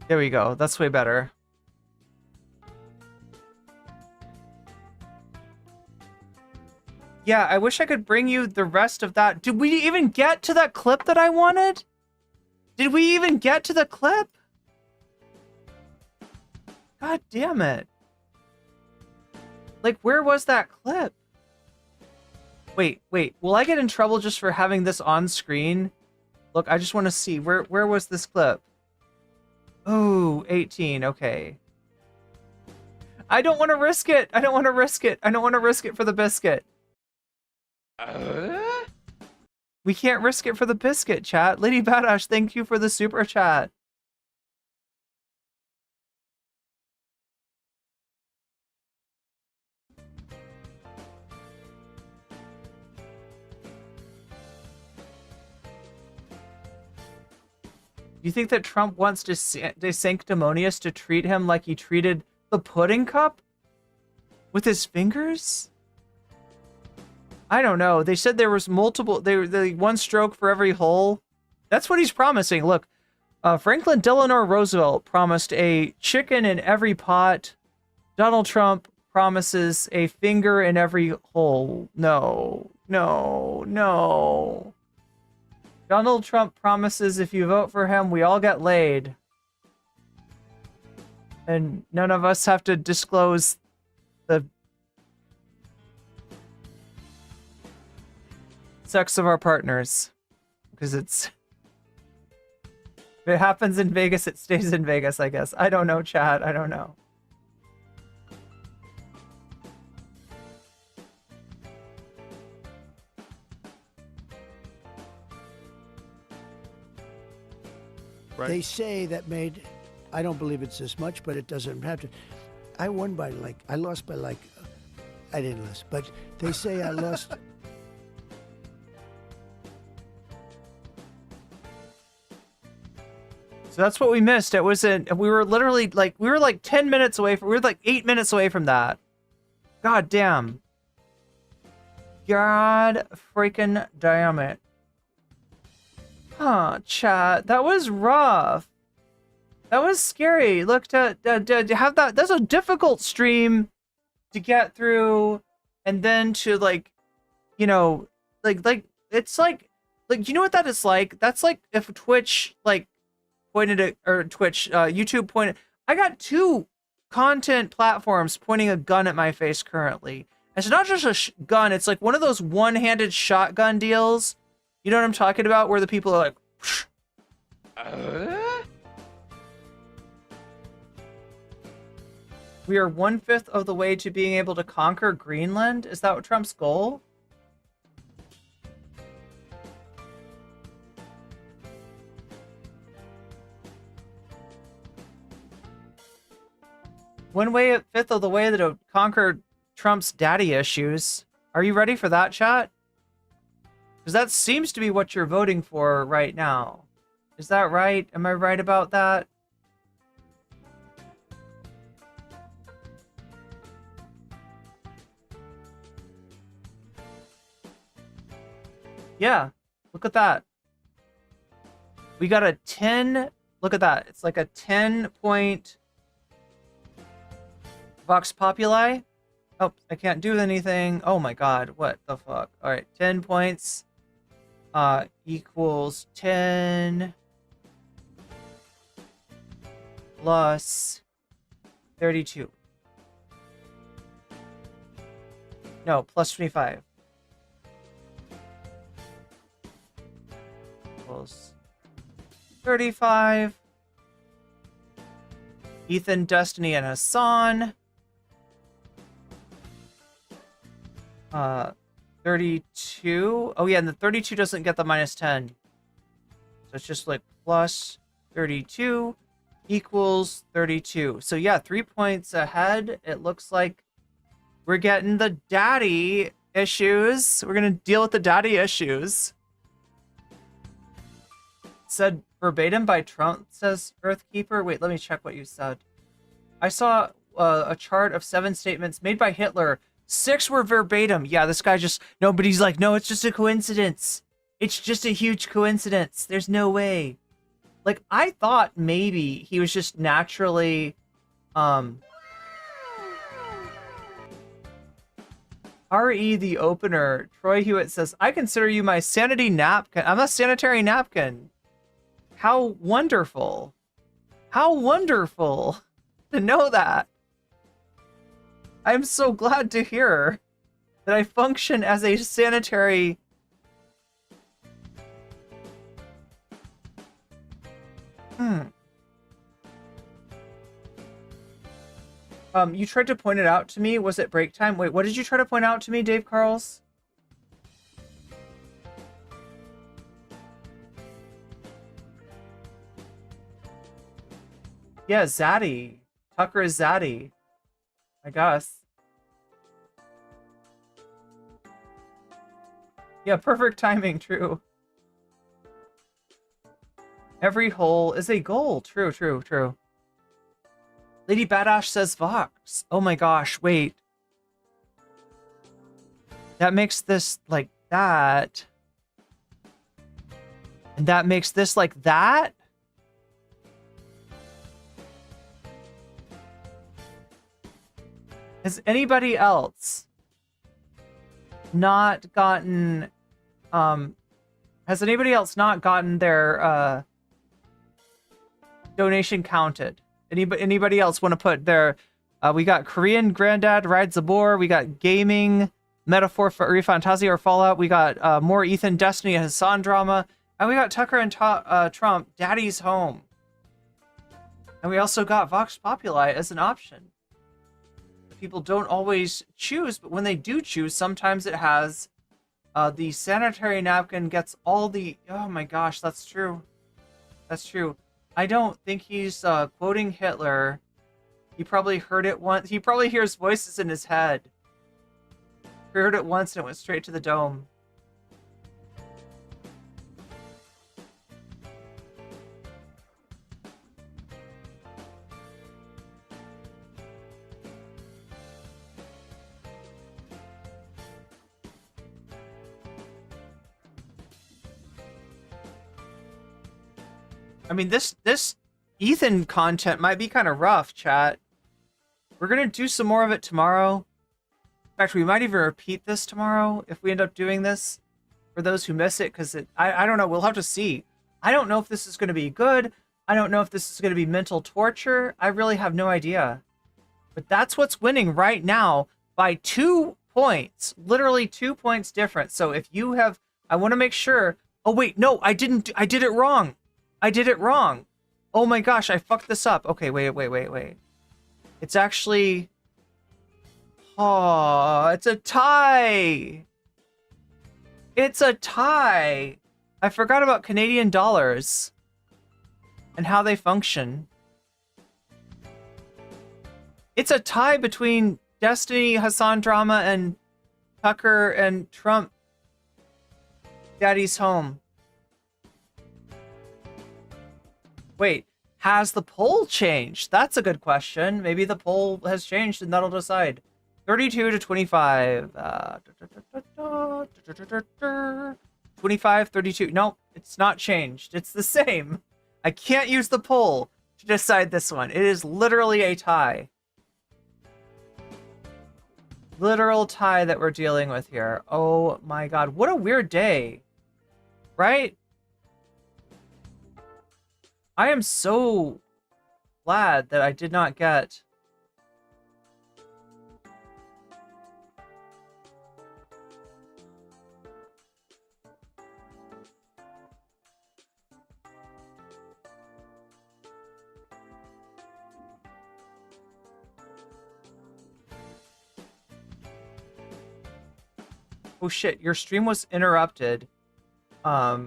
There we go. That's way better. Yeah, I wish I could bring you the rest of that. Did we even get to that clip that I wanted? Did we even get to the clip? God damn it. Like, where was that clip? Wait. Will I get in trouble just for having this on screen? Look, I just want to see. Where was this clip? Oh, 18. Okay. I don't want to risk it. I don't want to risk it. I don't want to risk it for the biscuit. We can't risk it for the biscuit, chat. Lady Badash, thank you for the super chat. Do you think that Trump wants DeSanctimonious to treat him like he treated the pudding cup? With his fingers? I don't know. They said there was multiple... They one stroke for every hole. That's what he's promising. Look, Franklin Delano Roosevelt promised a chicken in every pot. Donald Trump promises a finger in every hole. No. Donald Trump promises if you vote for him, we all get laid. And none of us have to disclose the sex of our partners. Because if it happens in Vegas, it stays in Vegas, I guess. I don't know, chat. I don't know. Right. They say that made, I don't believe it's this much, but it doesn't have to. I won by I lost by I didn't lose, but they say I lost. So that's what we missed. It wasn't, we were literally we were 10 minutes away we were 8 minutes away from that. God damn. God freaking damn it. Huh, chat. That was rough. That was scary. Look, to have that's a difficult stream to get through, and then to you know, it's you know what that is like? That's like if Twitch pointed at, or Twitch, YouTube pointed. I got two content platforms pointing a gun at my face currently. It's not just a gun. It's like one of those one-handed shotgun deals. You know what I'm talking about? Where the people are like, we are 1/5 of the way to being able to conquer Greenland. Is that what Trump's goal? Fifth of the way to conquer Trump's daddy issues. Are you ready for that, chat? Because that seems to be what you're voting for right now. Is that right? Am I right about that? Yeah, look at that. We got a 10, look at that. It's like a 10-point Vox Populi. Oh, I can't do anything. Oh my god, what the fuck? All right, 10 points equals 10 plus 32. No, plus 25. Equals 35. Ethan, Destiny, and Hassan. 32. Oh yeah, and the 32 doesn't get the minus 10. So it's just like plus 32 equals 32. So yeah, 3 points ahead. It looks like we're getting the daddy issues. We're gonna deal with the daddy issues. Said verbatim by Trump, says Earthkeeper. Wait, let me check what you said. I saw a chart of 7 statements made by Hitler. 6 were verbatim. Yeah, this guy just... No, but he's like, no, it's just a coincidence. It's just a huge coincidence. There's no way. Like, I thought maybe he was just naturally... R.E. the opener. Troy Hewitt says, I consider you my sanity napkin. I'm a sanitary napkin. How wonderful. How wonderful to know that. I'm so glad to hear that I function as a sanitary... You tried to point it out to me. Was it break time? Wait, what did you try to point out to me, Dave Carls? Yeah, Zaddy. Tucker is Zaddy. I guess. Yeah, perfect timing, true. Every hole is a goal. True, true, true. Lady Badash says Vox. Oh my gosh, wait. That makes this like that. And that makes this like that? Has anybody else not gotten, has Has anybody else not gotten their donation counted? Anybody else want to put their... we got Korean Granddad Rides a Boar. We got Gaming, Metaphor for Fantasia or Fallout. We got more Ethan Destiny and Hassan Drama. And we got Tucker and Trump, Daddy's Home. And we also got Vox Populi as an option. People don't always choose, but when they do choose, sometimes it has the sanitary napkin gets all the... Oh my gosh, that's true. That's true. I don't think he's quoting Hitler. He probably heard it once. He probably hears voices in his head. He heard it once and it went straight to the dome. I mean, this Ethan content might be kind of rough, chat. We're going to do some more of it tomorrow. In fact, we might even repeat this tomorrow if we end up doing this for those who miss it, because I don't know. We'll have to see. I don't know if this is going to be good. I don't know if this is going to be mental torture. I really have no idea. But that's what's winning right now by 2 points. Literally 2 points difference. So if you have... I want to make sure... Oh, wait. No, I didn't. I did it wrong. I did it wrong. Oh my gosh, I fucked this up. Okay, wait. It's actually... Oh, it's a tie. It's a tie. I forgot about Canadian dollars and how they function. It's a tie between Destiny, Hassan Drama, and Tucker and Trump. Daddy's Home. Wait, has the poll changed? That's a good question. Maybe the poll has changed and that'll decide. 32 to 25. 25, 32. Nope, it's not changed. It's the same. I can't use the poll to decide this one. It is literally a tie. Literal tie that we're dealing with here. Oh my god, what a weird day. Right? I am so glad that I did not get... Oh shit, your stream was interrupted. A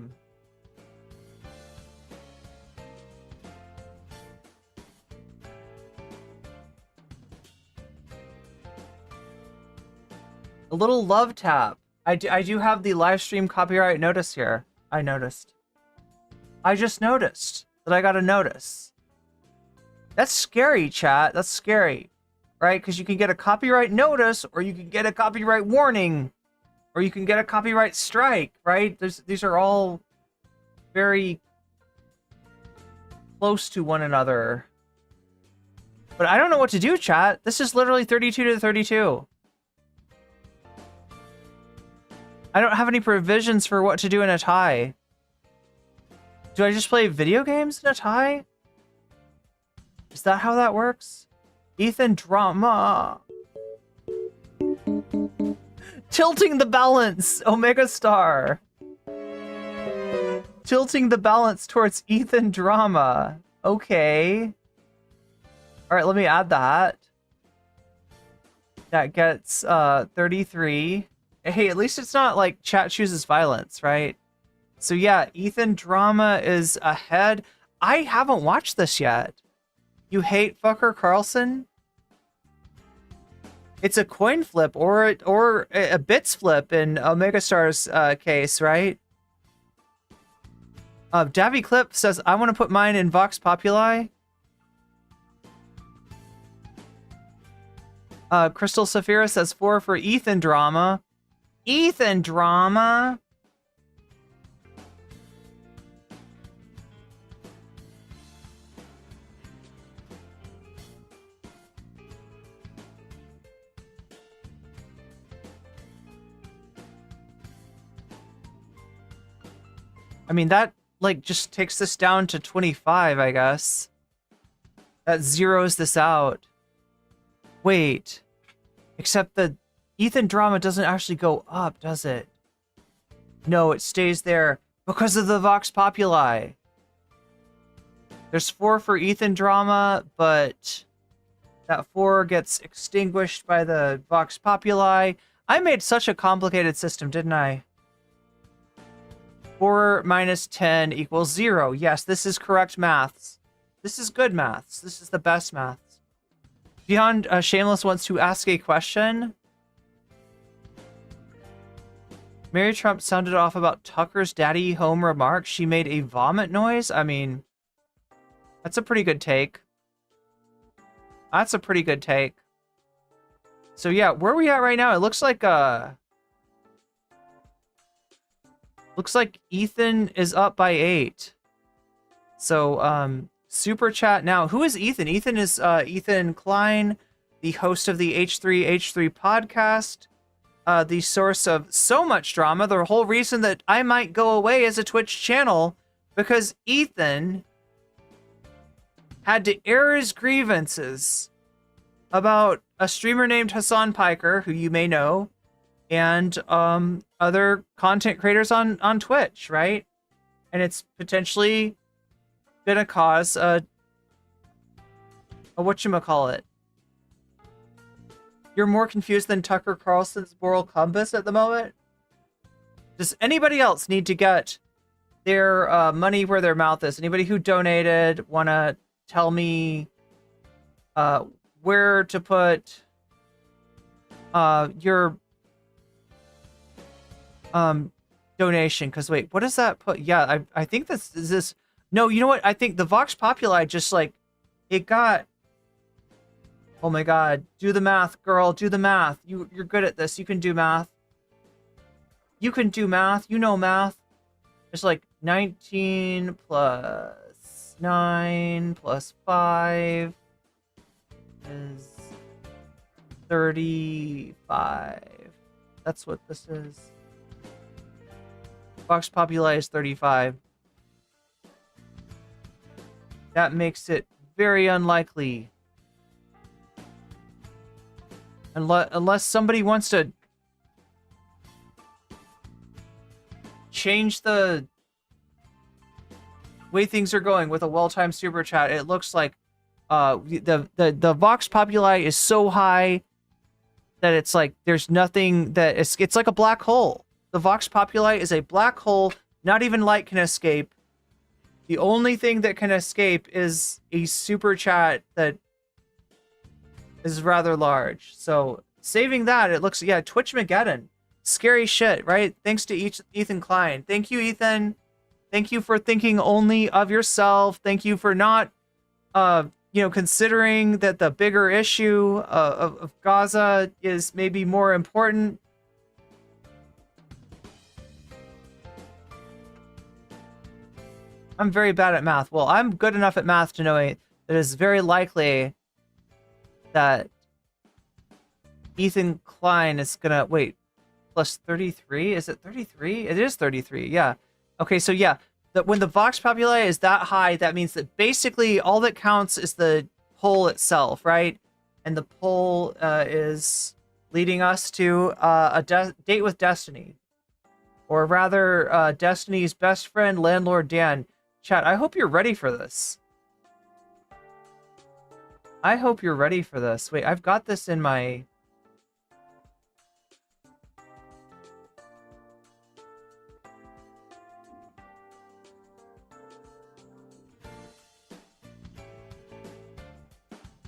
little love tap. I do have the live stream copyright notice here. I noticed. I just noticed that I got a notice. That's scary, chat. That's scary. Right? Because you can get a copyright notice, or you can get a copyright warning, or you can get a copyright strike, right? These are all very close to one another. But I don't know what to do, chat. This is literally 32 to 32. I don't have any provisions for what to do in a tie. Do I just play video games in a tie? Is that how that works? Ethan Drama. Tilting the balance, Omega Star. Tilting the balance towards Ethan Drama. Okay. Alright, let me add that. That gets 33. Hey, at least it's not like chat chooses violence, right? So yeah, Ethan Drama is ahead. I haven't watched this yet. You hate fucker Carlson? It's a coin flip or a bits flip in Omega Star's case, right? Davy Clip says, I want to put mine in Vox Populi. Crystal Saphira says 4 for Ethan Drama. Ethan Drama. I mean, that, like, just takes this down to 25, I guess. That zeroes this out. Wait. Except the Ethan drama doesn't actually go up, does it? No, it stays there because of the Vox Populi. There's 4 for Ethan drama, but that 4 gets extinguished by the Vox Populi. I made such a complicated system, didn't I? 4 minus 10 equals 0. Yes, this is correct maths. This is good maths. This is the best maths. Beyond Shameless wants to ask a question. Mary Trump sounded off about Tucker's daddy home remarks. She made a vomit noise. I mean, that's a pretty good take. That's a pretty good take. So yeah, where are we at right now? It looks like Ethan is up by 8. So super chat now. Who is Ethan? Ethan is Ethan Klein, the host of the H3H3 podcast, the source of so much drama. The whole reason that I might go away as a Twitch channel, because Ethan had to air his grievances about a streamer named Hassan Piker, who you may know, and other content creators on Twitch, right? And it's potentially gonna cause a whatchamacallit. You're more confused than Tucker Carlson's moral compass at the moment? Does anybody else need to get their money where their mouth is? Anybody who donated wanna tell me where to put your donation? Because wait, what does that put? Yeah, I think this is this. No, you know what? I think the Vox Populi just like it got. Oh my God! Do the math, girl. Do the math. You're good at this. You can do math. You can do math. You know math. It's like 19 plus 9 plus 5 is 35. That's what this is. Vox Populi is 35. That makes it very unlikely. Unless somebody wants to change the way things are going with a well-timed super chat, it looks like the Vox Populi is so high that it's like there's nothing that it's like a black hole. The Vox Populi is a black hole. Not even light can escape. The only thing that can escape is a super chat that is rather large. So saving that, it looks, yeah, Twitch Mageddon. Scary shit, right? Thanks to Ethan Klein. Thank you, Ethan. Thank you for thinking only of yourself. Thank you for not, considering that the bigger issue of Gaza is maybe more important. I'm very bad at math. Well, I'm good enough at math to know that it's very likely that Ethan Klein is gonna wait plus 33. Is it 33? It is 33. Yeah. Okay. So yeah, that when the Vox Populi is that high, that means that basically all that counts is the poll itself, right? And the poll is leading us to a date with Destiny, or rather, Destiny's best friend, Landlord Dan. Chat, I hope you're ready for this. I hope you're ready for this. Wait, I've got this in my...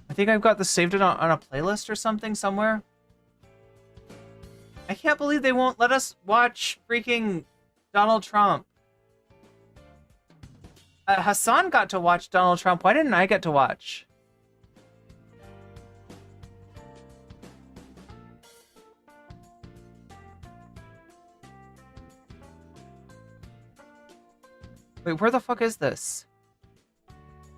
I think I've got this saved on a playlist or something somewhere. I can't believe they won't let us watch freaking Donald Trump. Hassan got to watch Donald Trump. Why didn't I get to watch? Wait, where the fuck is this?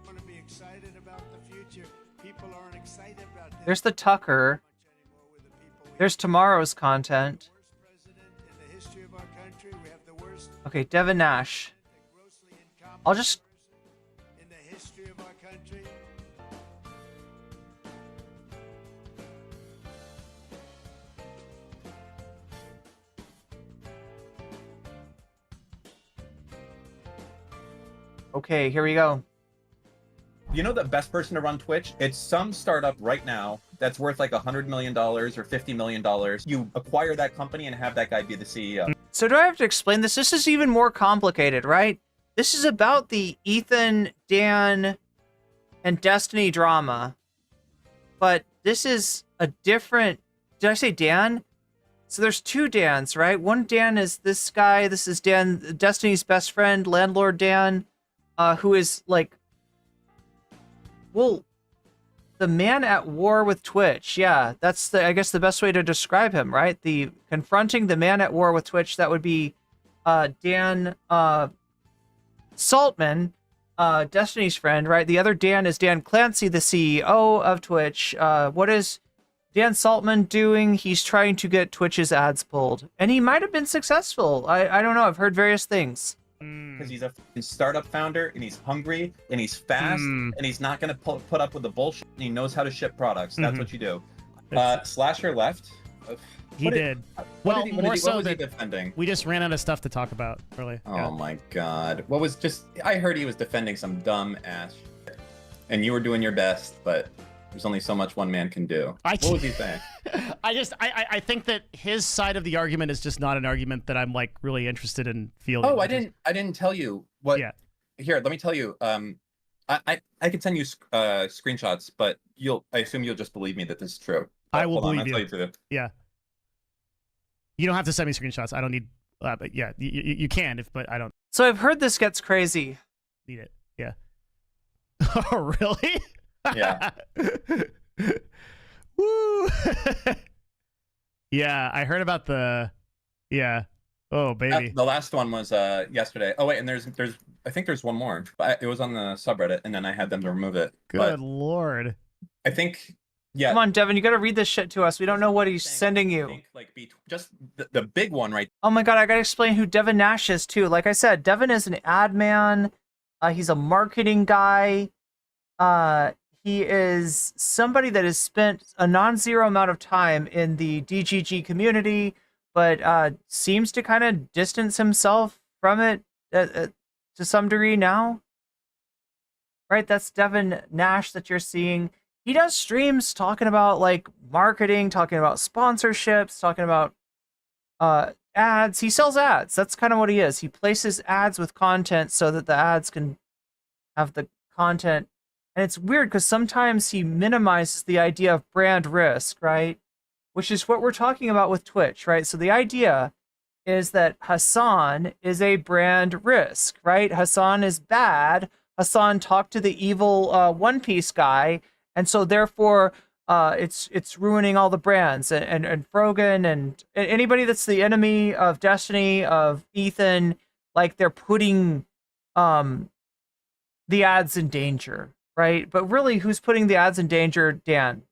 Want to be excited about the future. People aren't excited about this. There's the Tucker. There's tomorrow's content. Okay, Devin Nash. I'll just... in the history of our country. Okay, here we go. You know the best person to run Twitch? It's some startup right now that's worth like $100 million or $50 million. You acquire that company and have that guy be the CEO. So do I have to explain this? This is even more complicated, right? This is about the Ethan, Dan, and Destiny drama. But this is a different... Did I say Dan? So there's two Dans, right? One Dan is this guy. This is Dan, Destiny's best friend, Landlord Dan, who is like... Well, the man at war with Twitch. Yeah, that's I guess the best way to describe him, right? The confronting the man at war with Twitch. That would be Dan Saltman, Destiny's friend, right? The other Dan is Dan Clancy, the CEO of Twitch. What is Dan Saltman doing? He's trying to get Twitch's ads pulled, and he might have been successful. I don't know. I've heard various things. Because he's a startup founder, and he's hungry, and he's fast, and he's not going to put up with the bullshit. And he knows how to ship products. That's what you do. Slasher left. He did. What was he that defending? we just ran out of stuff to talk about, really. Oh my god. What was just... I heard he was defending some dumb ass shit. And you were doing your best, but there's only so much one man can do. What was he saying? I think that his side of the argument is just not an argument that I'm like really interested in fielding. Oh, I didn't tell you what. Yeah. Here, let me tell you. I could send you screenshots, but I assume you'll just believe me that this is true. I will Hold on, believe I'll you. tell you. Yeah. You don't have to send me screenshots. I don't need. But yeah, you can but I don't So I've heard this gets crazy. need it. Yeah. Oh, really? Yeah. Woo. Yeah, I heard about the. Yeah. Oh, baby. The last one was yesterday. Oh wait, and there's I think there's one more. But it was on the subreddit, and then I had them to remove it. Good But lord. I think. Yeah. Come on, Devin, you got to read this shit to us. We don't know what he's sending you. Like just the big one, right? Oh my god, I gotta explain who Devin Nash is too. Like I said, Devin is an ad man. He's a marketing guy. He is somebody that has spent a non-zero amount of time in the DGG community, but seems to kind of distance himself from it to some degree now. Right, that's Devin Nash that you're seeing. He does streams talking about like marketing, talking about sponsorships, talking about ads. He sells ads. That's kind of what he is. He places ads with content so that the ads can have the content. And it's weird because sometimes he minimizes the idea of brand risk, right? Which is what we're talking about with Twitch, right? So the idea is that Hassan is a brand risk, right? Hassan is bad. Hassan talked to the evil One Piece guy. And so therefore, it's ruining all the brands and Rogan and anybody that's the enemy of Destiny, of Ethan, like they're putting the ads in danger, right? But really, who's putting the ads in danger? Dan,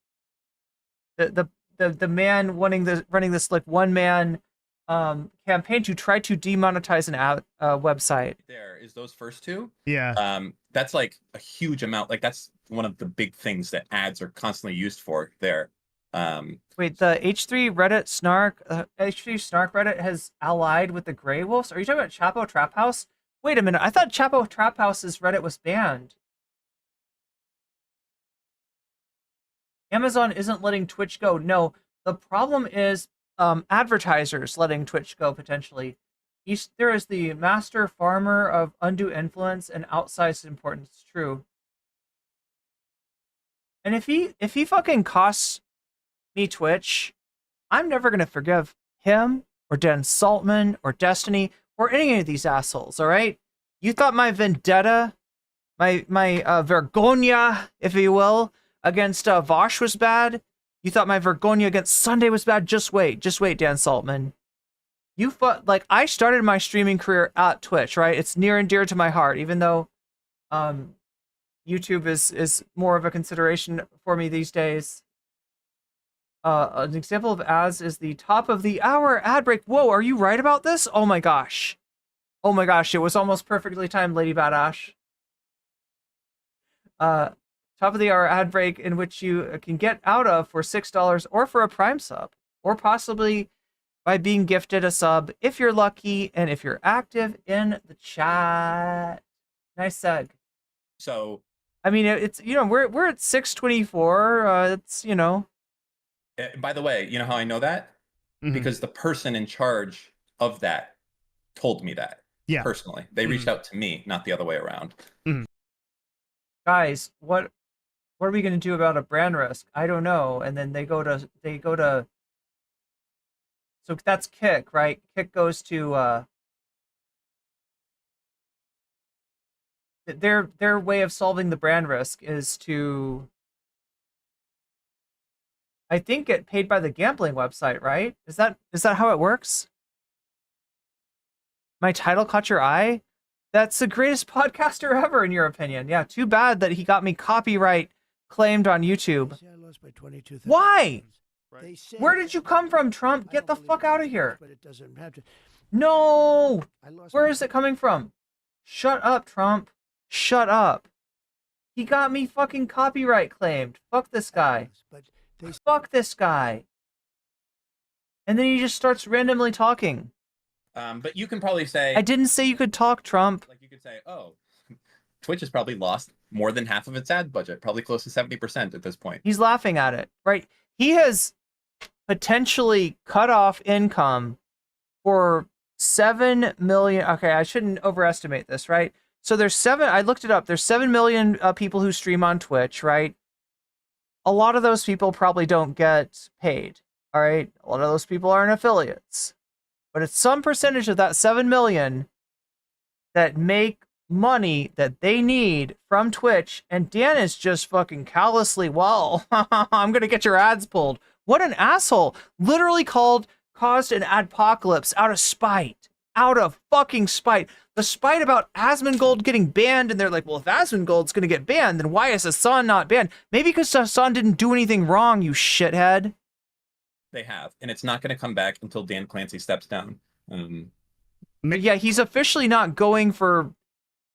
the man running this like one man campaign to try to demonetize an ad website. There is those first two. Yeah. That's like a huge amount. Like that's one of the big things that ads are constantly used for there. Wait, the H3 Reddit snark, H3 snark Reddit has allied with the Grey Wolves? Are you talking about Chapo Trap House? Wait a minute, I thought Chapo Trap House's Reddit was banned. Amazon isn't letting Twitch go. No, the problem is advertisers letting Twitch go potentially. There is the master farmer of undue influence and outsized importance. True. And if he fucking costs me Twitch, I'm never gonna forgive him or Dan Saltman or Destiny or any of these assholes. All right, you thought my vendetta, my vergogna, if you will, against Vosh was bad. You thought my vergogna against Sunday was bad. Just wait, Dan Saltman. Like I started my streaming career at Twitch, right? It's near and dear to my heart, even though YouTube is more of a consideration for me these days. An example of ads is the top of the hour ad break. Whoa, are you right about this? Oh my gosh. Oh my gosh, it was almost perfectly timed, Lady Badash. Top of the hour ad break in which you can get out of for $6 or for a Prime sub, or possibly by being gifted a sub if you're lucky and if you're active in the chat. Nice seg. So, I mean, it's we're at 6:24. It's by the way, you know how I know that? Because the person in charge of that told me that. Yeah. Personally, they reached out to me, not the other way around. Guys, what are we gonna do about a brand risk? I don't know. And then they go to. So that's Kick, right? Kick goes to their way of solving the brand risk is to, I think, get paid by the gambling website, right? Is that how it works? My title caught your eye? That's the greatest podcaster ever, in your opinion. Yeah, too bad that he got me copyright claimed on YouTube. See, I lost by 22,000 Why? They say- Where did you come from, Trump? I Get don't the believe fuck it, out of here. But it doesn't have to. No! I lost Where by- is it coming from? Shut up, Trump. Shut up. He got me fucking copyright claimed. Fuck this guy. But they Fuck this guy. And then he just starts randomly talking. But you can probably say, I didn't say you could talk, Trump. like you could say, oh, Twitch has probably lost more than half of its ad budget, probably close to 70% at this point. He's laughing at it, right? He has potentially cut off income for 7 million. Okay, I shouldn't overestimate this, right? So I looked it up. There's 7 million people who stream on Twitch, right? A lot of those people probably don't get paid, all right? A lot of those people aren't affiliates. But it's some percentage of that 7 million that make money that they need from Twitch, and Dan is just fucking callously, well, I'm gonna get your ads pulled. What an asshole. Literally caused an adpocalypse out of spite. Out of fucking spite. The spite about Asmongold getting banned, and they're like, well, if Asmongold's gonna get banned, then why is Hassan not banned? Maybe because Hassan didn't do anything wrong, you shithead. They have, and it's not going to come back until Dan Clancy steps down. Yeah, he's officially not going for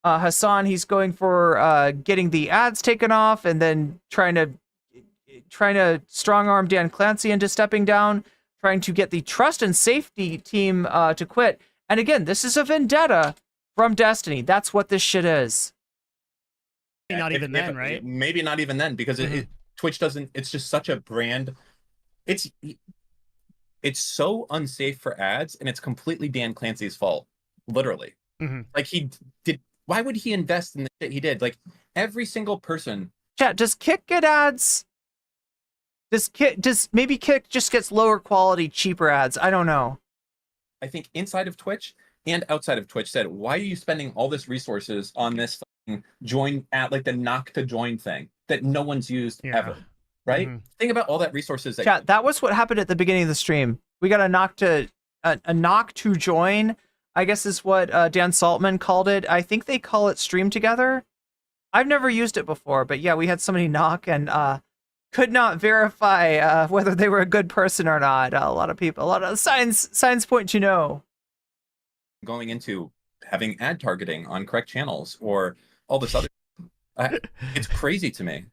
Hassan. He's going for getting the ads taken off, and then trying to strong arm Dan Clancy into stepping down, trying to get the trust and safety team to quit. And again, this is a vendetta from Destiny. That's what this shit is. Not even then, right? Maybe not even then, because Twitch doesn't. It's just such a brand. It's so unsafe for ads, and it's completely Dan Clancy's fault, literally. Like, he did. Why would he invest in the shit he did? Like, every single person. Chat, does Kick get ads? Maybe Kick just gets lower quality, cheaper ads? I don't know. I think inside of Twitch and outside of Twitch said, why are you spending all this resources on this join at like the knock to join thing that no one's used ever? Right? Think about all that resources. Chat, that was what happened at the beginning of the stream. We got a knock to join, I guess is what Dan Saltman called it. I think they call it stream together. I've never used it before, but yeah, we had somebody knock and could not verify whether they were a good person or not. A lot of signs point to no. Going into having ad targeting on correct channels or all this other, it's crazy to me.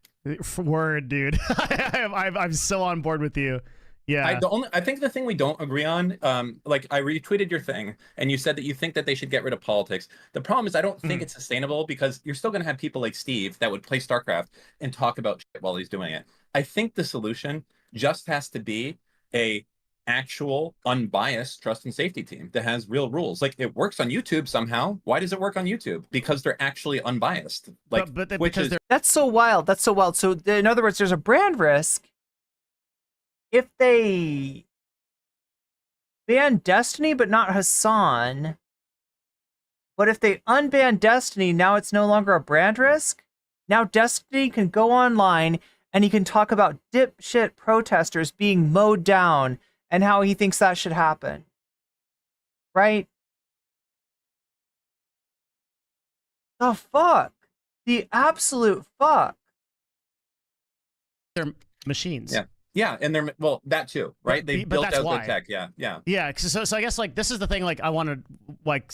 Word, dude. I'm so on board with you. Yeah. I think the thing we don't agree on, like I retweeted your thing and you said that you think that they should get rid of politics. The problem is I don't think it's sustainable because you're still going to have people like Steve that would play StarCraft and talk about shit while he's doing it. I think the solution just has to be a actual unbiased trust and safety team that has real rules. Like, it works on YouTube somehow. Why does it work on YouTube? Because they're actually unbiased. Like, because that's so wild. That's so wild. So in other words, there's a brand risk if they ban Destiny but not Hassan. But if they unban Destiny, now it's no longer a brand risk. Now Destiny can go online and he can talk about dipshit protesters being mowed down and how he thinks that should happen. Right? The fuck? The absolute fuck. They're machines. Yeah. Yeah, and they're well that too, right? They but built that's out why. their tech. Yeah, yeah. Yeah, so I guess like this is the thing. Like I want to like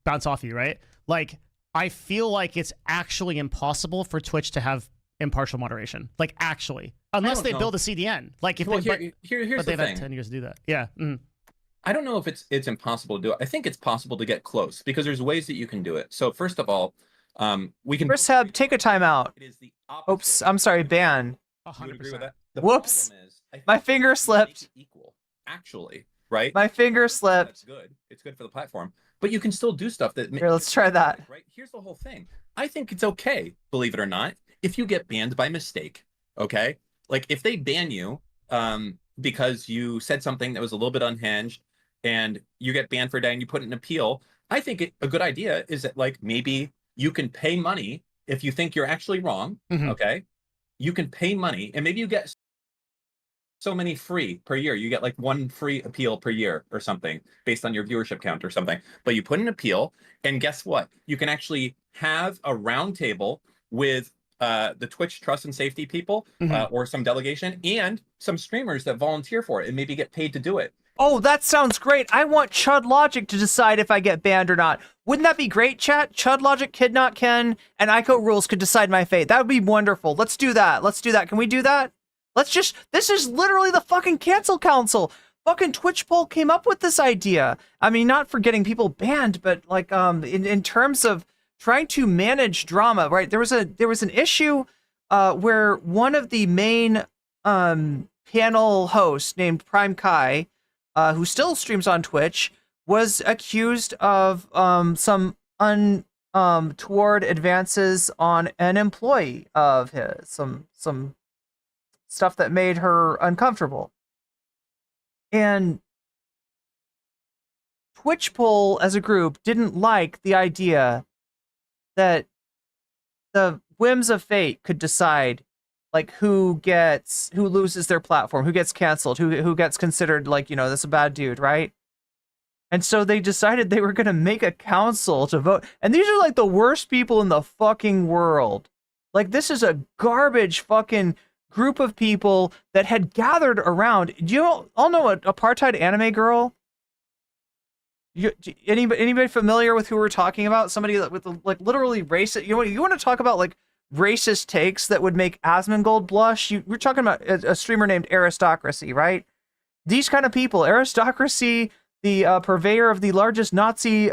bounce off you, right? Like I feel like it's actually impossible for Twitch to have impartial moderation. Like actually, unless they build a CDN. Like if Well, they, here's but the they've thing. had 10 years to do that. Yeah. Mm. I don't know if it's impossible to do it. I think it's possible to get close because there's ways that you can do it. So first of all, we can First, Heb, take a time out. It is the opposite. Oops, I'm sorry, ban. You would agree with that? The Whoops. problem is, I think My finger we slipped. make it equal, actually, right? My finger That's slipped. good. It's good for the platform, but you can still do stuff that. Here, let's try that. Right. Here's the whole thing. I think it's okay, believe it or not, if you get banned by mistake. Okay, like if they ban you because you said something that was a little bit unhinged, and you get banned for a day, and you put in an appeal. I think a good idea is that like maybe you can pay money if you think you're actually wrong. Okay, you can pay money, and maybe you get so many free per year. You get like one free appeal per year or something based on your viewership count or something. But you put an appeal, and guess what? You can actually have a round table with the Twitch trust and safety people or some delegation and some streamers that volunteer for it and maybe get paid to do it. Oh, that sounds great. I want Chud Logic to decide if I get banned or not. Wouldn't that be great, chat? Chud Logic, Kid Not Ken, and Ico Rules could decide my fate. That would be wonderful. Let's do that. Let's do that. Can we do that? This is literally the fucking cancel council. Fucking Twitch poll came up with this idea. I mean, not for getting people banned, but like in terms of trying to manage drama, right? There was an issue where one of the main panel hosts named Prime Kai, who still streams on Twitch, was accused of some untoward advances on an employee of his, some stuff that made her uncomfortable. And Twitch poll as a group didn't like the idea that the whims of fate could decide like who loses their platform, who gets canceled, who gets considered like, you know, this is a bad dude, right? And so they decided they were going to make a council to vote. And these are like the worst people in the fucking world. Like this is a garbage fucking group of people that had gathered around. Do you all know an apartheid anime girl? Anybody familiar with who we're talking about? Somebody that with like literally racist. You want to talk about like racist takes that would make Asmongold blush? We're talking about a streamer named Aristocracy, right? These kind of people, Aristocracy, the purveyor of the largest Nazi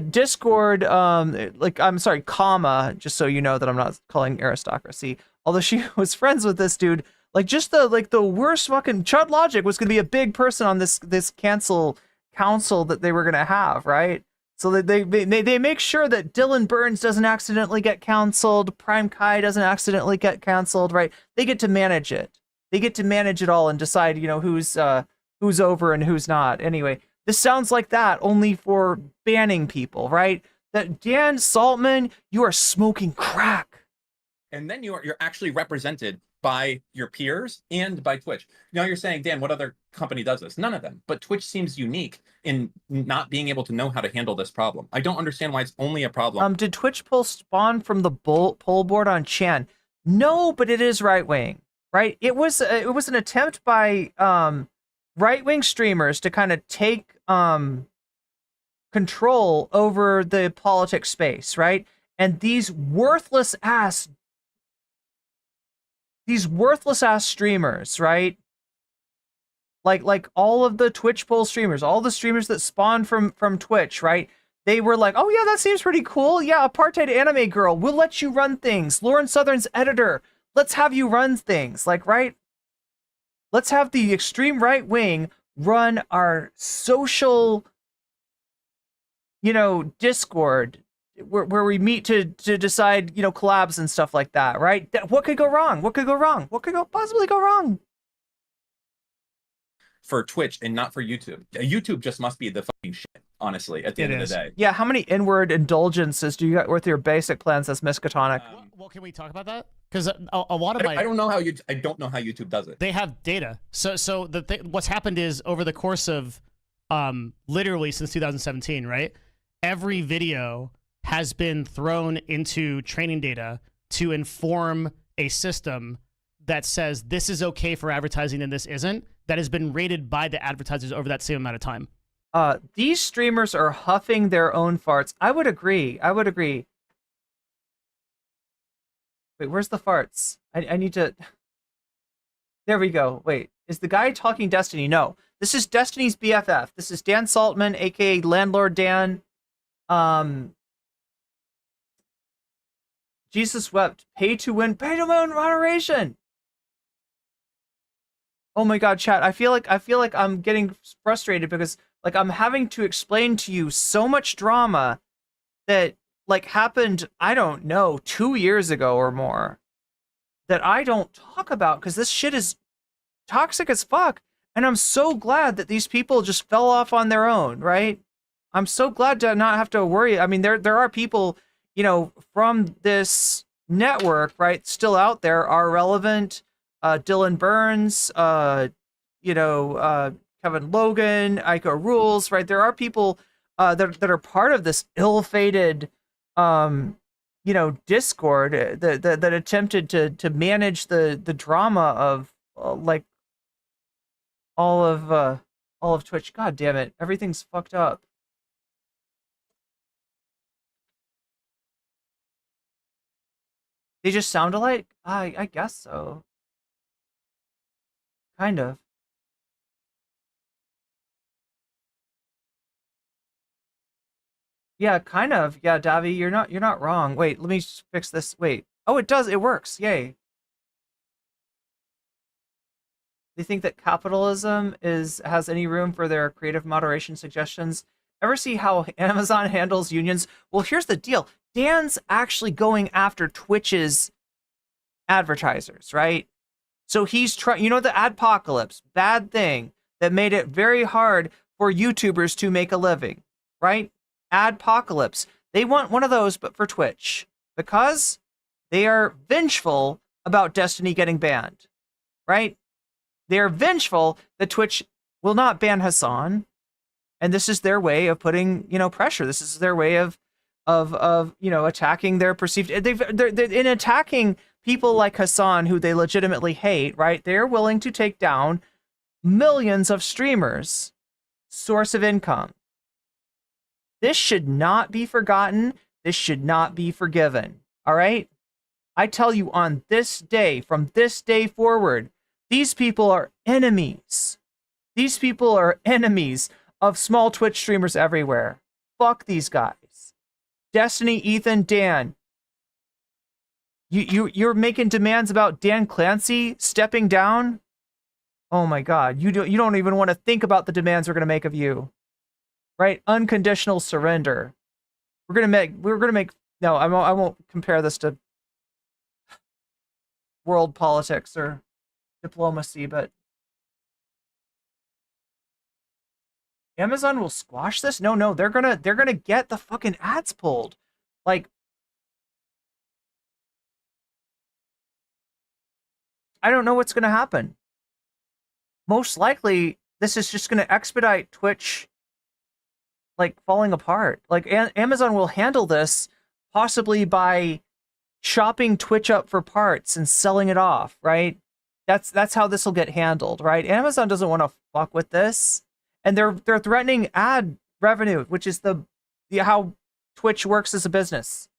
Discord, like I'm sorry, comma, just so you know that I'm not calling Aristocracy. Although she was friends with this dude, like just the worst fucking Chud Logic was going to be a big person on this cancel council that they were going to have, right? So that they make sure that Dylan Burns doesn't accidentally get canceled, Prime Kai doesn't accidentally get canceled, right? They get to manage it. They get to manage it all and decide, you know, who's over and who's not. Anyway, this sounds like that only for banning people, right? That Dan Saltman, you are smoking crack. And then you're actually represented by your peers and by Twitch. Now you're saying, Dan, what other company does this? None of them. But Twitch seems unique in not being able to know how to handle this problem. I don't understand why it's only a problem. Did Twitch poll spawn from the poll board on Chan? No, but it is right wing, right? It was an attempt by right wing streamers to kind of take control over the politics space, right? And these worthless ass streamers, right? Like all of the Twitch poll streamers, all the streamers that spawned from Twitch, right? They were like, oh yeah, that seems pretty cool. Yeah, apartheid anime girl, we'll let you run things. Lauren Southern's editor, let's have you run things. Like, right? Let's have the extreme right wing run our social, you know, Discord where we meet to decide, you know, collabs and stuff like that, right? What could go wrong? What could go wrong? What could possibly go wrong? For Twitch and not for YouTube. YouTube just must be the fucking shit, honestly, at the end of the day. Yeah, how many inward indulgences do you got with your basic plans as Miskatonic? Well, can we talk about that? Because a lot of my... I don't know how YouTube does it. They have data. So what's happened is over the course of literally since 2017, right? Every video has been thrown into training data to inform a system that says this is okay for advertising and this isn't, that has been rated by the advertisers over that same amount of time. These streamers are huffing their own farts. I would agree. Wait, where's the farts? I need to... There we go. Wait, is the guy talking Destiny? No. This is Destiny's BFF. This is Dan Saltman, aka Landlord Dan. Jesus wept. Pay to win moderation. Oh my god, chat. I feel like I'm getting frustrated because like I'm having to explain to you so much drama that like happened, I don't know, 2 years ago or more that I don't talk about because this shit is toxic as fuck. And I'm so glad that these people just fell off on their own, right? I'm so glad to not have to worry. I mean, there are people, you know, from this network, right, still out there, are relevant. Dylan Burns, Kevin Logan, Ico Rules, right? There are people that are part of this ill-fated, Discord that attempted to manage the drama of like all of Twitch. God damn it, everything's fucked up. They just sound alike? I guess so. Kind of. Yeah, kind of. Yeah, Davi, you're not wrong. Wait, let me fix this. Wait. Oh, it does. It works. Yay. They think that capitalism has any room for their creative moderation suggestions. Ever see how Amazon handles unions? Well, here's the deal. Dan's actually going after Twitch's advertisers, right? So he's trying, the adpocalypse, bad thing that made it very hard for YouTubers to make a living, right? Adpocalypse. They want one of those, but for Twitch, because they are vengeful about Destiny getting banned, right? They are vengeful that Twitch will not ban Hassan, and this is their way of putting, pressure. This is their way of attacking their perceived. They're in attacking people like Hassan, who they legitimately hate, right? They're willing to take down millions of streamers. Source of income. This should not be forgotten. This should not be forgiven. All right? I tell you, on this day, from this day forward, these people are enemies. These people are enemies of small Twitch streamers everywhere. Fuck these guys. Destiny, Ethan, Dan. You're making demands about Dan Clancy stepping down? Oh my god. You don't even want to think about the demands we're going to make of you. Right? Unconditional surrender. We're going to make no, I won't compare this to world politics or diplomacy, but Amazon will squash this? No, they're gonna get the fucking ads pulled. Like, I don't know what's gonna happen. Most likely, this is just gonna expedite Twitch, like, falling apart. Like, Amazon will handle this possibly by chopping Twitch up for parts and selling it off, right? That's how this will get handled, right? Amazon doesn't want to fuck with this. And they're threatening ad revenue, which is the how Twitch works as a business.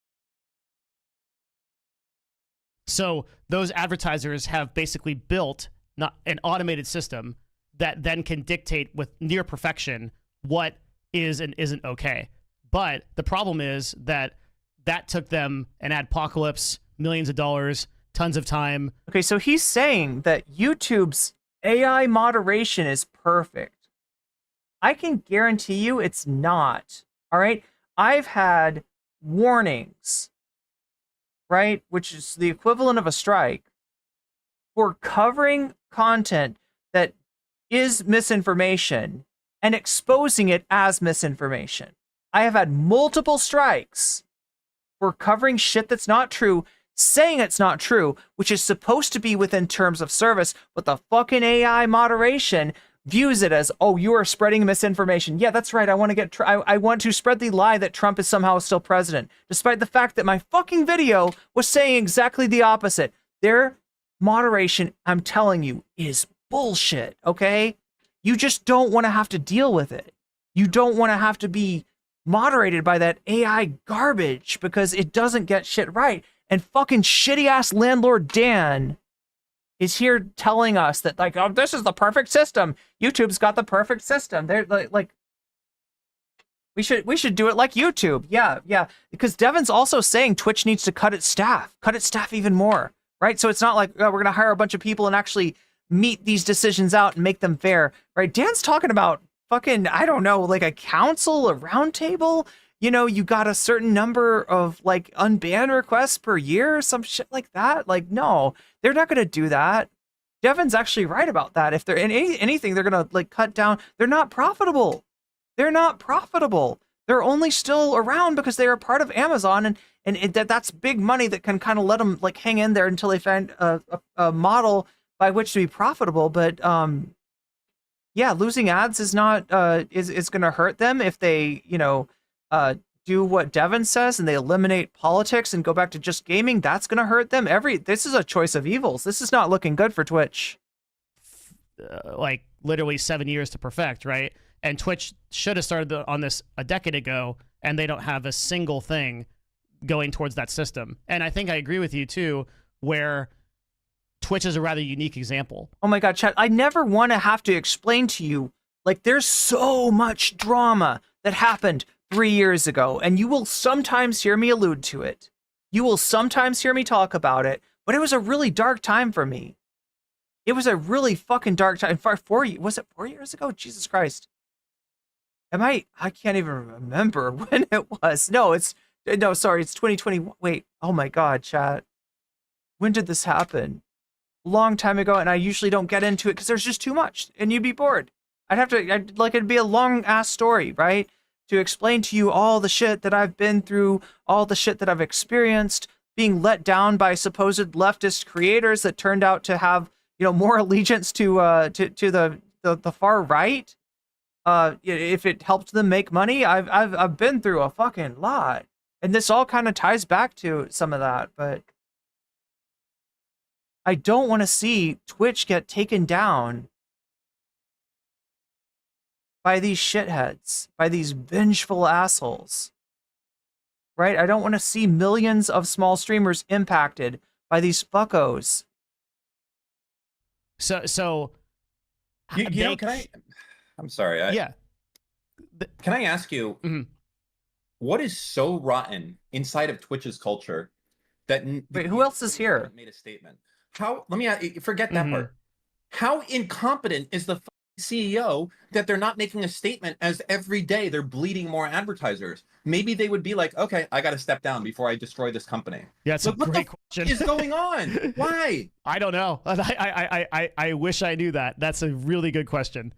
So those advertisers have basically built not an automated system that then can dictate with near perfection what is and isn't okay. But the problem is that took them an adpocalypse, millions of dollars, tons of time. Okay, so he's saying that YouTube's AI moderation is perfect. I can guarantee you it's not. All right? I've had warnings, right, which is the equivalent of a strike, for covering content that is misinformation and exposing it as misinformation. I have had multiple strikes for covering shit that's not true, saying it's not true, which is supposed to be within terms of service, but the fucking AI moderation views it as, oh, you are spreading misinformation. Yeah, that's right. I want to spread the lie that Trump is somehow still president, despite the fact that my fucking video was saying exactly the opposite. They're moderation, I'm telling you, is bullshit, okay? You just don't want to have to deal with it. You don't want to have to be moderated by that AI garbage because it doesn't get shit right. And fucking shitty ass landlord Dan is here telling us that, like, oh, this is the perfect system. YouTube's got the perfect system. They're like we should do it like YouTube. Yeah. Because Devin's also saying Twitch needs to cut its staff even more, right? So it's not like, oh, we're gonna hire a bunch of people and actually meet these decisions out and make them fair, right? Dan's talking about fucking, I don't know, like a council, a round table. You know, you got a certain number of like unban requests per year or some shit like that. Like, no, they're not going to do that. Devin's actually right about that. If they're in anything, they're going to like cut down. They're not profitable. They're not profitable. They're only still around because they are part of Amazon, and that's big money that can kind of let them like hang in there until they find a model by which to be profitable. But yeah, losing ads is not is going to hurt them if they, you know, do what Devin says and they eliminate politics and go back to just gaming. That's going to hurt them. This is a choice of evils. This is not looking good for Twitch. Like literally 7 years to perfect, right? And Twitch should have started on this a decade ago, and they don't have a single thing going towards that system. And I think I agree with you too, where Twitch is a rather unique example. Oh my God, chat, I never want to have to explain to you, like, there's so much drama that happened 3 years ago, and you will sometimes hear me allude to it. You will sometimes hear me talk about it, but it was a really dark time for me. It was a really fucking dark time. Was it 4 years ago? Jesus Christ. I can't even remember when it was. No, sorry, it's 2021. Wait, oh my God, chat. When did this happen? Long time ago, and I usually don't get into it because there's just too much, and you'd be bored. It'd be a long ass story, right? To explain to you all the shit that I've been through, all the shit that I've experienced, being let down by supposed leftist creators that turned out to have, you know, more allegiance to the far right. If it helped them make money, I've been through a fucking lot, and this all kind of ties back to some of that, but I don't want to see Twitch get taken down by these shitheads, by these vengeful assholes, right? I don't want to see millions of small streamers impacted by these fuckos. So you know, I'm sorry. Yeah. Can I ask you, what is so rotten inside of Twitch's culture that wait, who else is here? Made a statement. Let me forget that part. How incompetent is the CEO that they're not making a statement as every day they're bleeding more advertisers? Maybe they would be like, okay, I got to step down before I destroy this company. Yeah, it's a great question. What is going on? Why? I don't know. I wish I knew that. That's a really good question.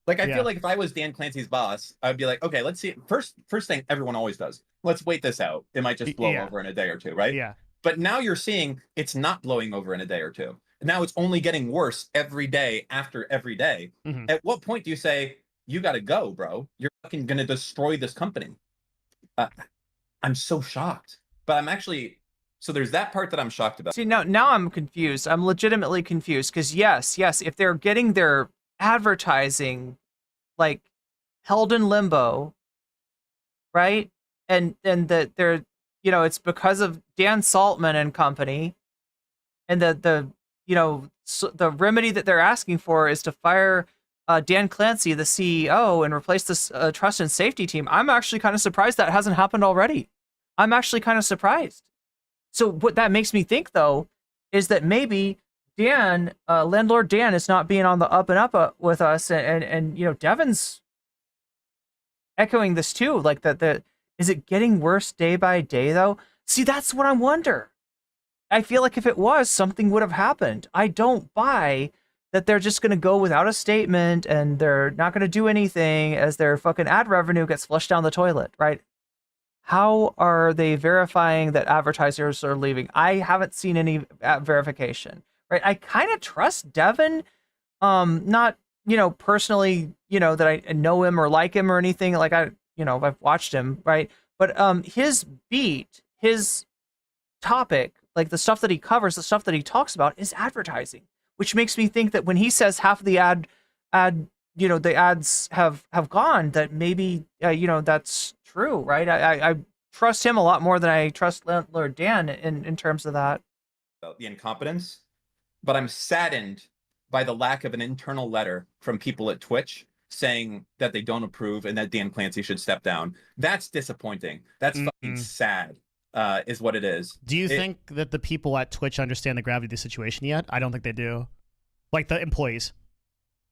Like, I feel like if I was Dan Clancy's boss, I'd be like, okay, let's see. First thing everyone always does, let's wait this out. It might just blow over in a day or two, right? Yeah. But now you're seeing it's not blowing over in a day or two. Now it's only getting worse every day after every day. At what point do you say, you got to go, bro? You're fucking going to destroy this company. I'm so shocked. But I'm actually... So there's that part that I'm shocked about. See, now I'm confused. I'm legitimately confused. Because yes, if they're getting their advertising, like, held in limbo, right? And that they're... You know, it's because of Dan Saltman and company, and the remedy that they're asking for is to fire Dan Clancy, the CEO, and replace this trust and safety team. I'm actually kind of surprised that hasn't happened already. I'm actually kind of surprised. So what that makes me think, though, is that maybe Dan, Landlord Dan, is not being on the up and up with us, and you know, Devin's echoing this too, like that. Is it getting worse day by day, though? See, that's what I wonder. I feel like if it was, something would have happened. I don't buy that they're just going to go without a statement and they're not going to do anything as their fucking ad revenue gets flushed down the toilet, right? How are they verifying that advertisers are leaving? I haven't seen any verification, right? I kind of trust Devin, not, you know, personally, you know, that I know him or like him or anything. Like, I've watched him, right? But his beat, his topic like the stuff that he covers, the stuff that he talks about is advertising, which makes me think that when he says half of the the ads have gone, that maybe that's true, right? I trust him a lot more than I trust Landlord Dan in terms of that. The incompetence, but I'm saddened by the lack of an internal letter from people at Twitch saying that they don't approve and that Dan Clancy should step down. That's disappointing. That's fucking sad, is what it is. Do you think that the people at Twitch understand the gravity of the situation yet? I don't think they do. Like the employees.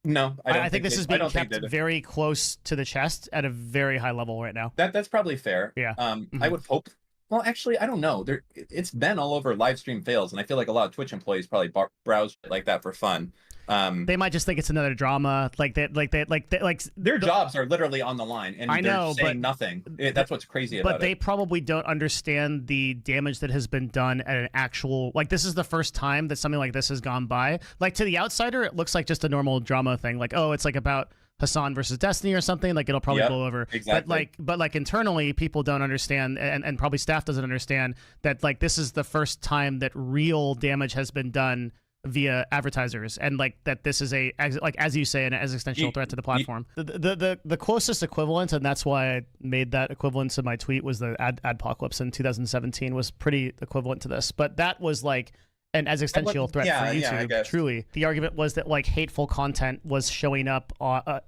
No, I think this is being kept very close to the chest at a very high level right now. That's probably fair. Yeah. I would hope. Well, actually, I don't know. It's been all over live stream fails, and I feel like a lot of Twitch employees probably browse like that for fun. They might just think it's another drama, like their jobs are literally on the line, and they're saying nothing. That's what's crazy about it. But they probably don't understand the damage that has been done at an actual. Like, this is the first time that something like this has gone by. Like, to the outsider, it looks like just a normal drama thing. Like, oh, it's like about Hassan versus Destiny or something. Like, it'll probably blow over. Exactly. But like internally, people don't understand, and probably staff doesn't understand that, like, this is the first time that real damage has been done via advertisers, and like that this is as you say, an existential threat to the platform. The closest equivalent, and that's why I made that equivalence in my tweet, was the adpocalypse in 2017 was pretty equivalent to this, but that was like an existential threat for YouTube. Truly, the argument was that like hateful content was showing up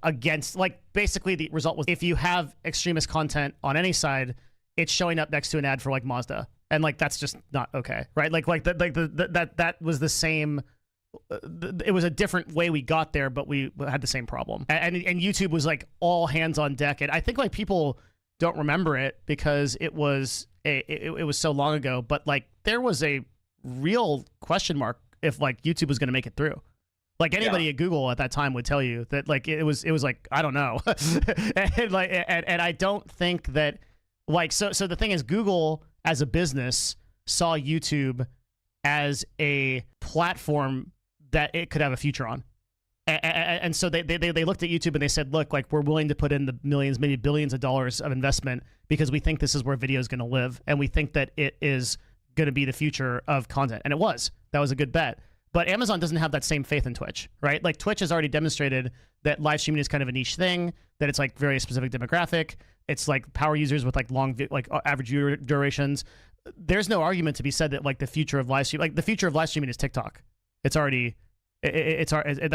against, like, basically the result was if you have extremist content on any side, it's showing up next to an ad for like Mazda. And like that's just not okay, right? That was the same. It was a different way we got there, but we had the same problem. And YouTube was like all hands on deck. And I think like people don't remember it because it was so long ago. But like there was a real question mark if like YouTube was going to make it through. Like anybody at Google at that time would tell you that like it was like I don't know, and I don't think that like so the thing is Google as a business saw YouTube as a platform that it could have a future on. And so they looked at YouTube and they said, look, like we're willing to put in the millions, maybe billions of dollars of investment because we think this is where video is going to live. And we think that it is going to be the future of content. And it was. That was a good bet. But Amazon doesn't have that same faith in Twitch, right? Like Twitch has already demonstrated that live streaming is kind of a niche thing, that it's like very specific demographic. It's like power users with like long, like average viewer durations. There's no argument to be said that like the future of live streaming, like the future of live streaming is TikTok. It's already, that's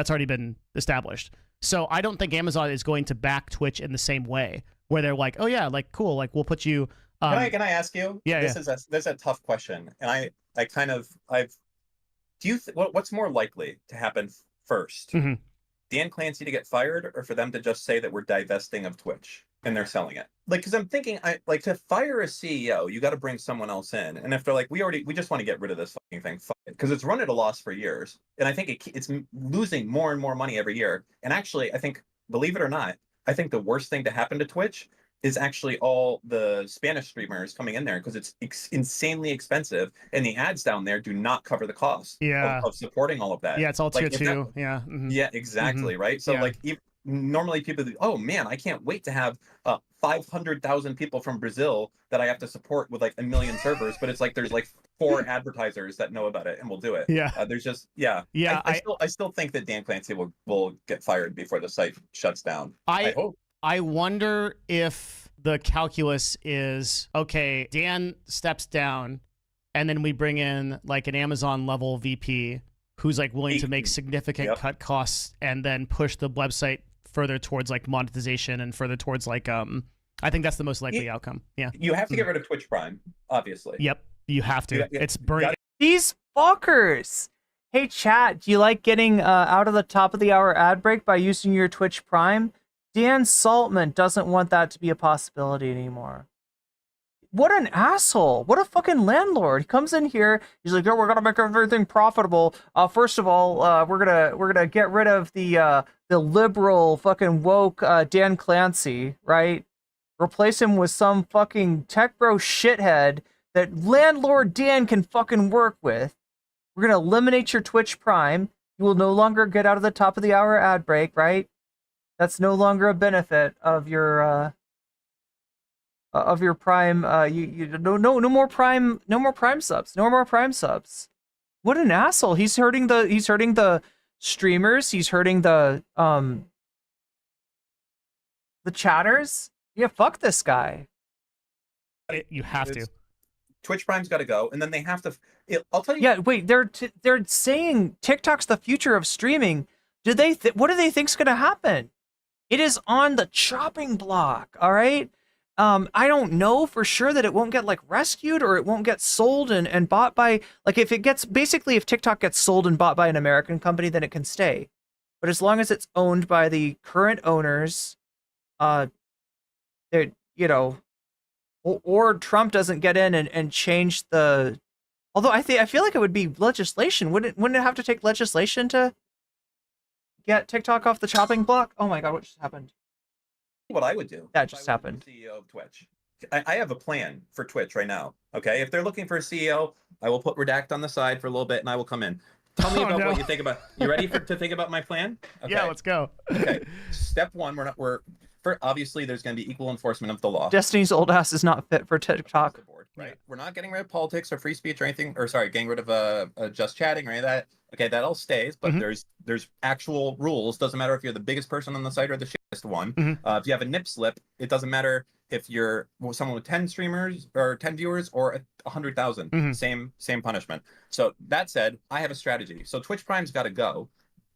already been established. So I don't think Amazon is going to back Twitch in the same way where they're like, oh yeah, like cool, like we'll put you. Can I ask you? Yeah, this is a tough question, and what's more likely to happen first? Mm-hmm. Dan Clancy to get fired, or for them to just say that we're divesting of Twitch and they're selling it? Like, because I'm thinking, like to fire a CEO, you got to bring someone else in. And if they're like, we just want to get rid of this fucking thing, because it's run at a loss for years, and I think it's losing more and more money every year. And actually, I think, believe it or not, I think the worst thing to happen to Twitch is actually all the Spanish streamers coming in there, because it's insanely expensive, and the ads down there do not cover the cost of supporting all of that. Yeah, it's all tier 2. Mm-hmm. Yeah, exactly, mm-hmm. Right? So like normally people think, oh man, I can't wait to have 500,000 people from Brazil that I have to support with like 1 million servers, but it's like there's like 4 advertisers that know about it and will do it. Yeah. There's just I still think that Dan Clancy will get fired before the site shuts down. I hope. I wonder if the calculus is, okay, Dan steps down, and then we bring in like an Amazon level VP who's like willing to make significant cut costs and then push the website further towards like monetization and further towards like I think that's the most likely outcome. Yeah. You have to get rid of Twitch Prime, obviously. Yep. You have to. It's brilliant. These fuckers. Hey chat, do you like getting out of the top of the hour ad break by using your Twitch Prime? Dan Saltman doesn't want that to be a possibility anymore. What an asshole. What a fucking landlord. He comes in here, he's like, oh, we're gonna make everything profitable. First of all, we're gonna get rid of the liberal fucking woke Dan Clancy, right? Replace him with some fucking tech bro shithead that landlord Dan can fucking work with. We're gonna eliminate your Twitch Prime. You will no longer get out of the top of the hour ad break, right? That's no longer a benefit of your of your Prime. No more Prime. No more Prime subs. No more Prime subs. What an asshole! He's hurting the streamers. He's hurting the chatters. Yeah, fuck this guy. You have to. Twitch Prime's got to go, and then they have to. I'll tell you. Yeah, wait. They're saying TikTok's the future of streaming. What do they think's gonna happen? It is on the chopping block. All right. I don't know for sure that it won't get like rescued or it won't get sold and bought by like if TikTok gets sold and bought by an American company, then it can stay. But as long as it's owned by the current owners, they're, or Trump doesn't get in and change the. Although I feel like it would be legislation. Wouldn't it have to take legislation to get TikTok off the chopping block? Oh my god, what just happened? What I would do. That just happened. CEO of Twitch. I have a plan for Twitch right now. Okay, if they're looking for a CEO, I will put redact on the side for a little bit, and I will come in. Tell me about what you think about. You ready to think about my plan? Okay. Yeah, let's go. Okay. Step one, obviously there's going to be equal enforcement of the law. Destiny's old ass is not fit for TikTok. Right. We're not getting rid of politics or free speech or anything, or sorry, getting rid of just chatting or any of that. Okay, that all stays, but there's actual rules. Doesn't matter if you're the biggest person on the site or the shittest one. If you have a nip slip, it doesn't matter if you're someone with 10 streamers or 10 viewers or 100,000. Same punishment. So that said, I have a strategy. So Twitch Prime's got to go,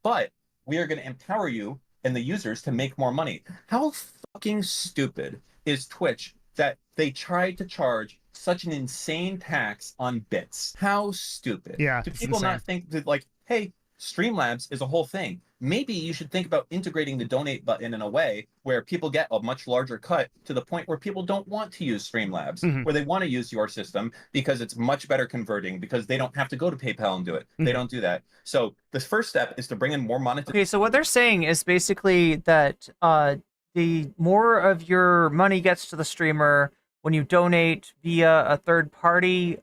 but we are going to empower you and the users to make more money. How fucking stupid is Twitch that they tried to charge such an insane tax on bits? How stupid. Yeah. Do people not think that, like, hey, Streamlabs is a whole thing? Maybe you should think about integrating the donate button in a way where people get a much larger cut to the point where people don't want to use Streamlabs, where they want to use your system because it's much better converting, because they don't have to go to PayPal and do it. They don't do that. So the first step is to bring in more monetization. Okay, so what they're saying is basically that the more of your money gets to the streamer when you donate via a third party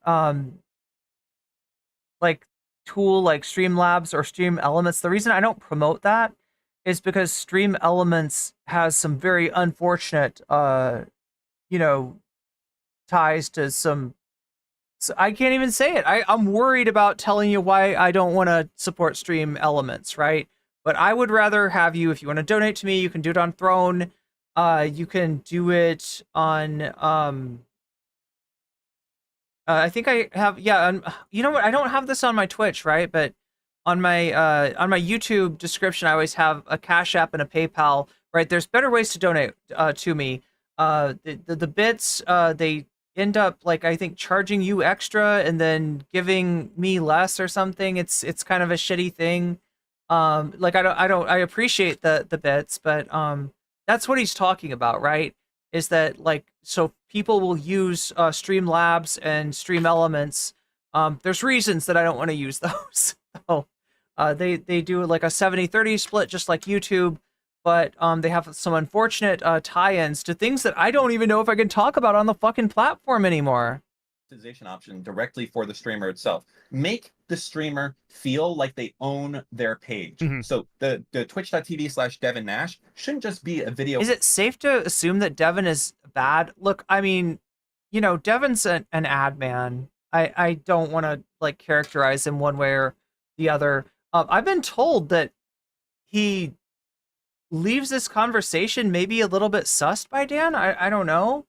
like tool like Streamlabs or Stream Elements. The reason I don't promote that is because Stream Elements has some very unfortunate ties to some. So I can't even say it. I'm worried about telling you why I don't want to support Stream Elements, right? But I would rather have you, if you want to donate to me, you can do it on Throne. You can do it on I think I have, you know what? I don't have this on my Twitch, right? But on my YouTube description, I always have a Cash App and a PayPal, right? There's better ways to donate to me. The bits, they end up like, I think, charging you extra and then giving me less or something. It's kind of a shitty thing. I appreciate the bits, but that's what he's talking about, right? Is that like, so people will use Streamlabs and Stream Elements. There's reasons that I don't want to use those. So, they do like a 70-30 split, just like YouTube, but they have some unfortunate tie-ins to things that I don't even know if I can talk about on the fucking platform anymore. Monetization option directly for the streamer itself. Make the streamer feel like they own their page. So the twitch.tv/Devin Nash shouldn't just be a video. Is it safe to assume that Devin is bad? Look, I mean, Devin's an ad man. I don't want to like characterize him one way or the other. I've been told that he leaves this conversation maybe a little bit sussed by Dan. I don't know.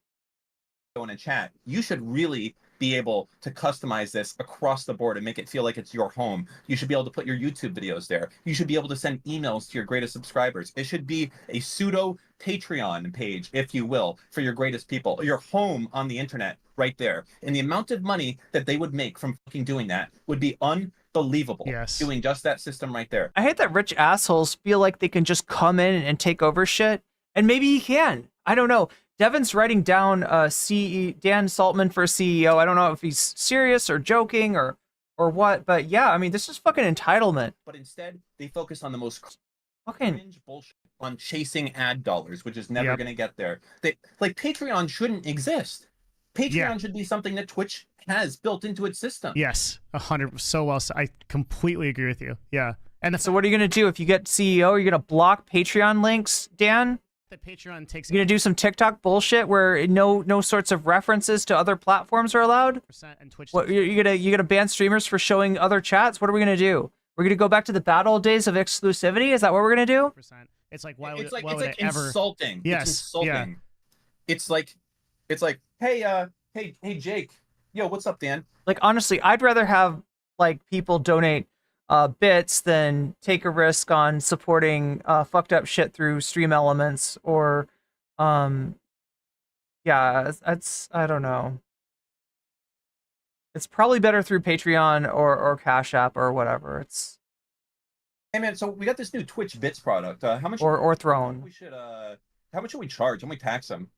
In a chat, you should really be able to customize this across the board and make it feel like it's your home. You should be able to put your YouTube videos there. You should be able to send emails to your greatest subscribers. It should be a pseudo Patreon page, if you will, for your greatest people. Your home on the internet right there. And the amount of money that they would make from fucking doing that would be unbelievable. Yes. Doing just that system right there. I hate that rich assholes feel like they can just come in and take over shit. And maybe he can. I don't know. Devin's writing down Dan Saltman for CEO. I don't know if he's serious or joking or what, but yeah, I mean, this is fucking entitlement. But instead, they focus on the most fucking cringe bullshit, on chasing ad dollars, which is never going to get there. Like Patreon shouldn't exist. Patreon should be something that Twitch has built into its system. Yes, 100%. So well. I completely agree with you. Yeah. And so what are you going to do if you get CEO? Are you going to block Patreon links, Dan? The Patreon takes You gonna do some TikTok bullshit where no sorts of references to other platforms are allowed? and Twitch. What you gonna ban streamers for showing other chats? What are we gonna do? We're gonna go back to the bad old days of exclusivity? Is that what we're gonna do? It's like why would It's like why it's would like it ever? insulting. Yes, It's insulting. yeah. It's like, hey Jake. Yo, what's up, Dan? Like honestly, I'd rather have like people donate bits than take a risk on supporting fucked up shit through Stream Elements or yeah, it's I don't know. It's probably better through Patreon or Cash App or whatever. It's Hey man, so we got this new Twitch Bits product. How much? or Throne. We should how much should we charge? How we tax them?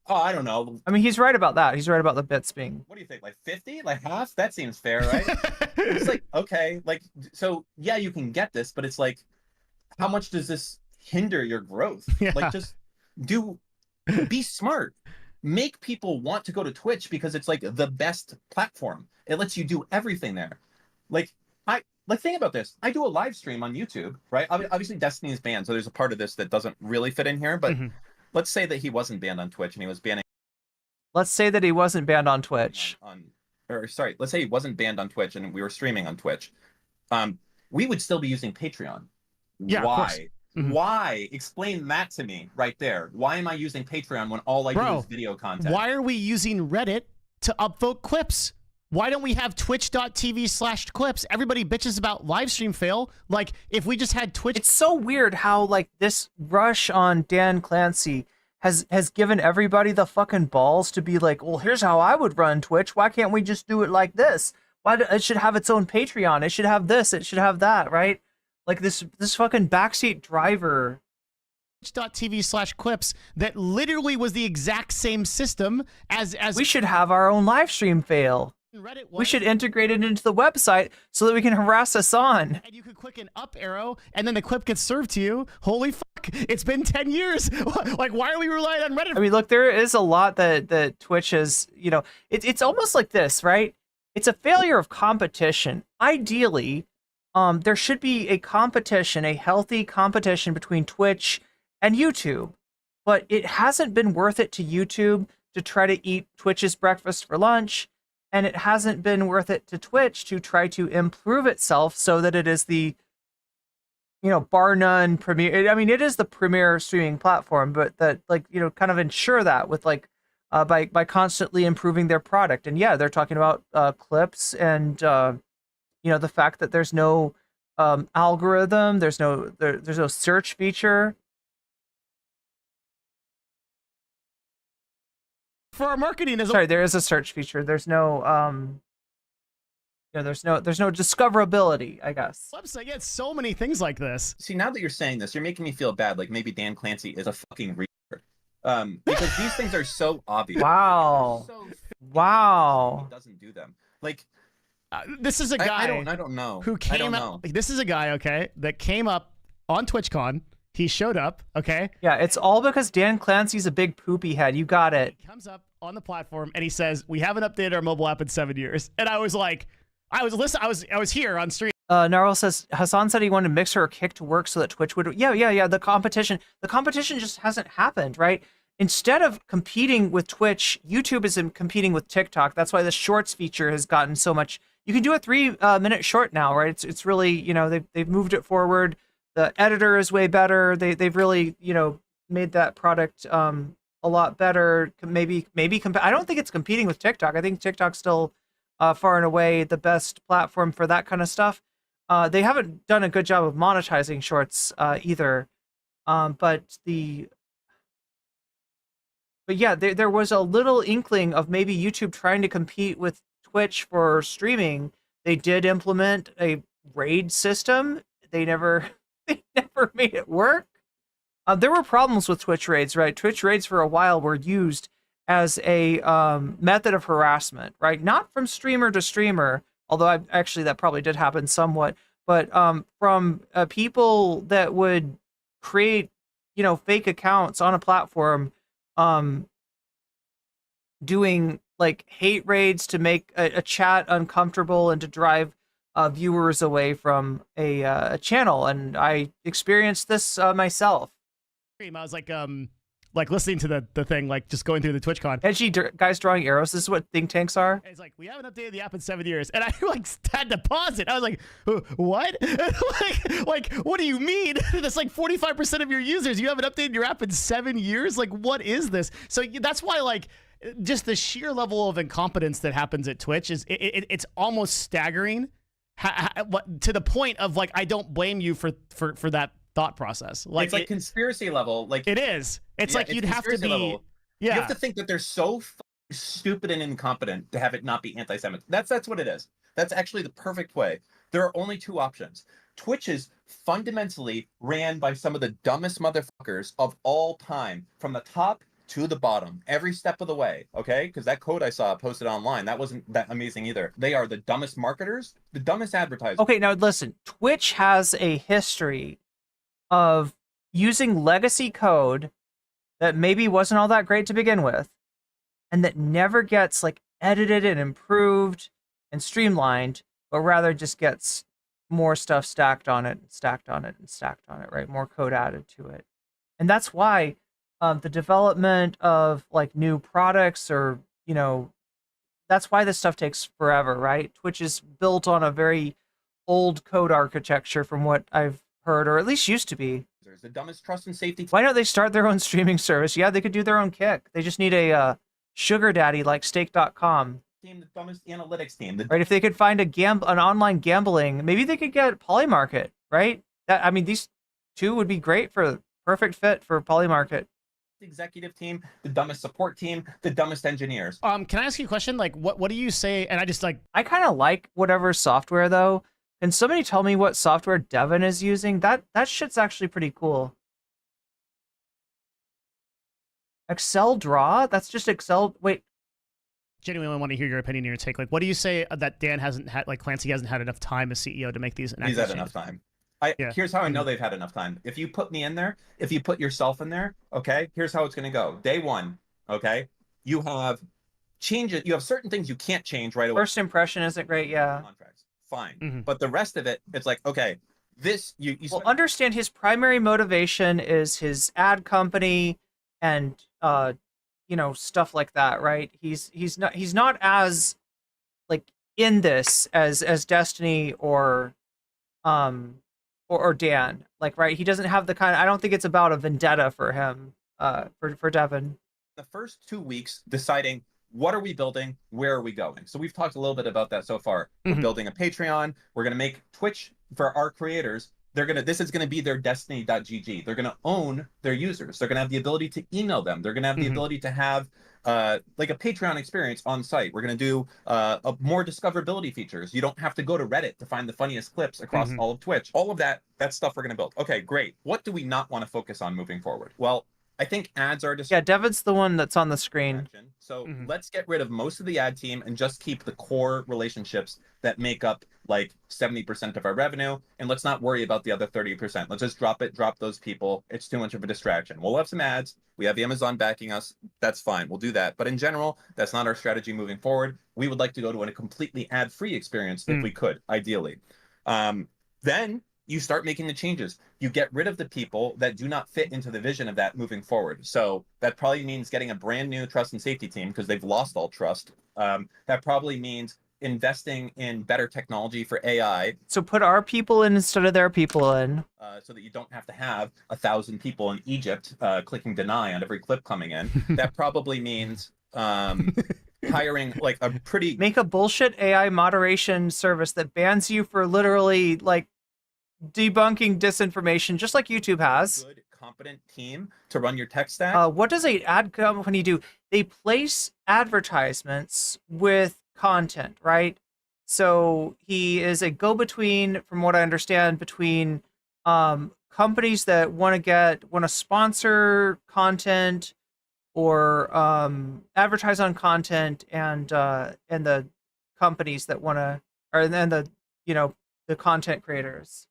Oh, I don't know. I mean, he's right about that. He's right about the bits being. What do you think? Like 50? Like half? That seems fair, right? It's like, okay, like so yeah, you can get this, but it's like, how much does this hinder your growth? Yeah. Like just be smart. Make people want to go to Twitch because it's like the best platform. It lets you do everything there. Like think about this. I do a live stream on YouTube, right? Obviously Destiny is banned, so there's a part of this that doesn't really fit in here, but let's say that he wasn't banned on Twitch and he was banning Let's say that he wasn't banned on Twitch. Let's say he wasn't banned on Twitch and we were streaming on Twitch. We would still be using Patreon. Yeah, why? Why? Explain that to me right there. Why am I using Patreon when all I do is video content? Why are we using Reddit to upvote clips? Why don't we have twitch.tv/clips? Everybody bitches about live stream fail. Like, if we just had Twitch. It's so weird how, like, this rush on Dan Clancy has given everybody the fucking balls to be like, well, here's how I would run Twitch. Why can't we just do it like this? It should have its own Patreon. It should have this. It should have that, right? Like, this fucking backseat driver. Twitch.tv/clips that literally was the exact same system as we should have our own live stream fail. Reddit was. We should integrate it into the website so that we can harass us on. And you could click an up arrow and then the clip gets served to you. Holy fuck, it's been 10 years. Like, why are we relying on Reddit? I mean, look, there is a lot that Twitch has, you know, it's almost like this, right? It's a failure of competition. Ideally, there should be a competition, a healthy competition between Twitch and YouTube, but it hasn't been worth it to YouTube to try to eat Twitch's breakfast for lunch, and it hasn't been worth it to Twitch to try to improve itself so that it is the, you know, bar none premier. I mean, it is the premier streaming platform, but that, like, you know, kind of ensure that with like by constantly improving their product. And yeah, they're talking about clips and you know, the fact that there's no algorithm, there's no search feature. For our marketing Sorry, there is a search feature. There's no you know, there's no discoverability, I guess. Website, yeah, so many things like this. See, now that you're saying this, you're making me feel bad. Like maybe Dan Clancy is a fucking retard. Because these things are so obvious. Wow. Wow. He doesn't do them. Like this is a guy. I don't know. Who came up? Like, this is a guy, okay, that came up on TwitchCon. He showed up, okay? Yeah, it's all because Dan Clancy's a big poopy head. You got it. He comes up on the platform and he says, "We haven't updated our mobile app in 7 years." And I was like, I was here on stream. Narwhal says Hassan said he wanted Mixer or Kick to work so that Twitch would. Yeah. The competition just hasn't happened, right? Instead of competing with Twitch, YouTube is competing with TikTok. That's why the Shorts feature has gotten so much. You can do a 3-minute short now, right? It's really, you know, they've moved it forward. The editor is way better. They've really, you know, made that product a lot better. Maybe I don't think it's competing with TikTok. I think TikTok's still far and away the best platform for that kind of stuff. They haven't done a good job of monetizing Shorts either. But yeah, there was a little inkling of maybe YouTube trying to compete with Twitch for streaming. They did implement a raid system. They never made it work. There were problems with Twitch raids, right? Twitch raids for a while were used as a method of harassment, right? Not from streamer to streamer, although actually that probably did happen somewhat, but from people that would create, you know, fake accounts on a platform, doing like hate raids to make a chat uncomfortable and to drive viewers away from a channel. And I experienced this myself. I was like, like listening to the thing, like just going through the TwitchCon. Edgy guys drawing arrows. This is what think tanks are. It's like, we haven't updated the app in 7 years, and I like had to pause it. I was like, what? like, what do you mean? That's like 45% of your users. You haven't updated your app in 7 years. Like, what is this? So that's why, like, just the sheer level of incompetence that happens at Twitch is it's almost staggering. To the point of like, I don't blame you for that thought process. Like, it's like conspiracy level. Like it is. It's like you'd have to be. Level. Yeah. You have to think that they're so stupid and incompetent to have it not be anti-Semitic. That's what it is. That's actually the perfect way. There are only two options. Twitch is fundamentally ran by some of the dumbest motherfuckers of all time, from the top to the bottom, every step of the way, okay? Because that code I saw posted online, that wasn't that amazing either. They are the dumbest marketers, the dumbest advertisers. Okay, now listen. Twitch has a history of using legacy code that maybe wasn't all that great to begin with, and that never gets like edited and improved and streamlined, but rather just gets more stuff stacked on it, and stacked on it, and stacked on it, right? More code added to it. And that's why the development of like new products, or, you know, that's why this stuff takes forever, right? Twitch is built on a very old code architecture from what I've heard, or at least used to be. The dumbest trust and safety. Why don't they start their own streaming service? Yeah, they could do their own kick. They just need a sugar daddy like stake.com. Team, the dumbest analytics team. Right, if they could find an online gambling, maybe they could get Polymarket, right? That, I mean, these two would be great for perfect fit for Polymarket. Executive team, the dumbest support team, the dumbest engineers. Can I ask you a question? Like, what do you say? And I kind of like whatever software though. Can somebody tell me what software Devin is using? That shit's actually pretty cool. Excel Draw? That's just Excel. Wait. Genuinely want to hear your opinion and your take. Like, what do you say that Dan hasn't had, like Clancy hasn't had enough time as CEO to make these? He's had enough time. Here's how I know they've had enough time. If you put me in there, if you put yourself in there, okay, here's how it's going to go. Day one, okay, you have change it. You have certain things you can't change right away. First impression isn't great, yeah. Contracts, fine. But the rest of it, it's like, okay, this, you well, understand his primary motivation is his ad company and, you know, stuff like that, right? He's not as, like, in this as Destiny or Dan, like, right? He doesn't have the kind of, I don't think it's about a vendetta for him, for Devin. The first 2 weeks deciding what are we building, where are we going. So we've talked a little bit about that so far. We're building a Patreon. We're going to make Twitch for our creators. This is going to be their destiny.gg. They're going to own their users. They're going to have the ability to email them. They're going to have the ability to have like a Patreon experience on site. We're going to do more discoverability features. You don't have to go to Reddit to find the funniest clips across all of Twitch. All of that stuff we're going to build. Okay, great. What do we not want to focus on moving forward? Well, I think ads are just... Yeah, Devin's the one that's on the screen. So let's get rid of most of the ad team and just keep the core relationships that make up like 70% of our revenue. And let's not worry about the other 30%. Let's just drop those people. It's too much of a distraction. We'll have some ads. We have Amazon backing us. That's fine. We'll do that. But in general, that's not our strategy moving forward. We would like to go to a completely ad-free experience if we could, ideally. Then you start making the changes. You get rid of the people that do not fit into the vision of that moving forward. So that probably means getting a brand new trust and safety team because they've lost all trust. That probably means investing in better technology for AI. So put our people in instead of their people in. So that you don't have to have 1,000 people in Egypt clicking deny on every clip coming in. That probably means hiring like a pretty... Make a bullshit AI moderation service that bans you for literally like debunking disinformation, just like YouTube has. Good, competent team to run your tech stack. What does a ad company do? They place advertisements with content, right? So he is a go-between, from what I understand, between companies that want to sponsor content or advertise on content, and the companies that want to, or then the content creators.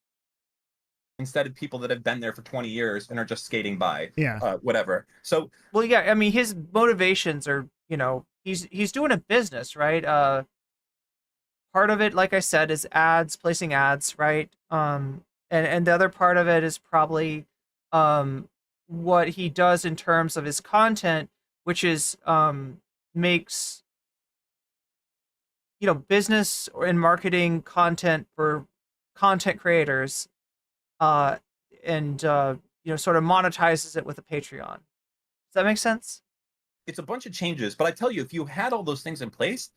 Instead of people that have been there for 20 years and are just skating by. Yeah. Whatever. So, well, yeah, I mean, his motivations are, he's doing a business, right? Part of it, like I said, is ads, placing ads, right? And the other part of it is probably what he does in terms of his content, which is makes business and marketing content for content creators, and sort of monetizes it with a Patreon. Does that make sense? It's a bunch of changes, but I tell you, if you had all those things in place,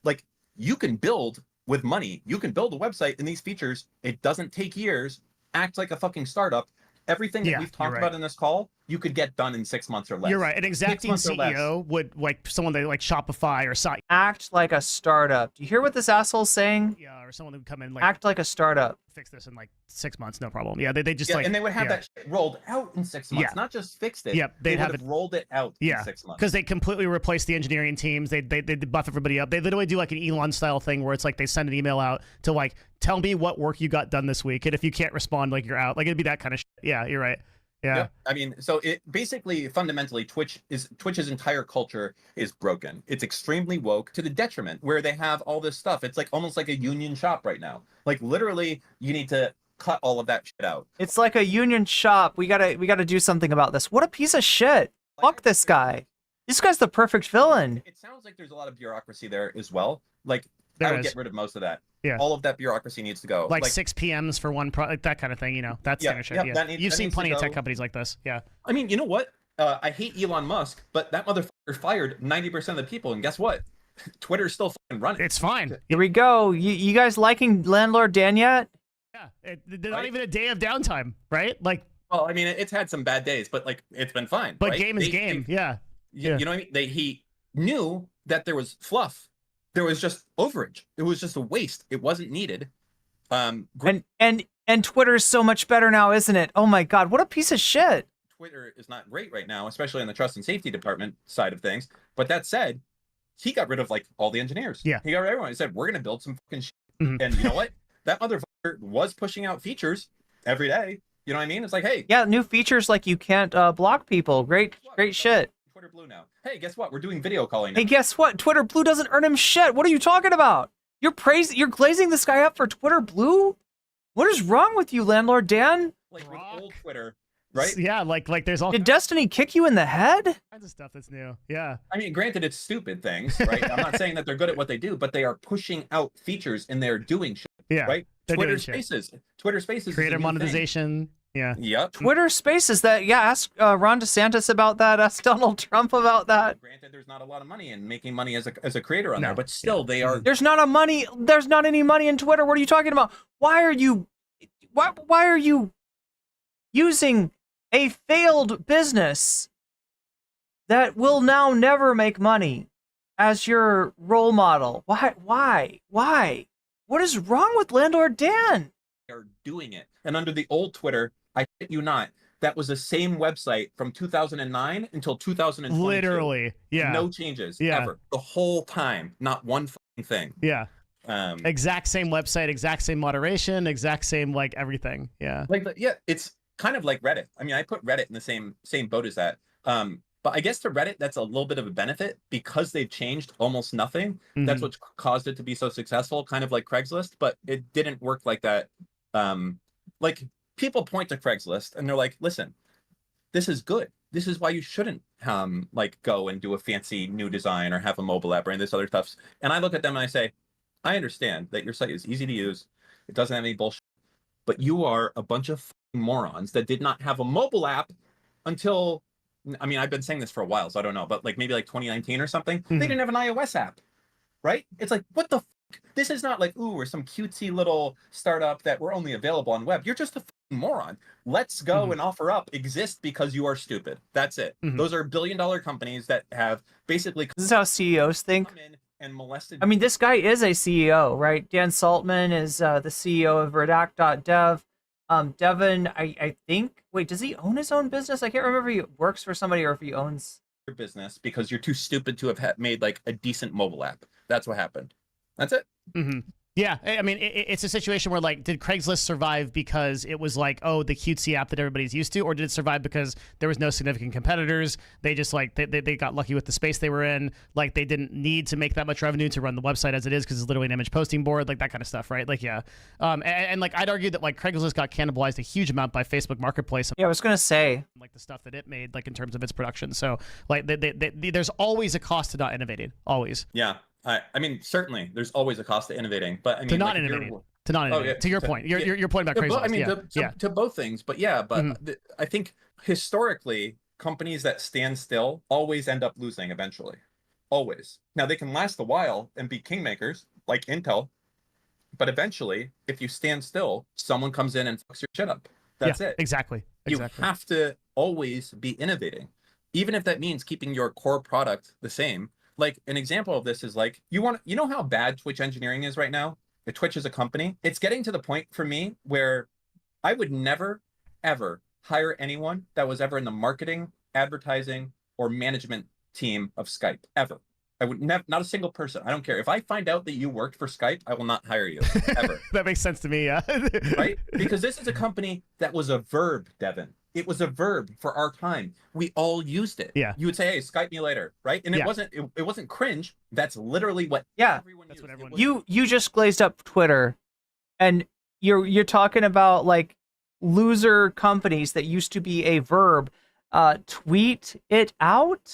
like, you can build with money. You can build a website and these features. It doesn't take years. Act like a fucking startup. Everything that we've talked about in this call, you could get done in 6 months or less. You're right. An exacting CEO would, like, someone that like Shopify or site. Act like a startup. Do you hear what this asshole's saying? Yeah, or someone that would come in like act like a startup. Fix this in like 6 months, no problem. Yeah, they just and they would have that shit rolled out in 6 months, not just fixed it. Yep, they would have rolled it out in 6 months. Because they completely replace the engineering teams. They buff everybody up. They literally do like an Elon style thing where it's like they send an email out to like, tell me what work you got done this week, and if you can't respond, like, you're out. Like, it'd be that kind of shit. Yeah, you're right. Yeah. Yep. I mean, so it basically, fundamentally, Twitch's entire culture is broken. It's extremely woke to the detriment where they have all this stuff. It's like almost like a union shop right now. Like, literally, you need to cut all of that shit out. It's like a union shop. We gotta do something about this. What a piece of shit. Fuck this guy. This guy's the perfect villain. It sounds like there's a lot of bureaucracy there as well. Like, I would get rid of most of that. Yeah. All of that bureaucracy needs to go. Like 6 PMs for one product, that kind of thing, that standard shit. Yeah. You've seen plenty of tech companies like this. Yeah. I mean, you know what? I hate Elon Musk, but that motherfucker fired 90% of the people, and guess what? Twitter's still fucking running. It's fine. Here we go. You guys liking Landlord Dan yet? Yeah. Not even a day of downtime, right? Like. Well, I mean, it's had some bad days, but like, it's been fine. But right? game is game. Yeah. You know what I mean? He knew that there was fluff. There was just overage. It was just a waste. It wasn't needed. And Twitter's so much better now, isn't it? Oh my God, what a piece of shit. Twitter is not great right now, especially on the trust and safety department side of things. But that said, he got rid of like all the engineers. Yeah. He got rid of everyone. He said, we're going to build some fucking shit. Mm-hmm. And you know what? That motherfucker was pushing out features every day. You know what I mean? It's like, hey. Yeah, new features like you can't block people. Great shit. Twitter Blue now. Hey, guess what? We're doing video calling now. Hey, guess what? Twitter Blue doesn't earn him shit. What are you talking about? You're glazing this guy up for Twitter Blue? What is wrong with you, Landlord Dan? Like with old Twitter, right? Yeah, like there's all Did Destiny kick you in the head? kinds of stuff that's new. Yeah. I mean, granted, it's stupid things, right? I'm not saying that they're good at what they do, but they are pushing out features and they're doing shit. Yeah. Right? Twitter Spaces. Creator monetization. Yeah. Yep. Twitter Spaces. Ask Ron DeSantis about that. Ask Donald Trump about that. Granted, there's not a lot of money in making money as a creator on there, but still, they are. There's not any money in Twitter. What are you talking about? Why are you using a failed business that will now never make money as your role model? Why? What is wrong with Landlord Dan? Are doing it. And under the old Twitter, I shit you not, that was the same website from 2009 until 2022. Literally, yeah. No changes ever. The whole time, not one fucking thing. Yeah. Exact same website, exact same moderation, exact same like everything. Yeah. It's kind of like Reddit. I mean, I put Reddit in the same boat as that. But I guess to Reddit, that's a little bit of a benefit because they've changed almost nothing. Mm-hmm. That's what caused it to be so successful, kind of like Craigslist, but it didn't work like that. Like, people point to Craigslist and they're like, listen, this is good. This is why you shouldn't like go and do a fancy new design or have a mobile app or any of this other stuff. And I look at them and I say, I understand that your site is easy to use. It doesn't have any bullshit, but you are a bunch of morons that did not have a mobile app until, I mean, I've been saying this for a while, so I don't know, but like maybe like 2019 or something. Mm-hmm. They didn't have an iOS app, right? It's like, what the fuck? This is not like, ooh, we're some cutesy little startup that we're only available on web. You're just a moron. Let's go and offer up exist because you are stupid. That's it. Mm-hmm. Those are billion-dollar companies that have basically. This is how CEOs think. And molested. I mean, this guy is a CEO, right? Dan Saltman is the CEO of Redact.dev. Devin, I think. Wait, does he own his own business? I can't remember if he works for somebody or if he owns your business because you're too stupid to have made like a decent mobile app. That's what happened. That's it. Mm-hmm. Yeah, I mean, it's a situation where, like, did Craigslist survive because it was like, oh, the cutesy app that everybody's used to, or did it survive because there was no significant competitors? They just, like, they got lucky with the space they were in. Like, they didn't need to make that much revenue to run the website as it is because it's literally an image posting board, like that kind of stuff, right? Like, yeah. And like, I'd argue that, like, Craigslist got cannibalized a huge amount by Facebook Marketplace. Yeah, I was going to say. Like, the stuff that it made, like, in terms of its production. So, like, there's always a cost to not innovating. Always. Yeah. I mean, certainly, there's always a cost to innovating, but I mean, to not like, innovating. To not innovating. Oh, yeah. To your point, your point about Craigslist. I mean, yeah. to both things, but yeah, but I think historically, companies that stand still always end up losing eventually. Always. Now they can last a while and be kingmakers like Intel, but eventually, if you stand still, someone comes in and fucks your shit up. That's it. Exactly. You have to always be innovating, even if that means keeping your core product the same. Like, an example of this is, like, you know how bad Twitch engineering is right now? The Twitch is a company. It's getting to the point for me where I would never, ever hire anyone that was ever in the marketing, advertising, or management team of Skype, ever. I would never, not a single person. I don't care. If I find out that you worked for Skype, I will not hire you, ever. That makes sense to me, yeah. Right? Because this is a company that was a verb, Devin. It was a verb for our time. We all used it. Yeah. You would say, "Hey, Skype me later," right? And it wasn't cringe. That's literally what everyone That's used. what everyone You just glazed up Twitter, and you're talking about, like, loser companies that used to be a verb. Tweet it out?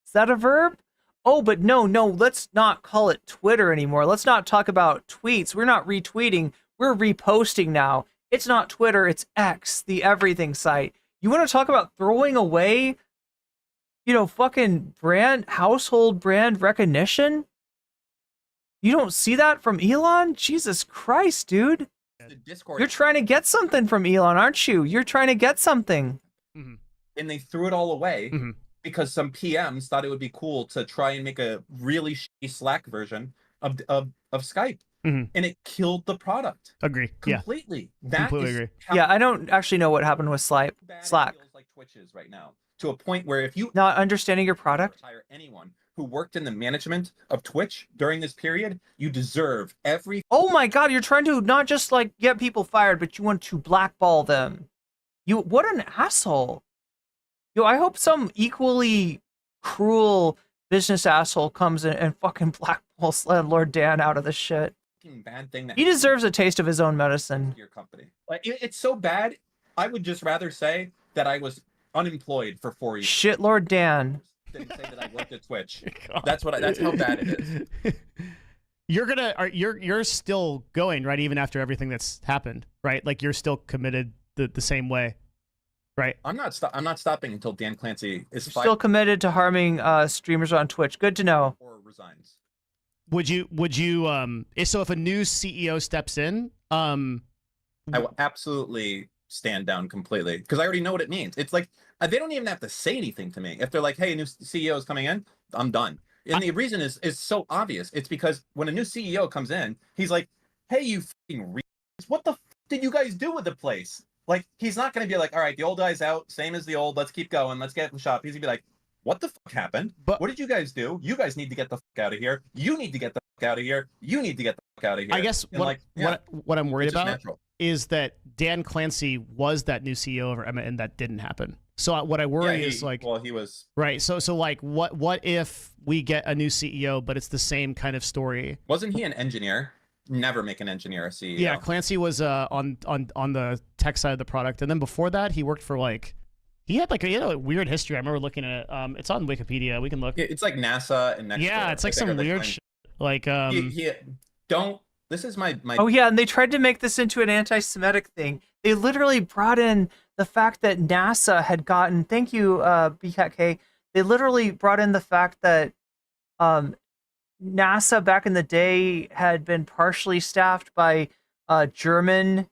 Is that a verb? Oh, but no, let's not call it Twitter anymore. Let's not talk about tweets. We're not retweeting. We're reposting now. It's not Twitter, it's X, the everything site. You want to talk about throwing away, fucking household brand recognition? You don't see that from Elon? Jesus Christ, dude. You're trying to get something from Elon, aren't you? You're trying to get something. And they threw it all away because some PMs thought it would be cool to try and make a really shitty Slack version of Skype. And it killed the product. Agree. Completely. Yeah. Completely agree. Yeah, I don't actually know what happened with Slack. It feels like Twitch is right now, to a point where if you not understanding your product, hire anyone who worked in the management of Twitch during this period, you deserve every. Oh my God, you're trying to not just, like, get people fired, but you want to blackball them. What an asshole. I hope some equally cruel business asshole comes in and fucking blackballs Landlord Dan out of this shit. Bad thing that he deserves a taste of his own medicine. Your company, like, it's so bad. I would just rather say that I was unemployed for 4 years. Shit, Lord Dan. Than say that I worked at Twitch. That's how bad it is. You're still going, right? Even after everything that's happened, right? Like, you're still committed the same way, right? I'm not stopping until Dan Clancy is still committed to harming streamers on Twitch. Good to know. Or resigns. Would you so if a new CEO steps in, I will absolutely stand down completely, because I already know what it means. It's like, they don't even have to say anything to me. If they're like, "Hey, a new CEO is coming in," I'm done. And the reason is so obvious. It's because when a new CEO comes in, he's like, "Hey, you fucking what the did you guys do with the place?" Like, he's not going to be like, "All right, the old guy's out, same as the old. Let's keep going. Let's get in the shop." He's going to be like, "What the fuck happened? What did you guys do? You guys need to get the fuck out of here. You need to get the fuck out of here. You need to get the fuck out of here." I guess what I'm worried about is that Dan Clancy was that new CEO over Emma, and that didn't happen. So what I worry is, like, well, he was right. So like, what if we get a new CEO, but it's the same kind of story? Wasn't he an engineer? Never make an engineer a CEO. Yeah, Clancy was on the tech side of the product, and then before that, he worked for, like, he had a weird history. I remember looking at it. It's on Wikipedia. We can look. It's like NASA and yeah, it's like some weird shit. Like don't. This is my. Oh yeah, and they tried to make this into an anti-Semitic thing. They literally brought in the fact that NASA had gotten. Thank you, BKK. They literally brought in the fact that NASA back in the day had been partially staffed by German,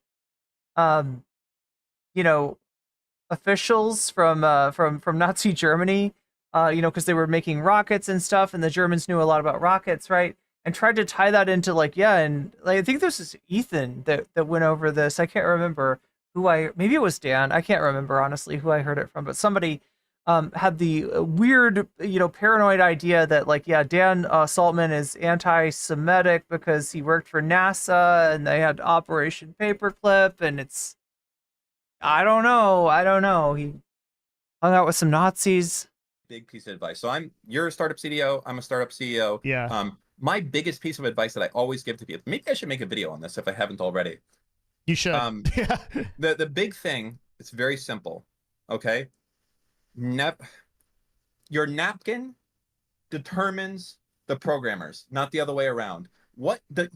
officials from Nazi Germany, because they were making rockets and stuff, and the Germans knew a lot about rockets, right? And tried to tie that into, like, yeah, and, like, I think this is Ethan that went over this. I can't remember maybe it was Dan. I can't remember honestly who I heard it from, but somebody had the weird, paranoid idea that like, yeah, Dan Saltman is anti-Semitic because he worked for NASA and they had Operation Paperclip, and it's, I don't know. He hung out with some Nazis. Big piece of advice. So you're a startup CDO. I'm a startup CEO. Yeah. My biggest piece of advice that I always give to people, maybe I should make a video on this if I haven't already. You should. Yeah. The big thing, it's very simple. Okay. Your napkin determines the programmers, not the other way around.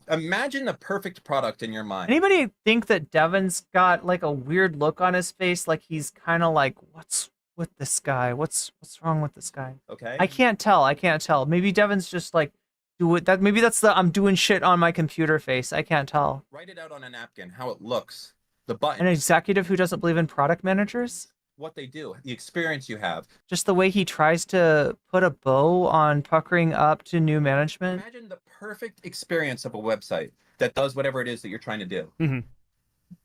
Imagine the perfect product in your mind. Anybody think that Devin's got like a weird look on his face? Like he's kind of like, what's with this guy? What's wrong with this guy? Okay. I can't tell. Maybe Devin's just like, maybe that's the I'm doing shit on my computer face. I can't tell. Write it out on a napkin, how it looks, the button. An executive who doesn't believe in product managers? What they do, the experience you have. Just the way he tries to put a bow on puckering up to new management. Imagine the perfect experience of a website that does whatever it is that you're trying to do. Mm-hmm.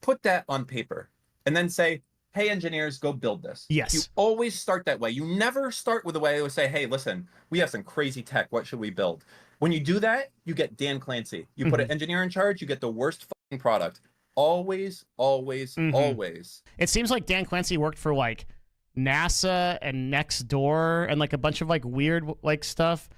Put that on paper and then say, hey, engineers, go build this. Yes. You always start that way. You never start with a way to say, hey, listen, we have some crazy tech. What should we build? When you do that, you get Dan Clancy. You put an engineer in charge, you get the worst fucking product. Always. It seems like Dan Clancy worked for like NASA and Nextdoor and like a bunch of like weird like stuff.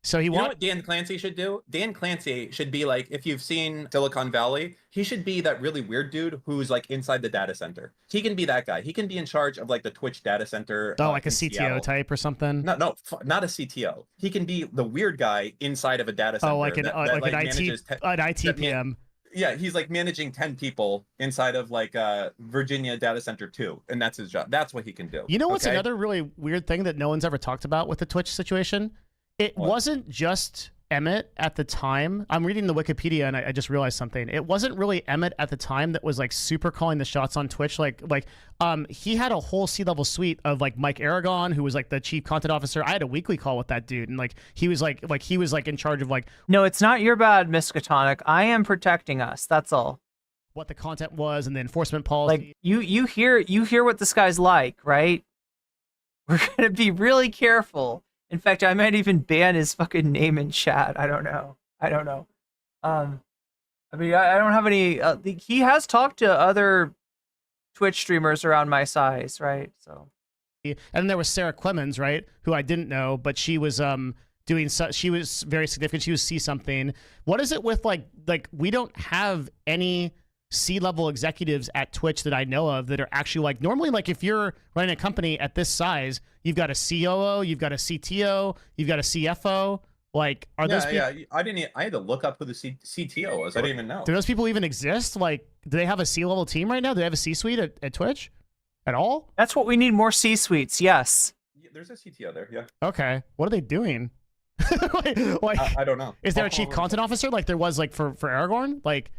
So You know what Dan Clancy should do? Dan Clancy should be like, if you've seen Silicon Valley, he should be that really weird dude who's like inside the data center. He can be that guy. He can be in charge of like the Twitch data center. like a in CTO Seattle. type or something. No, not a CTO. He can be the weird guy inside of a data center. Like an IT PM. Yeah, he's like managing 10 people inside of like Virginia data center 2, and that's his job. That's what he can do. You know what's okay? another really weird thing that no one's ever talked about with the Twitch situation? It wasn't just Emmett at the time. I'm reading the Wikipedia and I just realized something. It wasn't really Emmett at the time that was like super calling the shots on Twitch. He had a whole C-level suite of like Mike Aragon, who was like the chief content officer. I had a weekly call with that dude, and like he was in charge of like. No, it's not your bad, Miskatonic. I am protecting us. That's all. What the content was and the enforcement policy. Like you hear what this guy's like, right? We're gonna be really careful. In fact, I might even ban his fucking name in chat. I don't know. I mean, I don't have any. He has talked to other Twitch streamers around my size, right? So. And then there was Sarah Clemens, right, who I didn't know, but she was she was very significant. She was C something. What is it with like we don't have any C-level executives at Twitch that I know of that are actually like normally like if you're running a company at this size, you've got a COO, you've got a CTO, you've got a CFO. Like, are those people? Yeah, I had to look up who the CTO was. I didn't even know. Do those people even exist? Like, do they have a C-level team right now? Do they have a C-suite at Twitch at all? That's what we need, more C-suites. Yes. Yeah, there's a CTO there. Yeah. Okay. What are they doing? I don't know. Is there a chief content officer like there was like for Aragorn? Like.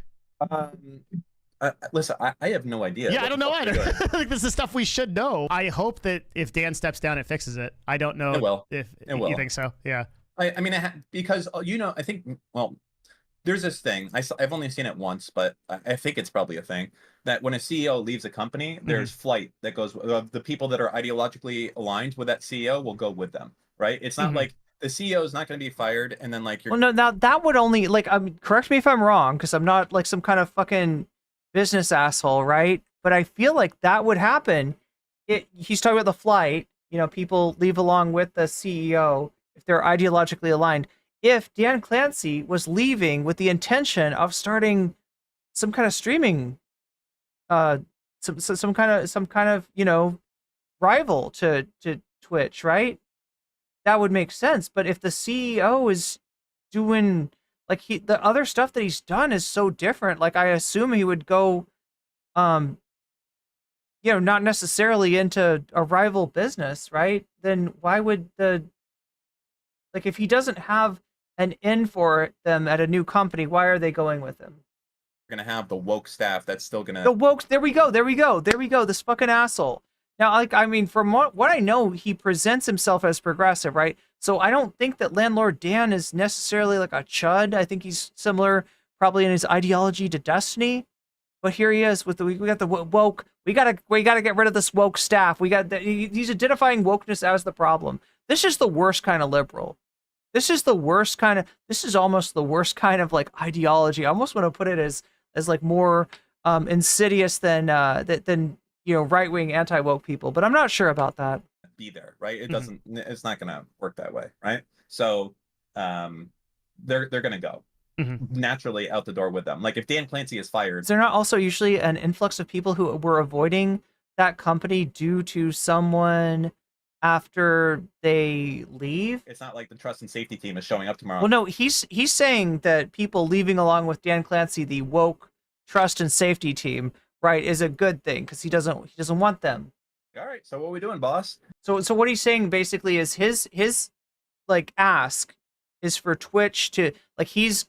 Listen, I have no idea. Yeah, I don't know either. Like, this is stuff we should know. I hope that if Dan steps down, it fixes it. I don't know if you think so. Yeah. I mean, because I think there's this thing. I've only seen it once, but I think it's probably a thing that when a CEO leaves a company, there's flight that goes. The people that are ideologically aligned with that CEO will go with them. Right? It's not like the CEO is not going to be fired, and then like you're. Well, no, now that would only correct me if I'm wrong, because I'm not like some kind of fucking business asshole, right? But I feel like that would happen. He's talking about the flight. People leave along with the CEO if they're ideologically aligned. If Dan Clancy was leaving with the intention of starting some kind of streaming, some kind of rival to Twitch, right? That would make sense. But if the CEO is doing the other stuff that he's done is so different, like I assume he would go, not necessarily into a rival business, right? Then why would if he doesn't have an in for them at a new company, why are they going with him? We're gonna have the woke staff that's still gonna. The woke. There we go. This fucking asshole. Now, from what I know, he presents himself as progressive, right? So I don't think that Landlord Dan is necessarily like a chud. I think he's similar, probably in his ideology to Destiny. But here he is with we got the woke We gotta get rid of this woke staff. He's identifying wokeness as the problem. This is the worst kind of liberal. This is almost the worst kind of like ideology. I almost want to put it as like more insidious than right-wing anti-woke people, but I'm not sure about that. Be there, right? It doesn't. It's not going to work that way, right? So, they're going to go naturally out the door with them. Like if Dan Clancy is fired, is there not also usually an influx of people who were avoiding that company due to someone after they leave? It's not like the trust and safety team is showing up tomorrow. Well, no, he's saying that people leaving along with Dan Clancy, the woke trust and safety team, right, is a good thing because he doesn't want them. All right, so what are we doing, boss? So what he's saying basically is his like ask is for Twitch to like he's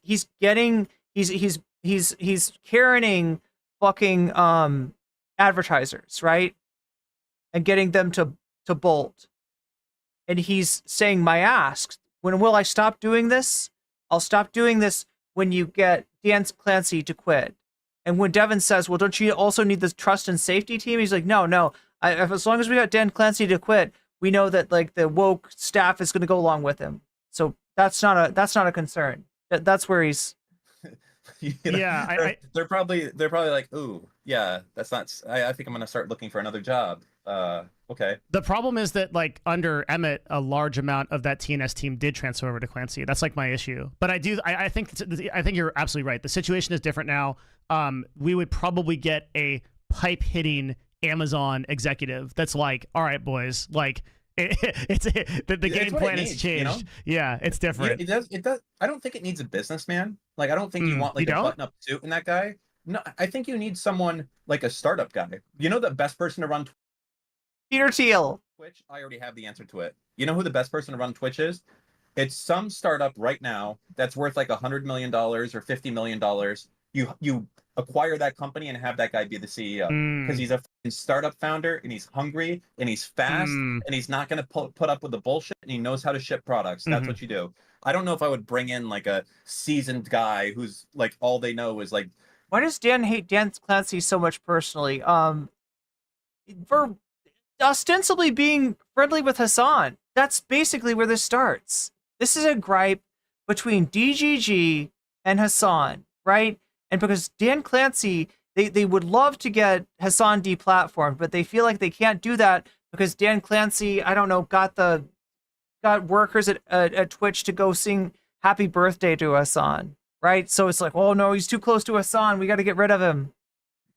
carrying fucking advertisers, right, and getting them to bolt. And he's saying my ask, when will I stop doing this? I'll stop doing this when you get Dan Clancy to quit. And when Devin says, well, don't you also need the trust and safety team? He's like, no. As long as we got Dan Clancy to quit, we know that like the woke staff is going to go along with him. So that's not a concern. That's where he's. Yeah, they're probably like, ooh, yeah, that's not. I think I'm going to start looking for another job. Okay. The problem is that like under Emmett, a large amount of that TNS team did transfer over to Clancy. That's like my issue. But I think you're absolutely right. The situation is different now. We would probably get a pipe hitting Amazon executive that's like, all right, boys, like the game plan has changed. You know? Yeah, it's different. It does. I don't think it needs a businessman. Like, I don't think you want like a button-up suit in that guy. No, I think you need someone like a startup guy. You know, the best person to run Peter Thiel. Twitch. I already have the answer to it. You know who the best person to run Twitch is? It's some startup right now that's worth like $100 million or $50 million. You acquire that company and have that guy be the CEO because he's a startup founder and he's hungry and he's fast and he's not going to put up with the bullshit and he knows how to ship products. That's what you do. I don't know if I would bring in like a seasoned guy who's like all they know is like. Why does Dan hate Dan Clancy so much personally? For ostensibly being friendly with Hassan. That's basically where this starts. This is a gripe between DGG and Hassan, right? And because Dan Clancy, they would love to get Hassan deplatformed, but they feel like they can't do that because Dan Clancy, I don't know, got workers at Twitch to go sing happy birthday to Hassan, right? So it's like, oh no, he's too close to Hassan. We got to get rid of him.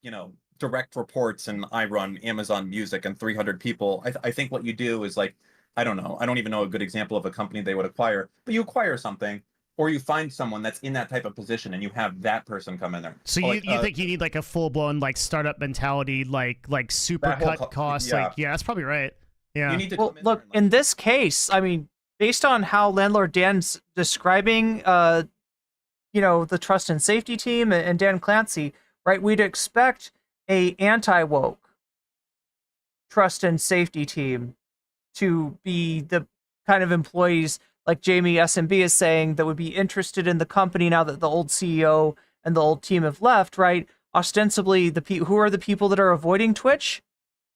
You know, direct reports and I run Amazon Music and 300 people. I think what you do is like, I don't know. I don't even know a good example of a company they would acquire, but you acquire something. Or you find someone that's in that type of position and you have that person come in there. So you think you need like a full-blown like startup mentality, like super cut costs? Yeah. Like, yeah, that's probably right. Yeah. You need to well, look, in this case, I mean, based on how Landlord Dan's describing, the trust and safety team and Dan Clancy, right? We'd expect a anti-woke trust and safety team to be the kind of employees like Jamie SMB is saying that would be interested in the company now that the old CEO and the old team have left, right? Ostensibly, who are the people that are avoiding Twitch?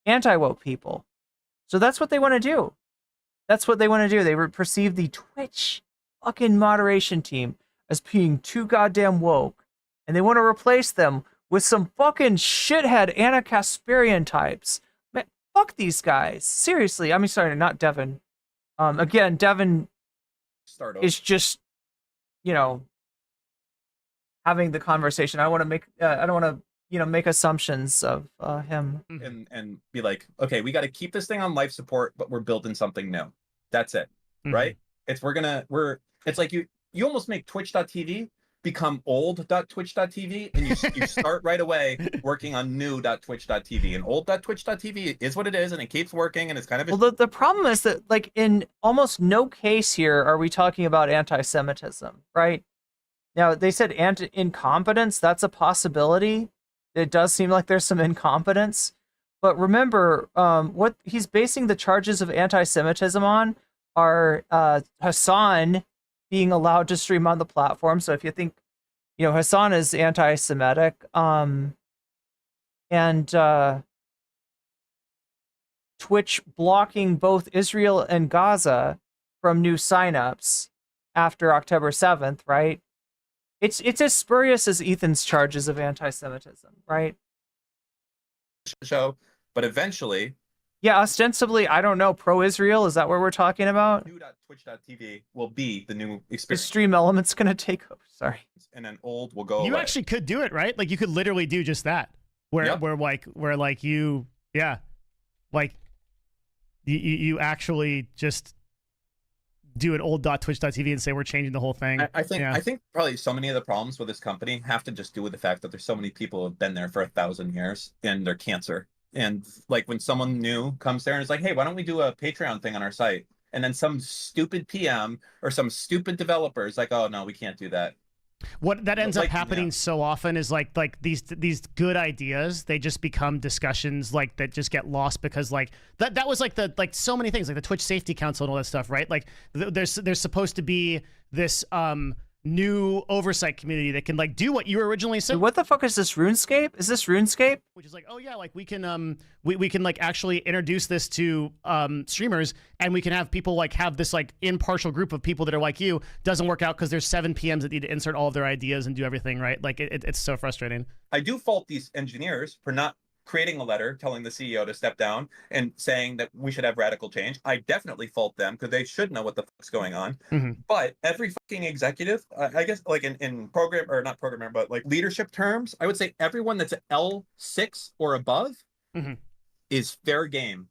Anti-woke people. So that's what they want to do. That's what they want to do. They perceive the Twitch fucking moderation team as being too goddamn woke. And they want to replace them with some fucking shithead Anna Kasparian types. Man, fuck these guys. Seriously. I mean, sorry, not Devin. Again, Devin is just, having the conversation. I don't want to make assumptions of him and be like, okay, we got to keep this thing on life support, but we're building something new. That's it, right? It's it's like you almost make Twitch.tv become old.twitch.tv and you start right away working on new.twitch.tv, and old.twitch.tv is what it is and it keeps working and it's kind of well, the problem is that like in almost no case here are we talking about anti-Semitism, right? Now they said incompetence, that's a possibility. It does seem like there's some incompetence, but remember what he's basing the charges of anti-Semitism on are Hassan being allowed to stream on the platform. So if you think, Hassan is anti-Semitic, and Twitch blocking both Israel and Gaza from new signups after October 7th, right? It's as spurious as Ethan's charges of anti-Semitism, right? Show, but eventually, Yeah, ostensibly, I don't know, pro-Israel, is that what we're talking about? new.twitch.tv will be the new The experience, stream element's gonna take over. Sorry. and then old will go You away. actually could do it, right? Like you could literally do just that. Where Yep. you actually just do an old.twitch.tv and say we're changing the whole thing. I think Yeah. I think probably so many of the problems with this company have to just do with the fact that there's so many people who have been there for 1,000 years and they're cancer. And like when someone new comes there and is like, hey, why don't we do a Patreon thing on our site? And then some stupid PM or some stupid developer is like, oh no, we can't do that. What that ends Like, up happening yeah. so often is like these good ideas, they just become discussions like that just get lost because like that was like the so many things like the Twitch Safety Council and all that stuff, right? Like there's supposed to be this new oversight community that can like do what you originally said. What the fuck is this, RuneScape? Is this RuneScape? Which is like, oh yeah, like we can we can like actually introduce this to streamers and we can have people like have this like impartial group of people that are like you. Doesn't work out because there's 7 PMs that need to insert all of their ideas and do everything, right? Like it's so frustrating. I do fault these engineers for not creating a letter telling the CEO to step down and saying that we should have radical change. I definitely fault them because they should know what the fuck's going on. But every fucking executive, I guess like in program or not programmer, but like leadership terms, I would say everyone that's L6 or above is fair game.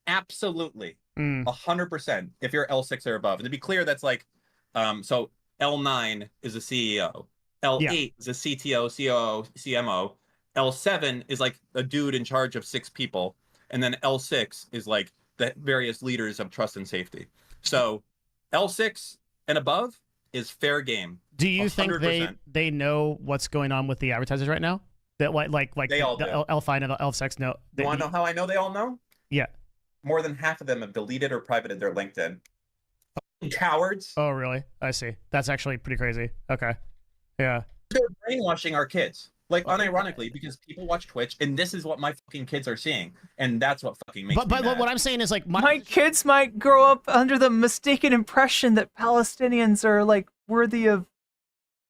Absolutely. 100% if you're L6 or above. And to be clear, that's like, so L9 is a CEO. L8 is a CTO, COO, CMO. L7 is like a dude in charge of 6 people. And then L6 is like the various leaders of trust and safety. So L6 and above is fair game. Do you think 100%. they know what's going on with the advertisers right now? That like They all the do. L5 and L6 know. You want to know how I know they all know? Yeah. More than half of them have deleted or privated their LinkedIn. Cowards. Oh, really? I see. That's actually pretty crazy. Okay. Yeah. They're brainwashing our kids. Like unironically, because people watch Twitch, and this is what my fucking kids are seeing, and that's what fucking makes me But mad. what I'm saying is like My kids might grow up under the mistaken impression that Palestinians are like worthy of,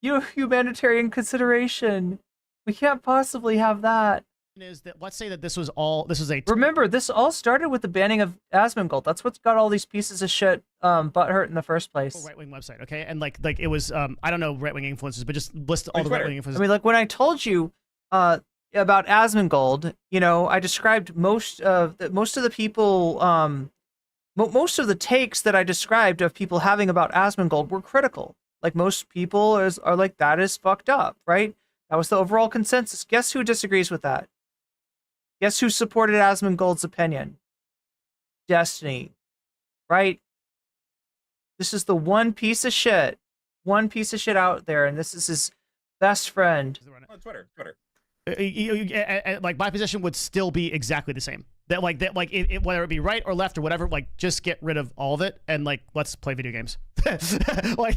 humanitarian consideration. We can't possibly have that. Is that let's say that this was a Remember, this all started with the banning of Asmongold. That's what's got all these pieces of shit butthurt in the first place. right-wing website, okay? And like it was I don't know right-wing influences, but just list all the right-wing influences. I mean, like when I told you about Asmongold, I described most of the people, most of the takes that I described of people having about Asmongold were critical. Like most people are like, that is fucked up, right? That was the overall consensus. Guess who disagrees with that? Guess who supported Asmongold's opinion? Destiny, right? This is the one piece of shit out there, and this is his best friend. On Twitter. Like my position would still be exactly the same. Whether it be right or left or whatever, like just get rid of all of it and like let's play video games. that's where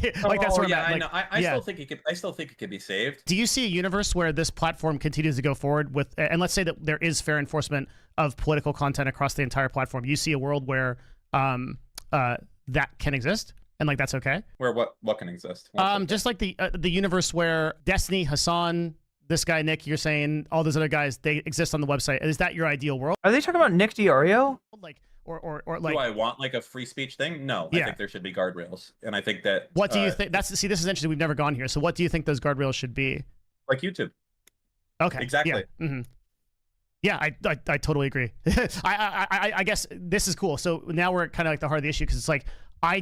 yeah, I'm at. I know. I still think it could. I still think it could be saved. Do you see a universe where this platform continues to go forward with, and let's say that there is fair enforcement of political content across the entire platform? You see a world where that can exist, and like that's okay. Where what can exist? Just like the universe where Destiny, Hassan, this guy Nick, you're saying all those other guys, they exist on the website. Is that your ideal world? Are they talking about Nick DiOrio? Like or like, do I want like a free speech thing? No, I think there should be guardrails, and I think that. What do you think? This is interesting. We've never gone here. So what do you think those guardrails should be? Like YouTube. Okay. Exactly. Yeah. Yeah, I totally agree. I guess this is cool. So now we're kind of like the heart of the issue because it's like I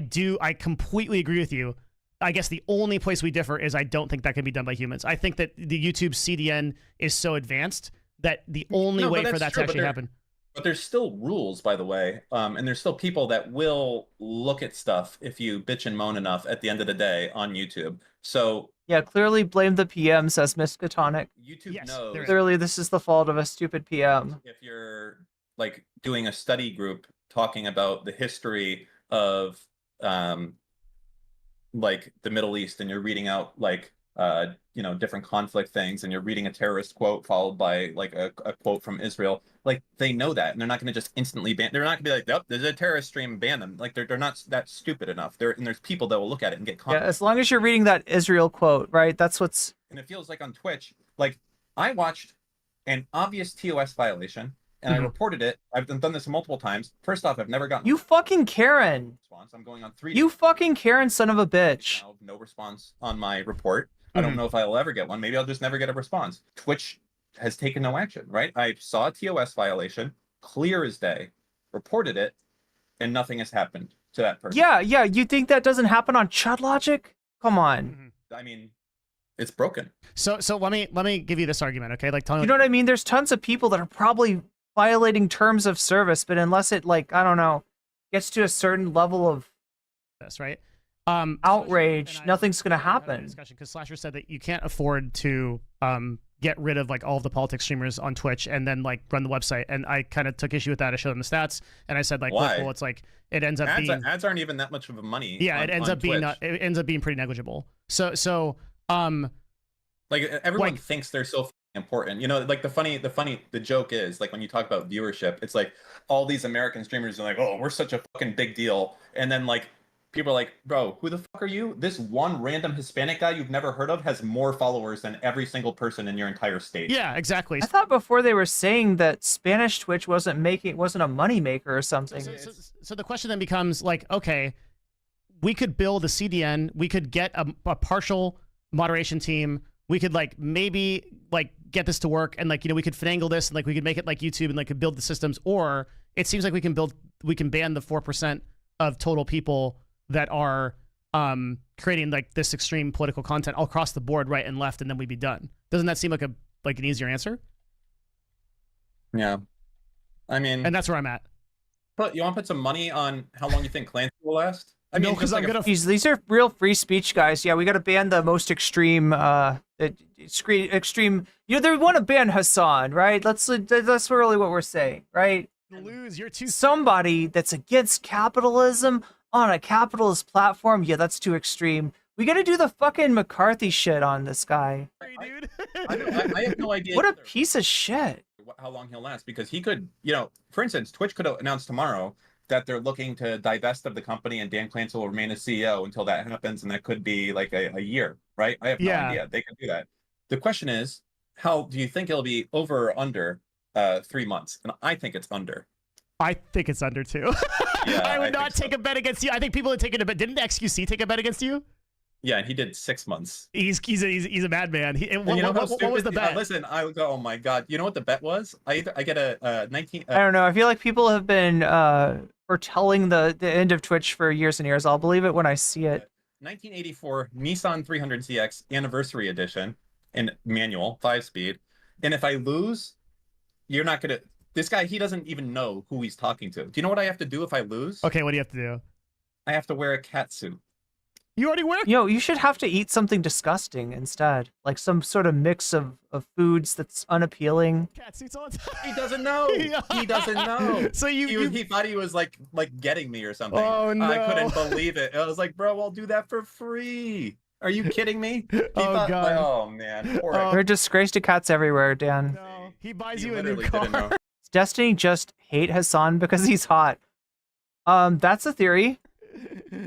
completely agree with you. I guess the only place we differ is I don't think that can be done by humans. I think that the YouTube CDN is so advanced that the only way for that to actually happen. But there's still rules, by the way, and there's still people that will look at stuff if you bitch and moan enough at the end of the day on YouTube. So yeah, clearly blame the PM, says Miskatonic. YouTube knows. Clearly this is the fault of a stupid PM. If you're like doing a study group talking about the history of like the Middle East and you're reading out like you know, different conflict things, and you're reading a terrorist quote followed by like a quote from Israel, like they know that, and they're not going to just instantly ban. They're not going to be like, "Yep, there's a terrorist stream, ban them." Like they're not that stupid enough. And there's people that will look at it and get Yeah, conflict. as long as you're reading that Israel quote, right? That's what's. And it feels like on Twitch, like I watched an obvious TOS violation, and I reported it. I've done this multiple times. First off, I've never gotten You fucking Karen. response. I'm going on 3 You days fucking Karen, son of a bitch. now, no response on my report. I don't know if I'll ever get one. Maybe I'll just never get a response. Twitch has taken no action, right? I saw a TOS violation, clear as day, reported it, and nothing has happened to that person. Yeah, you think that doesn't happen on Chud Logic? Come on. I mean, it's broken. So let me give you this argument, okay? Like, tell me, You know what I mean? There's tons of people that are probably violating terms of service, but unless it, like, I don't know, gets to a certain level of this, right? outrage, nothing's gonna happen. Because Slasher said that you can't afford to get rid of like all of the politics streamers on Twitch and then like run the website. And I kind of took issue with that. I showed them the stats, and I said like, Why? look, well, it's like it ends up Ads, being ads aren't even that much of a money. yeah, it ends up being Twitch. it ends up being pretty negligible. So Like everyone like- thinks they're so important. You know, like the joke is like when you talk about viewership, it's like all these American streamers are like, oh, we're such a fucking big deal, and then like people are like, bro, who the fuck are you? This one random Hispanic guy you've never heard of has more followers than every single person in your entire state. yeah, exactly. I thought before they were saying that Spanish Twitch wasn't a money maker or something. So the question then becomes like, okay, we could build a CDN, we could get a partial moderation team, we could like maybe like get this to work, and like, you know, we could finagle this and like we could make it like YouTube and like could build the systems, or it seems like we can ban the 4% of total people that are creating like this extreme political content all across the board, right and left, and then we'd be done. Doesn't that seem like an easier answer? Yeah. I mean, And that's where I'm at. you want to put some money on how long you think Clancy will last? I No, mean, 'cause just I'm like a gonna- These are real free speech guys. Yeah, we got to ban the most extreme. Extreme. You know, they want to ban Hassan, right? That's really what we're saying, right? Lose, you're too Somebody that's against capitalism on a capitalist platform. Yeah, that's too extreme. We got to do the fucking McCarthy shit on this guy. dude. I have no idea. What a either piece of shit. how long he'll last, because he could, you know, for instance, Twitch could announce tomorrow that they're looking to divest of the company and Dan Clancy will remain as CEO until that happens, and that could be like a year, right? I have no idea. They could do that. The question is, how do you think it'll be, over or under 3 months? And I think it's under. I think it's under too. Yeah, I would I not think take a bet against you. I think people had taken a bet. Didn't XQC take a bet against you? Yeah, and he did 6 months. He's a madman. And you know What was the bet? Listen, I would go, oh my god. You know what the bet was? I get a 19. I don't know. I feel like people have been foretelling the end of Twitch for years and years. I'll believe it when I see it. 1984 Nissan 300ZX Anniversary Edition in manual 5-speed. And if I lose, you're not gonna. This guy, he doesn't even know who he's talking to. Do you know what I have to do if I lose? Okay, what do you have to do? I have to wear a cat suit. You already wear? You know, you should have to eat something disgusting instead, like some sort of mix of foods that's unappealing. Cat suits on. He doesn't know. He doesn't know. So he thought he was like getting me or something. Oh no! I couldn't believe it. I was like, bro, I'll do that for free. Are you kidding me? He thought, God! Like, oh man, poor There are disgrace to cats everywhere, Dan. No, he buys He you a new literally didn't car. know. Does Destiny just hate Hassan because he's hot? That's a theory.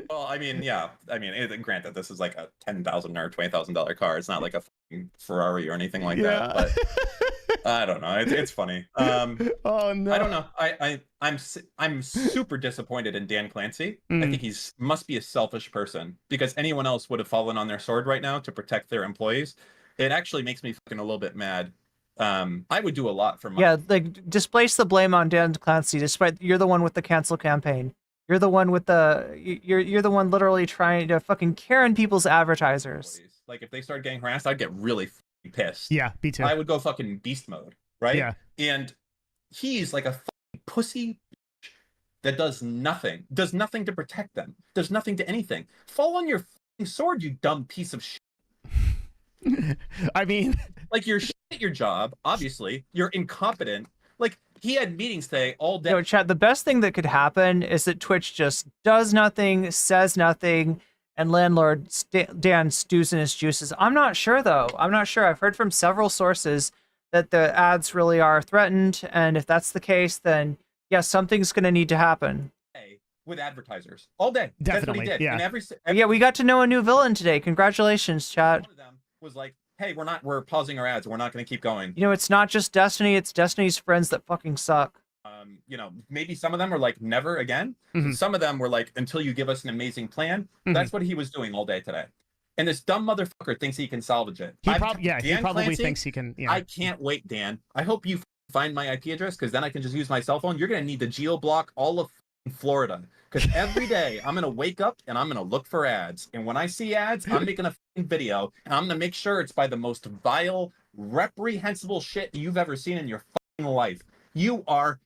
Well, I mean, yeah. I mean, granted, this is like a $10,000 or $20,000 car. It's not like a fucking Ferrari or anything like that. But I don't know. It's funny. Oh no! I don't know. I'm super disappointed in Dan Clancy. I think he's must be a selfish person, because anyone else would have fallen on their sword right now to protect their employees. It actually makes me fucking a little bit mad. I would do a lot for my. Yeah, like displace the blame on Dan Clancy. Despite you're the one with the cancel campaign. You're the one with you're the one literally trying to fucking Karen people's advertisers. Like if they started getting harassed, I'd get really fucking pissed. Yeah, me too. I would go fucking beast mode, right? Yeah. And he's like a fucking pussy that does nothing to protect them, does nothing to anything. Fall on your fucking sword, you dumb piece of shit. I mean, like you're shit at your job. Obviously, you're incompetent. Like he had meetings today all day. You know, chat, the best thing that could happen is that Twitch just does nothing, says nothing, and landlord Dan stews in his juices. I'm not sure though. I'm not sure. I've heard from several sources that the ads really are threatened, and if that's the case, then yeah, something's going to need to happen. With advertisers all day. That's what he Definitely, did. yeah. And every Yeah, we got to know a new villain today. Congratulations, chat. one of them was like, hey, we're pausing our ads. We're not going to keep going. You know, it's not just Destiny, it's Destiny's friends that fucking suck. You know, maybe some of them are like, never again. Some of them were like, until you give us an amazing plan. That's what he was doing all day today. And this dumb motherfucker thinks he can salvage it. He probably Clancy, thinks he can. Yeah. I can't wait, Dan. I hope you find my IP address, because then I can just use my cell phone. You're going to need to geo-block all of Florida, because every day I'm going to wake up and I'm going to look for ads. And when I see ads, I'm making a video, and I'm going to make sure it's by the most vile, reprehensible shit you've ever seen in your life. You are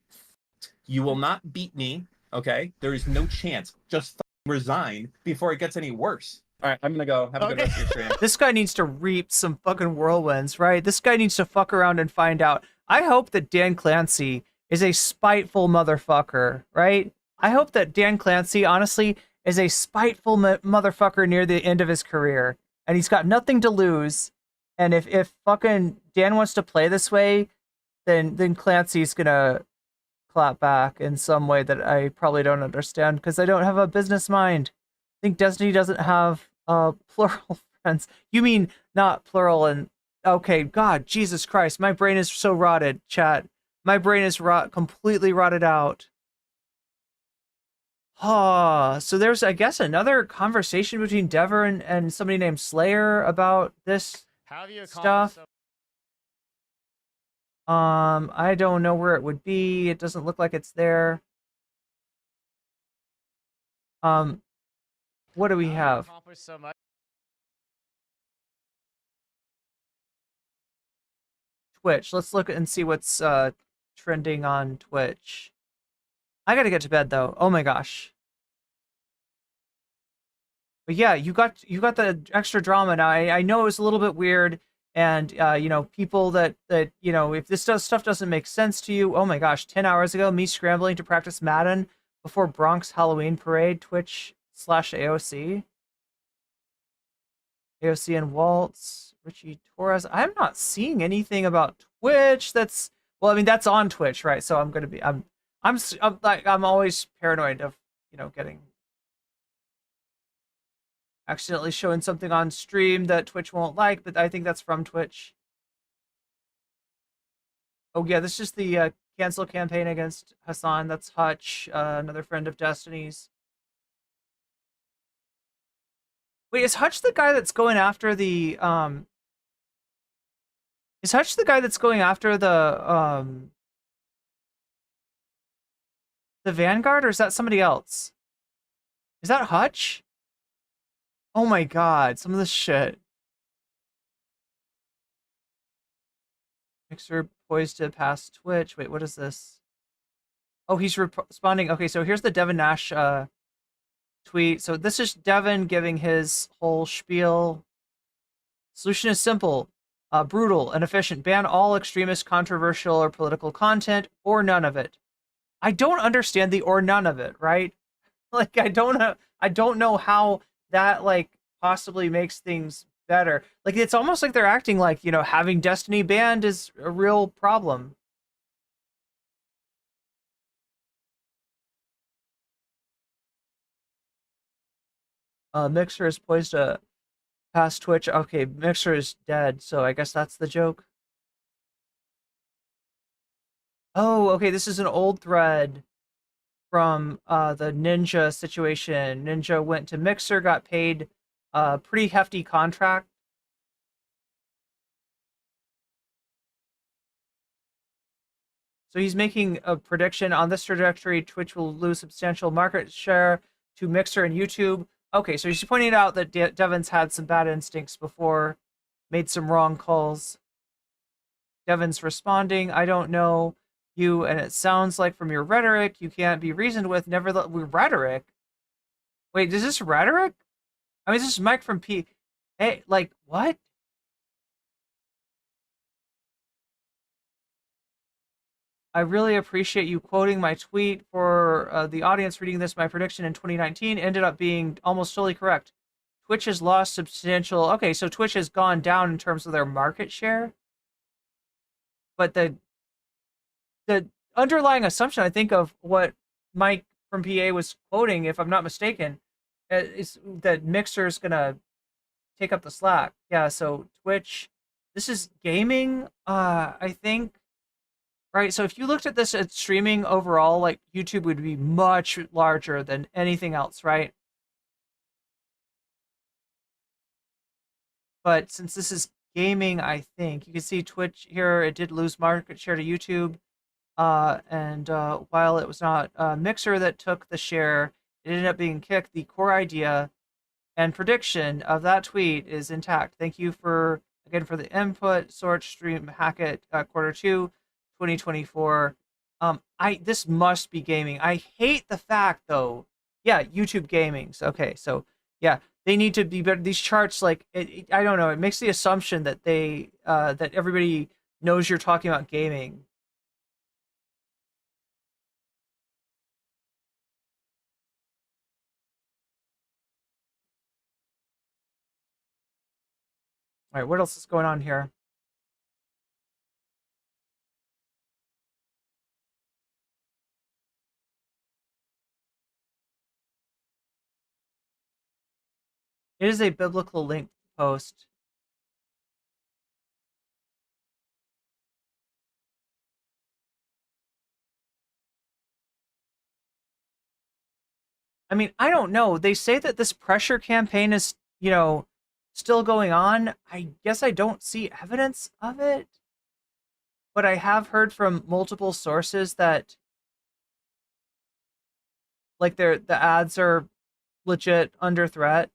You will not beat me, okay? There is no chance. Just resign before it gets any worse. All right, I'm gonna go. Have a good rest of your stream. This guy needs to reap some fucking whirlwinds, right? This guy needs to fuck around and find out. I hope that Dan Clancy is a spiteful motherfucker, right? I hope that Dan Clancy, honestly, is a spiteful motherfucker near the end of his career, and he's got nothing to lose. And if fucking Dan wants to play this way, then Clancy's gonna clap back in some way that I probably don't understand, because I don't have a business mind. I think Destiny doesn't have plural friends. You mean not plural and okay, God, Jesus Christ, my brain is so rotted, chat. My brain is completely rotted out. So there's, I guess, another conversation between Dever and somebody named Slayer about this stuff. I don't know where it would be. It doesn't look like it's there. What do we have? Twitch. Let's look and see what's trending on Twitch. I gotta get to bed though. Oh my gosh. But yeah, you got the extra drama now. I know it was a little bit weird, and you know, people that you know, if this stuff doesn't make sense to you, oh my gosh, 10 hours ago, me scrambling to practice Madden before Bronx Halloween Parade, Twitch/AOC. AOC and Waltz. Richie Torres. I'm not seeing anything about Twitch. That's, well, I mean, that's on Twitch, right? So I'm gonna be, I'm always paranoid of, you know, getting accidentally showing something on stream that Twitch won't like, but I think that's from Twitch. Oh yeah, this is the cancel campaign against Hassan. That's Hutch, another friend of Destiny's. Wait, is Hutch the guy that's going after the Is Hutch the guy that's going after the Vanguard, or is that somebody else? Is that Hutch? Oh my god, some of this shit. Mixer poised to pass Twitch. Wait, what is this? Oh, he's responding. Okay, so here's the Devin Nash tweet. So this is Devin giving his whole spiel. Solution is simple. Brutal and efficient. Ban all extremist, controversial, or political content, or none of it. I don't understand the or none of it, right? Like, I don't know how that, like, possibly makes things better. Like, it's almost like they're acting like, you know, having Destiny banned is a real problem. Mixer is poised to pass Twitch. Okay, Mixer is dead, so I guess that's the joke. Oh, okay, this is an old thread from the Ninja situation. Ninja went to Mixer, got paid a pretty hefty contract. So he's making a prediction on this trajectory. Twitch will lose substantial market share to Mixer and YouTube. Okay, so he's pointing out that Devin's had some bad instincts before, made some wrong calls. Devin's responding, I don't know you, and it sounds like from your rhetoric, you can't be reasoned with. Never rhetoric? Wait, is this rhetoric? I mean, this is Mike from P. Hey, like, what? I really appreciate you quoting my tweet for the audience reading this. My prediction in 2019 ended up being almost totally correct. Twitch has lost substantial. Okay, so Twitch has gone down in terms of their market share, but the underlying assumption, I think, of what Mike from PA was quoting, if I'm not mistaken, is that Mixer's gonna take up the slack. Yeah, so Twitch, this is gaming, I think. Right, so if you looked at this at streaming overall, like YouTube would be much larger than anything else, right? But since this is gaming, I think you can see Twitch here, it did lose market share to YouTube. And while it was not Mixer that took the share, it ended up being kicked. The core idea and prediction of that tweet is intact. Thank you for again for the input. Sort stream Hackett Q2 2024. This must be gaming. I hate the fact though. Yeah, YouTube gamings. Okay, so yeah, they need to be better. These charts, like I don't know. It makes the assumption that that everybody knows you're talking about gaming. All right, what else is going on here? It is a biblical link post. I mean, I don't know. They say that this pressure campaign is, still going on. I guess I don't see evidence of it. But I have heard from multiple sources that like the ads are legit under threat.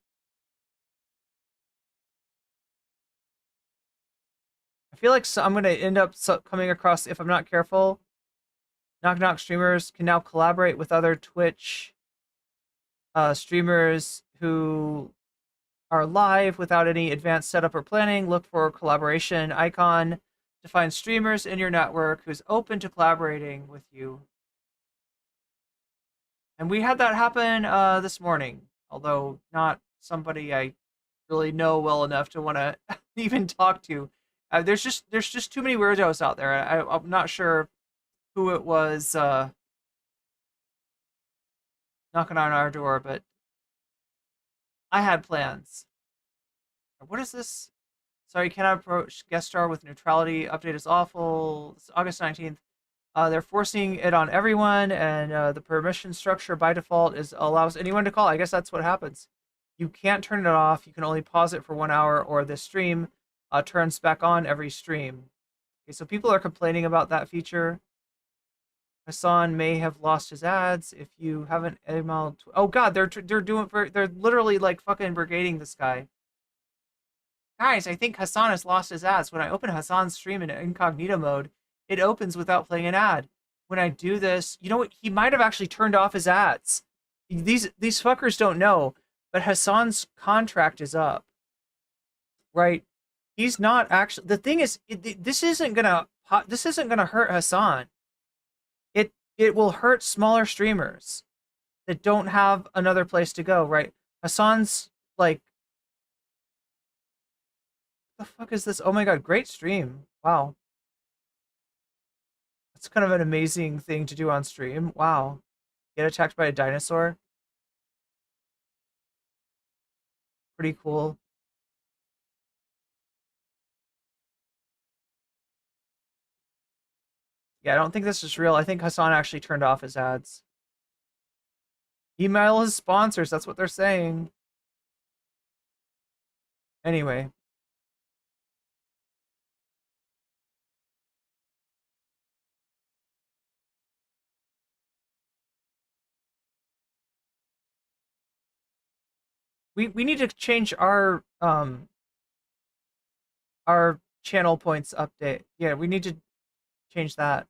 I feel like I'm going to end up coming across, if I'm not careful, Knock Knock streamers can now collaborate with other Twitch streamers who are live without any advanced setup or planning. Look for collaboration icon to find streamers in your network who's open to collaborating with you. And we had that happen this morning, although not somebody I really know well enough to want to even talk to. There's just too many weirdos out there. I'm not sure who it was knocking on our door, but I had plans. What is this? Sorry, cannot approach guest star with neutrality. Update is awful. It's August 19th. They're forcing it on everyone, and the permission structure by default allows anyone to call. I guess that's what happens. You can't turn it off. You can only pause it for 1 hour, or the stream turns back on every stream. Okay, so people are complaining about that feature. Hassan may have lost his ads. If you haven't emailed, oh god, they're literally like fucking brigading this guy. Guys, I think Hassan has lost his ads. When I open Hassan's stream in incognito mode, it opens without playing an ad. When I do this, you know what? He might have actually turned off his ads. These fuckers don't know, but Hassan's contract is up. Right? He's not actually. The thing is, this isn't gonna hurt Hassan. It will hurt smaller streamers that don't have another place to go. Right? Hassan's like, the fuck is this? Oh my god, great stream. Wow. That's kind of an amazing thing to do on stream. Wow. Get attacked by a dinosaur. Pretty cool. Yeah, I don't think this is real. I think Hassan actually turned off his ads. Email his sponsors. That's what they're saying. Anyway. We need to change our channel points update. Yeah, we need to change that.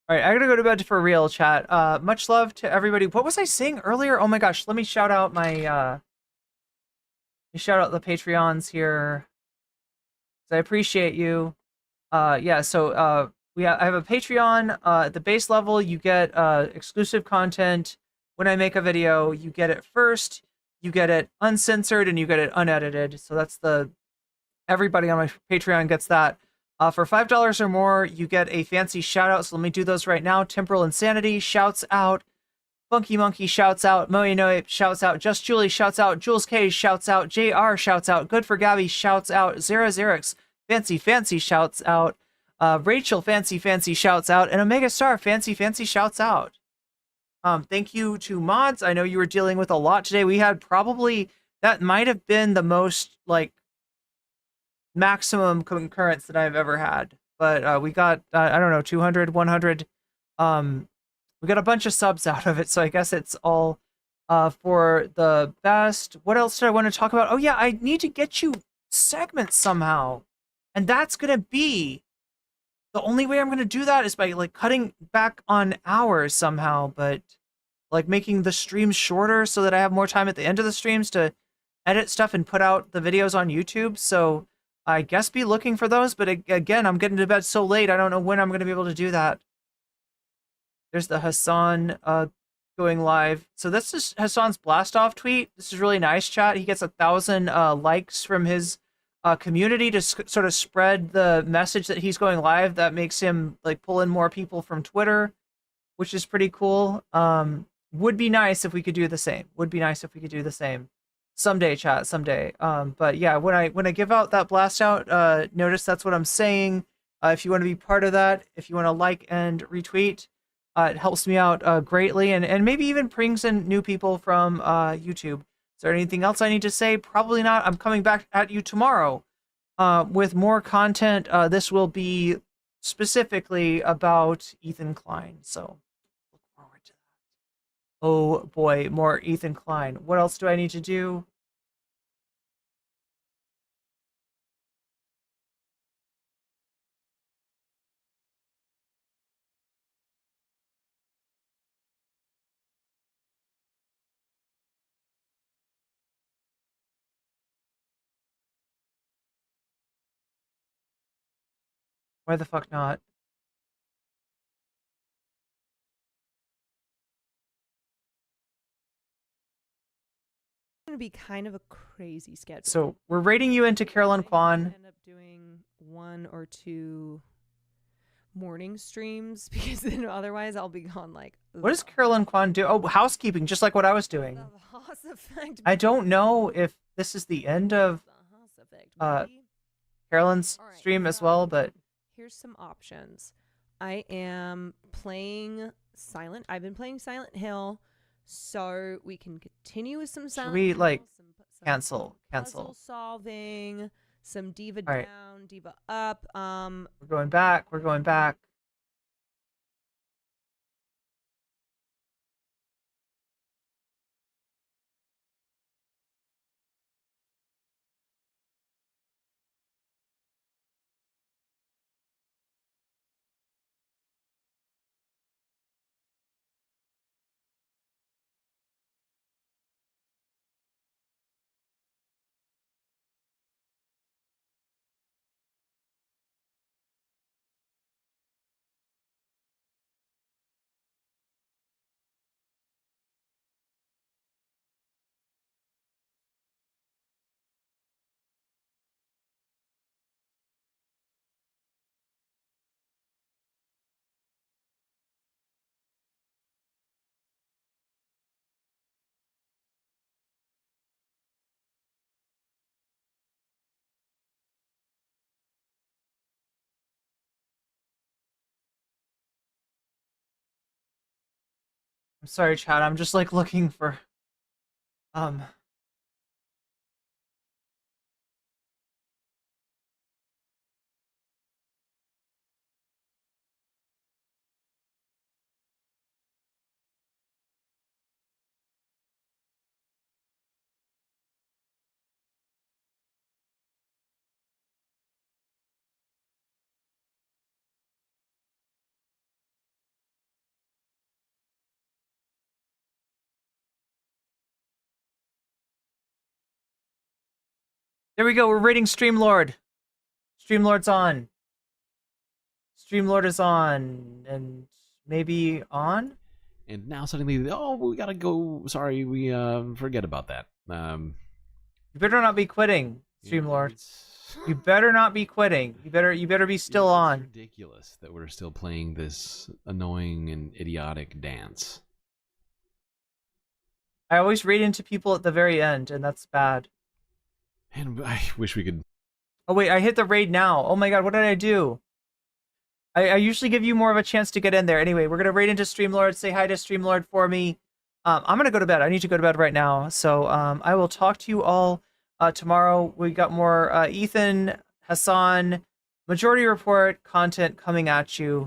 All right, I gotta go to bed for real, chat. Much love to everybody. What was I saying earlier? Oh my gosh, let me shout out my shout out the Patreons here. I appreciate you. Yeah, so I have a Patreon. At the base level, you get exclusive content. When I make a video, you get it first, you get it uncensored, and you get it unedited. So that's everybody on my Patreon gets that. For $5 or more, you get a fancy shout out. So let me do those right now. Temporal Insanity shouts out. Funky Monkey shouts out. Moe Noe shouts out. Just Julie shouts out. Jules K shouts out. JR shouts out. Good for Gabby shouts out. Zara Xerix Fancy shouts out. Rachel Fancy shouts out. And Omega Star Fancy shouts out. Thank you to mods. I know you were dealing with a lot today. We had probably, that might have been the most like maximum concurrence that I've ever had. But we got, I don't know, 200, 100. We got a bunch of subs out of it, so I guess it's all for the best. What else did I want to talk about? Oh yeah, I need to get you segments somehow. And that's going to be, the only way I'm going to do that is by like cutting back on hours somehow, but like making the streams shorter so that I have more time at the end of the streams to edit stuff and put out the videos on YouTube. So I guess be looking for those, but again, I'm getting to bed so late, I don't know when I'm going to be able to do that. There's the Hassan going live. So this is Hassan's blast off tweet. This is really nice, chat. He gets 1,000 likes from his community to sort of spread the message that he's going live. That makes him like pull in more people from Twitter, which is pretty cool. Would be nice if we could do the same. Would be nice if we could do the same. Someday, chat, someday. But yeah, when I give out that blast out, notice that's what I'm saying. If you want to be part of that, if you want to like and retweet, it helps me out greatly, and maybe even brings in new people from YouTube. Is there anything else I need to say? Probably not. I'm coming back at you tomorrow with more content. This will be specifically about Ethan Klein, so look forward to that. Oh boy, more Ethan Klein. What else do I need to do? Why the fuck not? Going to be kind of a crazy schedule. So we're rating you into Carolyn Kwan. End up doing 1 or 2 morning streams because then otherwise I'll be gone like. What does Carolyn Kwan do? Oh, housekeeping, just like what I was doing. The Haas effect. I don't know if this is the end of The Haas effect. Carolyn's stream as well, but here's some options. I am playing Silent. I've been playing Silent Hill, so we can continue with some Silent we Hill, like some cancel puzzle solving, some Diva All right. down, Diva up. We're going back. We're going back. I'm sorry, chat. I'm just like looking for There we go. We're rating Streamlord. Streamlord's on. Streamlord is on. And maybe on? And now suddenly, oh, we gotta go. Sorry, we forget about that. You better not be quitting, Streamlord. You better not be quitting. You better be still on. It's ridiculous that we're still playing this annoying and idiotic dance. I always raid into people at the very end, and that's bad. And I wish we could. Oh wait, I hit the raid now. Oh my god, what did I do? I usually give you more of a chance to get in there. Anyway, we're gonna raid into Streamlord. Say hi to Streamlord for me. I'm gonna go to bed. I need to go to bed right now. So I will talk to you all tomorrow. We got more Ethan, Hassan, Majority Report content coming at you.